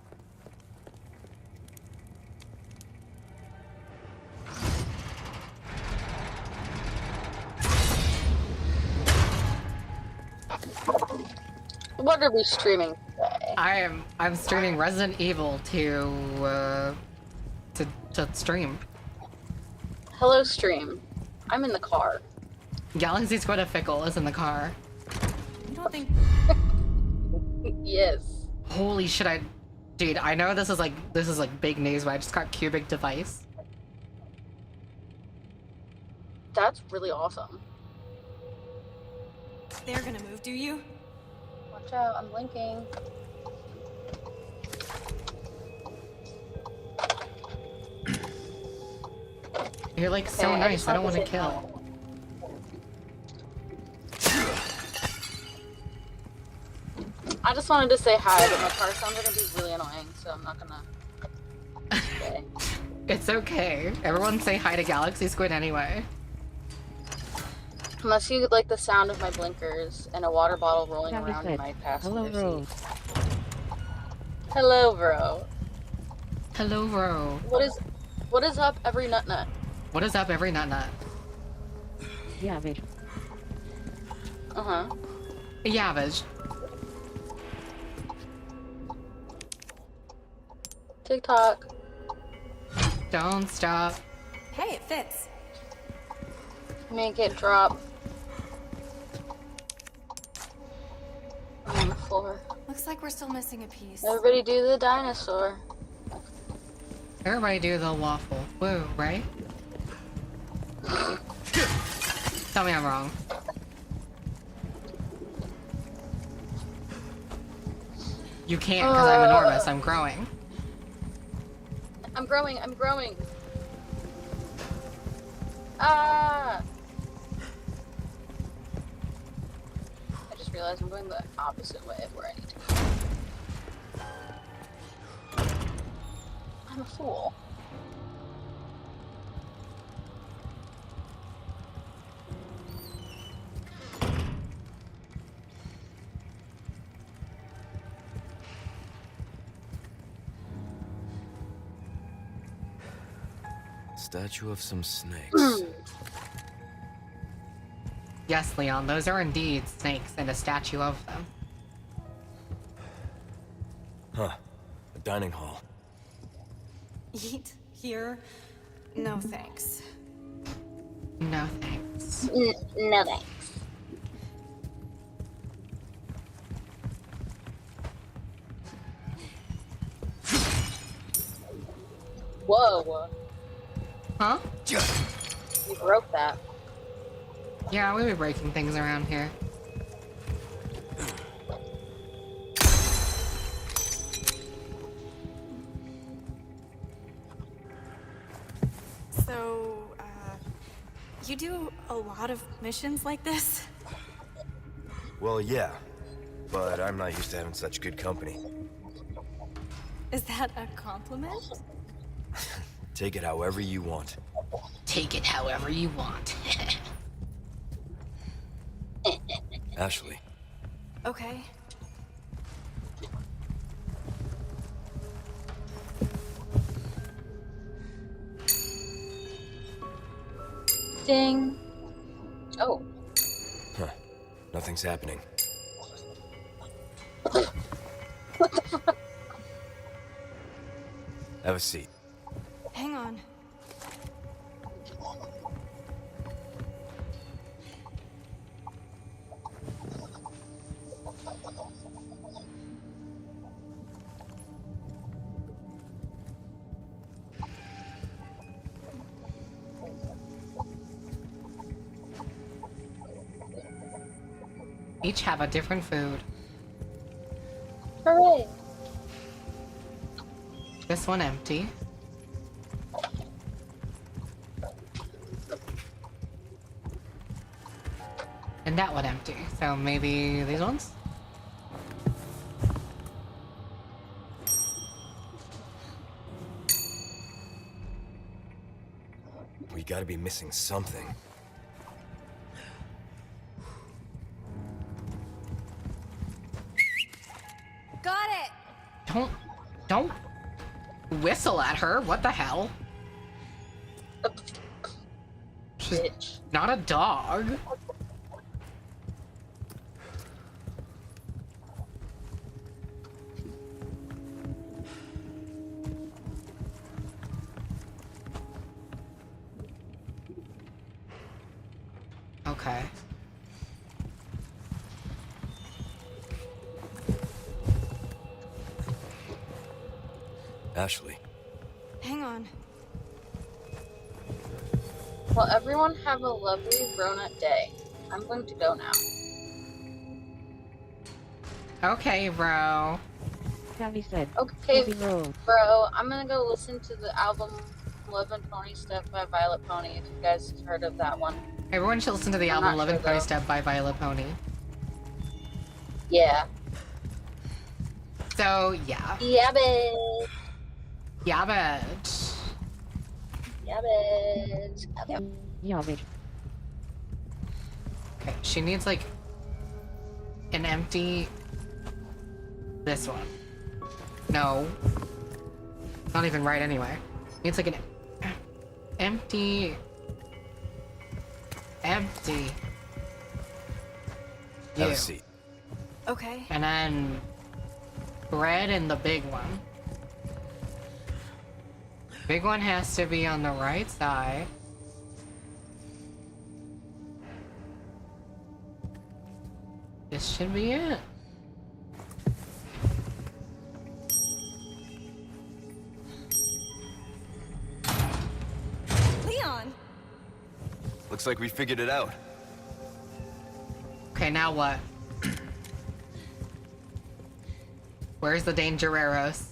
L: What are we streaming today?
A: I'm streaming Resident Evil to stream.
L: Hello, stream. I'm in the car.
A: Galaxy Squid Official is in the car.
J: You don't think...
L: Yes.
A: Holy shit, dude, I know this is like big news, but I just got cubic device.
L: That's really awesome.
J: They're gonna move, do you?
L: Watch out, I'm blinking.
A: You're like so
L: Okay,
A: nice, I don't want to
L: say
A: kill.
L: I just wanted to say hi, but my car sounds gonna be really annoying, so I'm not gonna say.
A: It's okay. Everyone say hi to Galaxy Squid anyway.
L: Unless you like the sound of my blinkers and a water bottle rolling
B: Daddy
L: around
B: said,
L: in my passenger
B: hello,
L: seat.
B: bro.
L: Hello, bro.
A: Hello, bro.
L: What is up, every nut?
A: What is up, every nut?
B: Yeah, bitch.
L: Uh-huh.
A: Yavage.
L: TikTok.
A: Don't stop.
J: Hey, it fits.
L: Make it drop. On the floor.
J: Looks like we're still missing a piece.
L: Everybody do the dinosaur.
A: Everybody do the waffle. Woo, right? Tell me I'm wrong. You can't because I'm enormous. I'm growing.
L: I'm growing. Ah! I just realized I'm going the opposite way of where I need to go. I'm a fool.
I: Statue of some snakes.
A: Yes, Leon, those are indeed snakes and a statue of them.
I: Huh. A dining hall.
J: Eat here? No thanks.
A: No thanks.
L: No thanks. Whoa.
A: Huh?
L: You broke that.
A: Yeah, we be breaking things around here.
J: So, you do a lot of missions like this?
I: Well, yeah. But I'm not used to having such good company.
J: Is that a compliment?
I: Take it however you want.
A: Take it however you want.
I: Ashley.
J: Okay.
L: Ding. Oh.
I: Huh. Nothing's happening.
L: What the fuck?
I: Have a seat.
J: Hang on.
A: Each have a different food.
L: Hooray.
A: This one empty. And that one empty. So maybe these ones?
I: We gotta be missing something.
J: Got it!
A: Don't whistle at her. What the hell? She's
L: Bitch.
A: not a dog. Okay.
I: Ashley.
J: Hang on.
L: Well, everyone have a lovely grown-up day. I'm going to go now.
A: Okay, bro.
B: Tabby said.
L: Okay,
B: Tabby rolled.
L: bro, I'm gonna go listen to the album Love and Pony Stuff by Vylet Pony, if you guys have heard of that one.
A: Everyone should listen to the
L: I'm
A: album
L: not
A: Love
L: sure,
A: and Pony
L: though.
A: Step by Vylet Pony.
L: Yeah.
A: So, yeah.
L: Yeah, bitch.
A: Yeah, bitch.
L: Yeah, bitch. Okay.
B: Yeah, bitch.
A: Okay, she needs, like, an empty... This one. No. It's not even right anyway. Needs, like, an... Empty... Empty.
I: Have
A: You.
I: a seat.
J: Okay.
A: And then... Bread and the big one. Big one has to be on the right side. This should be it.
J: Leon!
I: Looks like we figured it out.
A: Okay, now what? Where's the Dangereros?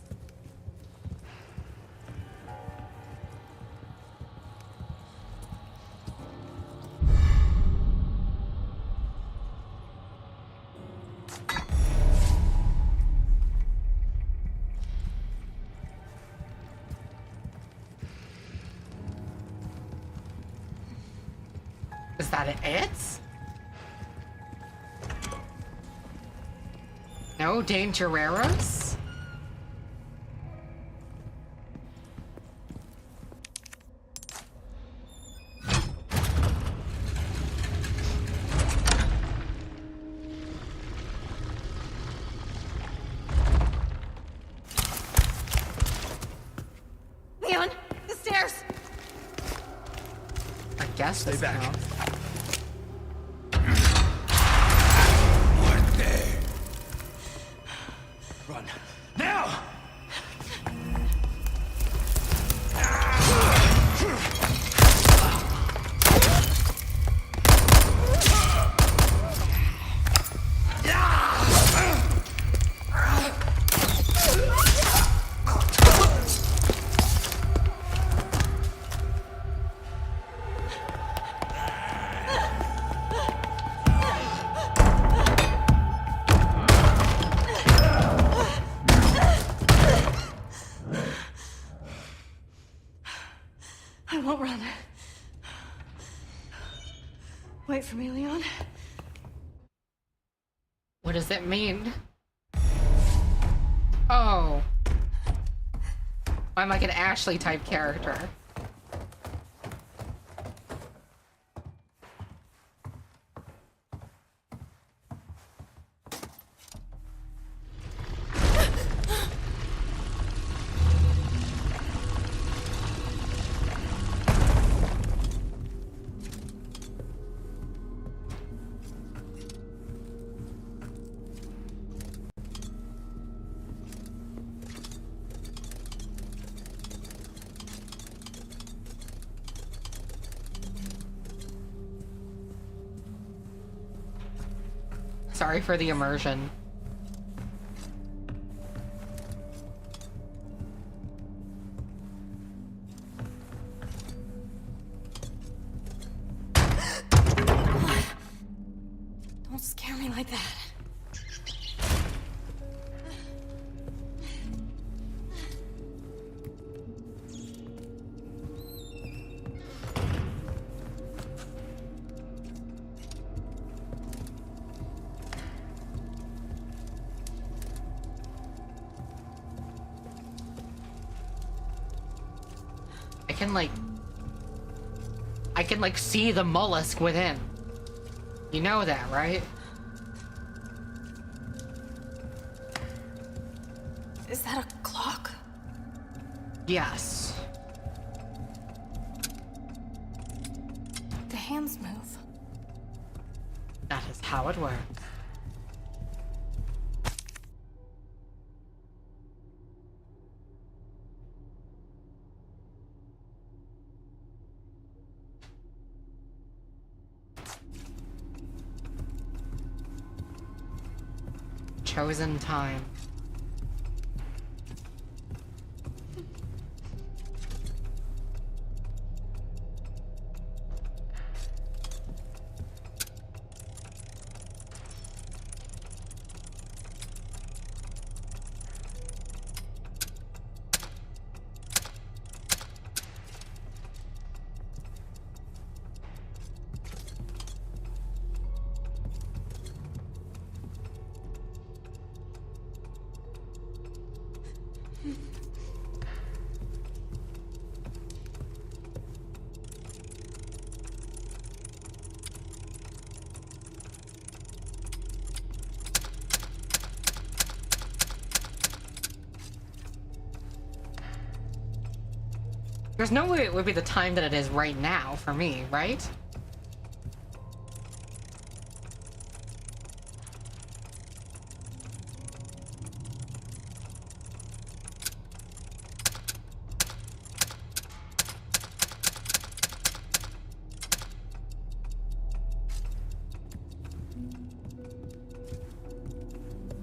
A: Is that it? No Dangereros?
J: Leon! The stairs!
A: I guess
I: Stay
A: this
I: back.
A: counts.
H: What there? Run. Now!
J: I won't run. Wait for me, Leon.
A: What does it mean? Oh. I'm like an Ashley type character. Sorry for the immersion.
J: Don't scare me like that.
A: I can like see the mollusk within. You know that, right?
J: Is that a clock?
A: Yes.
J: The hands move.
A: That is how it works. Chosen time. There's no way it would be the time that it is right now for me, right?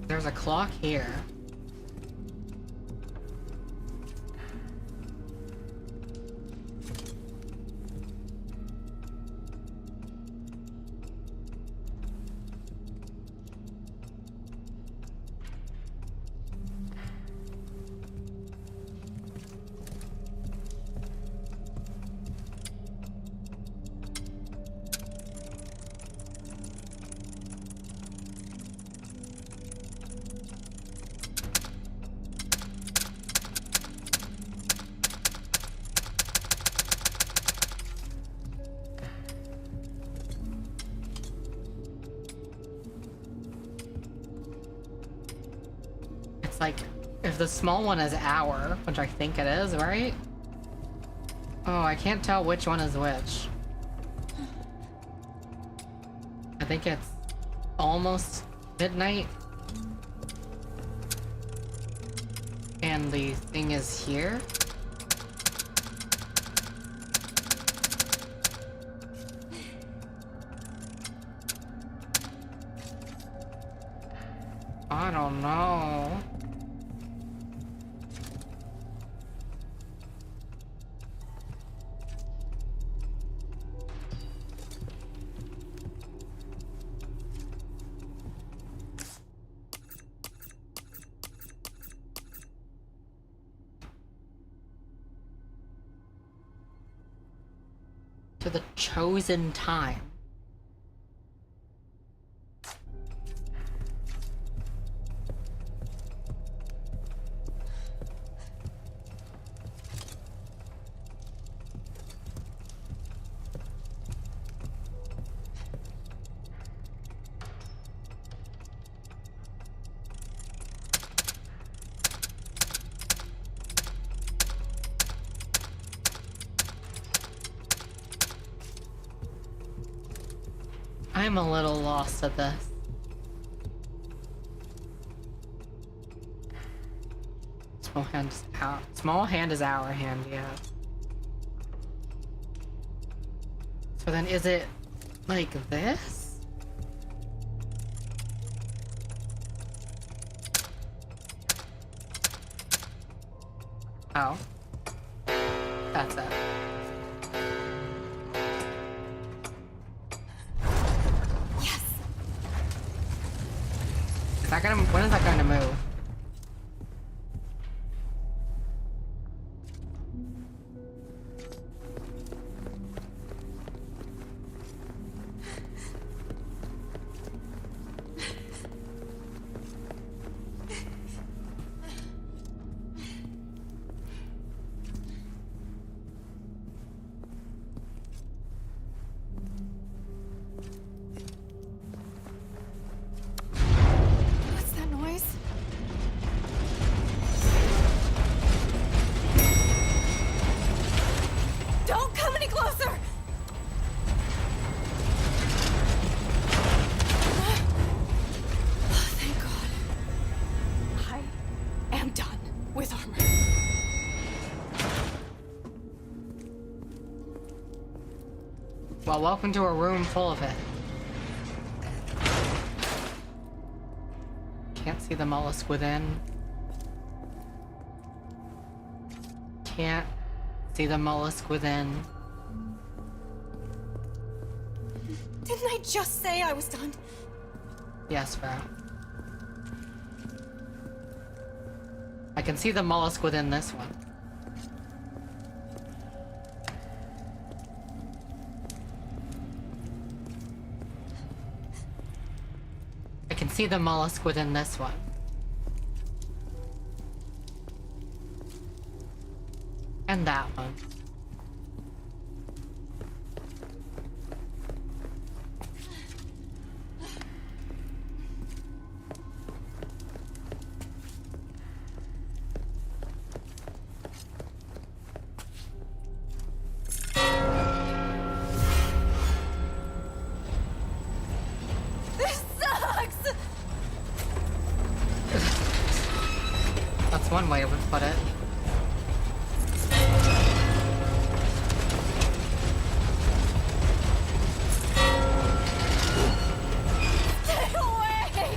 A: There's a clock here. Like, if the small one is hour, which I think it is, right? Oh, I can't tell which one is which. I think it's almost midnight. And the thing is here. I don't know. To the chosen time. I'm a little lost at this. Small hand is our hand, yeah. So then is it like this? Oh. That's it.
J: Yes.
A: Is that gonna, when is that going to move?
J: What's that noise? Don't come any closer! Oh, thank God. I am done with armor.
A: Well, welcome to a room full of it. Can't see the mollusk within. Can't see the mollusk within.
J: Didn't I just say I was done?
A: Yes, bro. I can see the mollusk within this one. I can see the mollusk within this one. And that one.
J: This sucks!
A: That's one way to put it.
J: Stay away!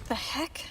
J: The heck?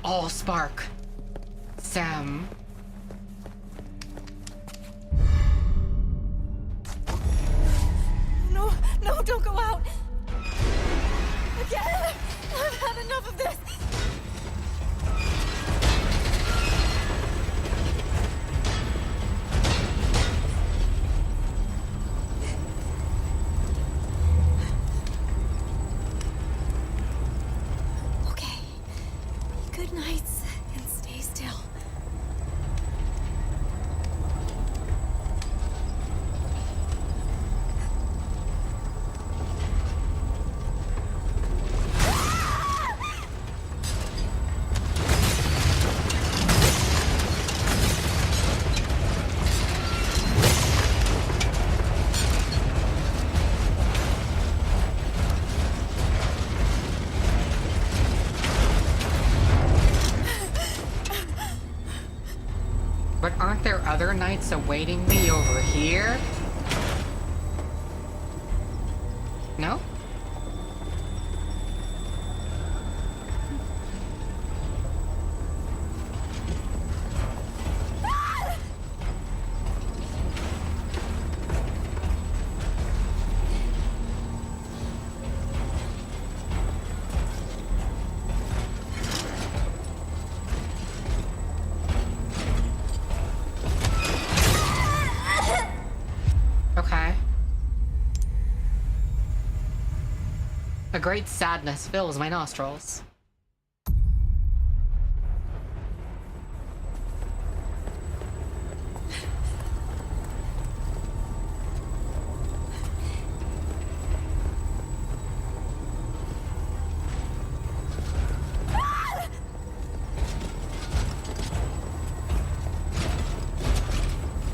A: All spark. Sam.
J: No, no, don't go out! Again! I've had enough of this! Okay. Good nights and stay still.
A: Aren't there other knights awaiting me over here? No? Okay. A great sadness fills my nostrils.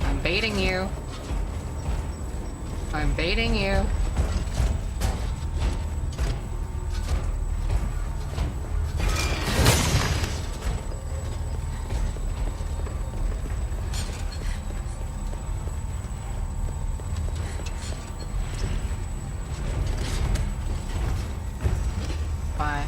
A: I'm baiting you. I'm baiting you. Bye.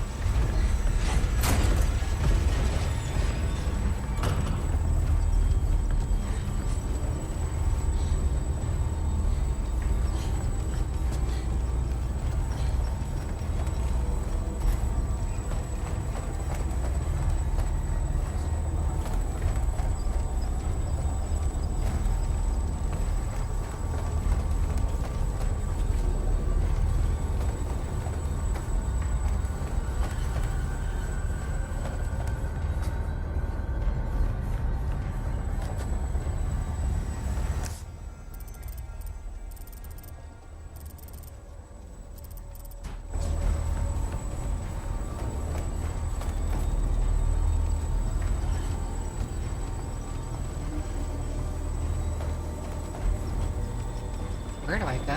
A: Where do I go?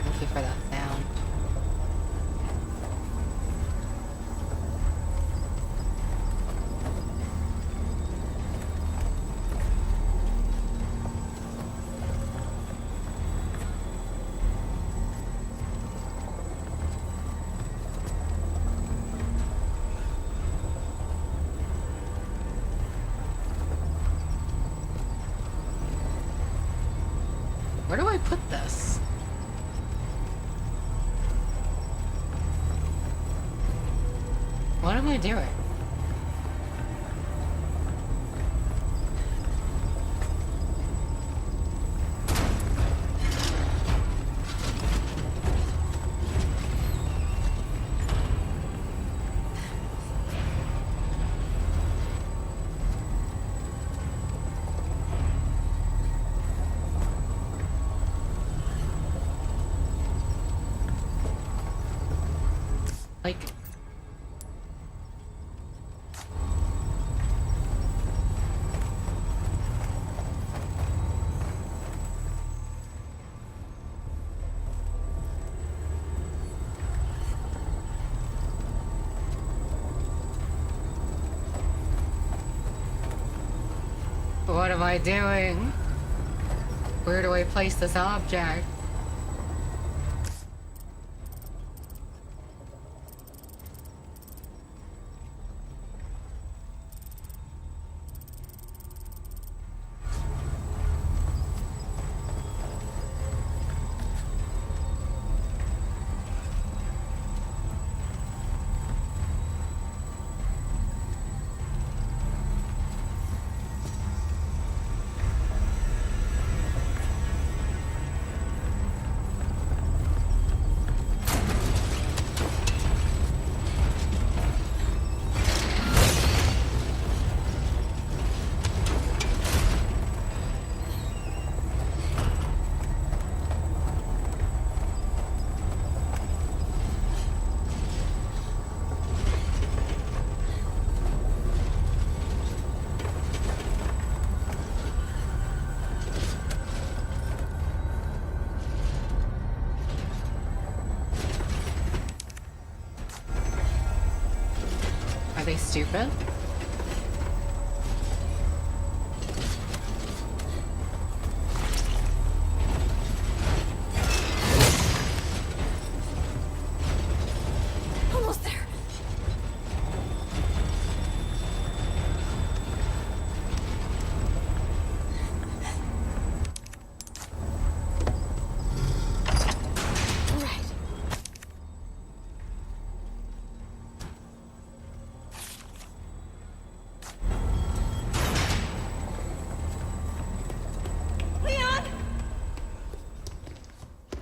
A: Thank you for that sound. Where do I put this? What am I doing? Like... What am I doing? Where do I place this object? Are they stupid?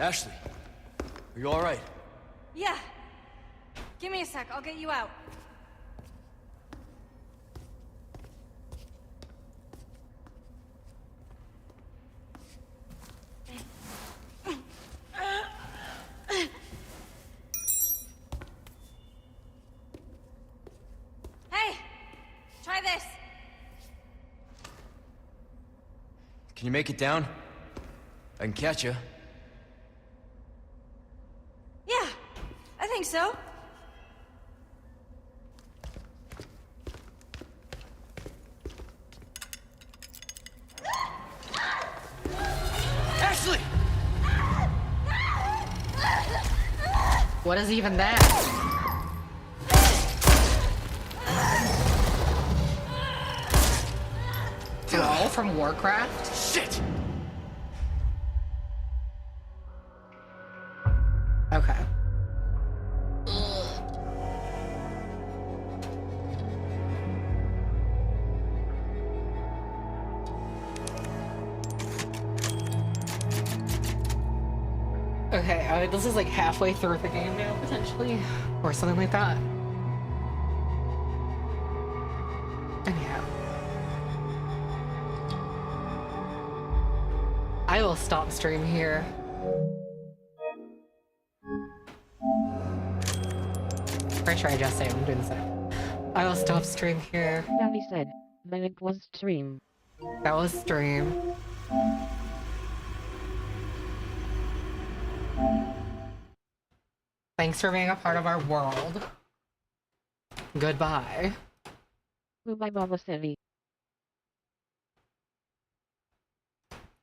I: Ashley, are you alright?
J: Yeah. Give me a sec, I'll get you out. Hey! Try this!
I: Can you make it down? I can catch you.
J: Yeah, I think so.
I: Ashley!
A: What is even that? Thrall from Warcraft?
I: Shit!
A: Okay. Okay, this is like halfway through the game now, potentially, or something like that. Anyhow. I will stop stream here. Pretty sure I just saved. I'm doing the same. I will stop stream here.
B: Danny said that it was stream.
A: That was stream. Thanks for being a part of our world. Goodbye.
B: Goodbye, Baba City.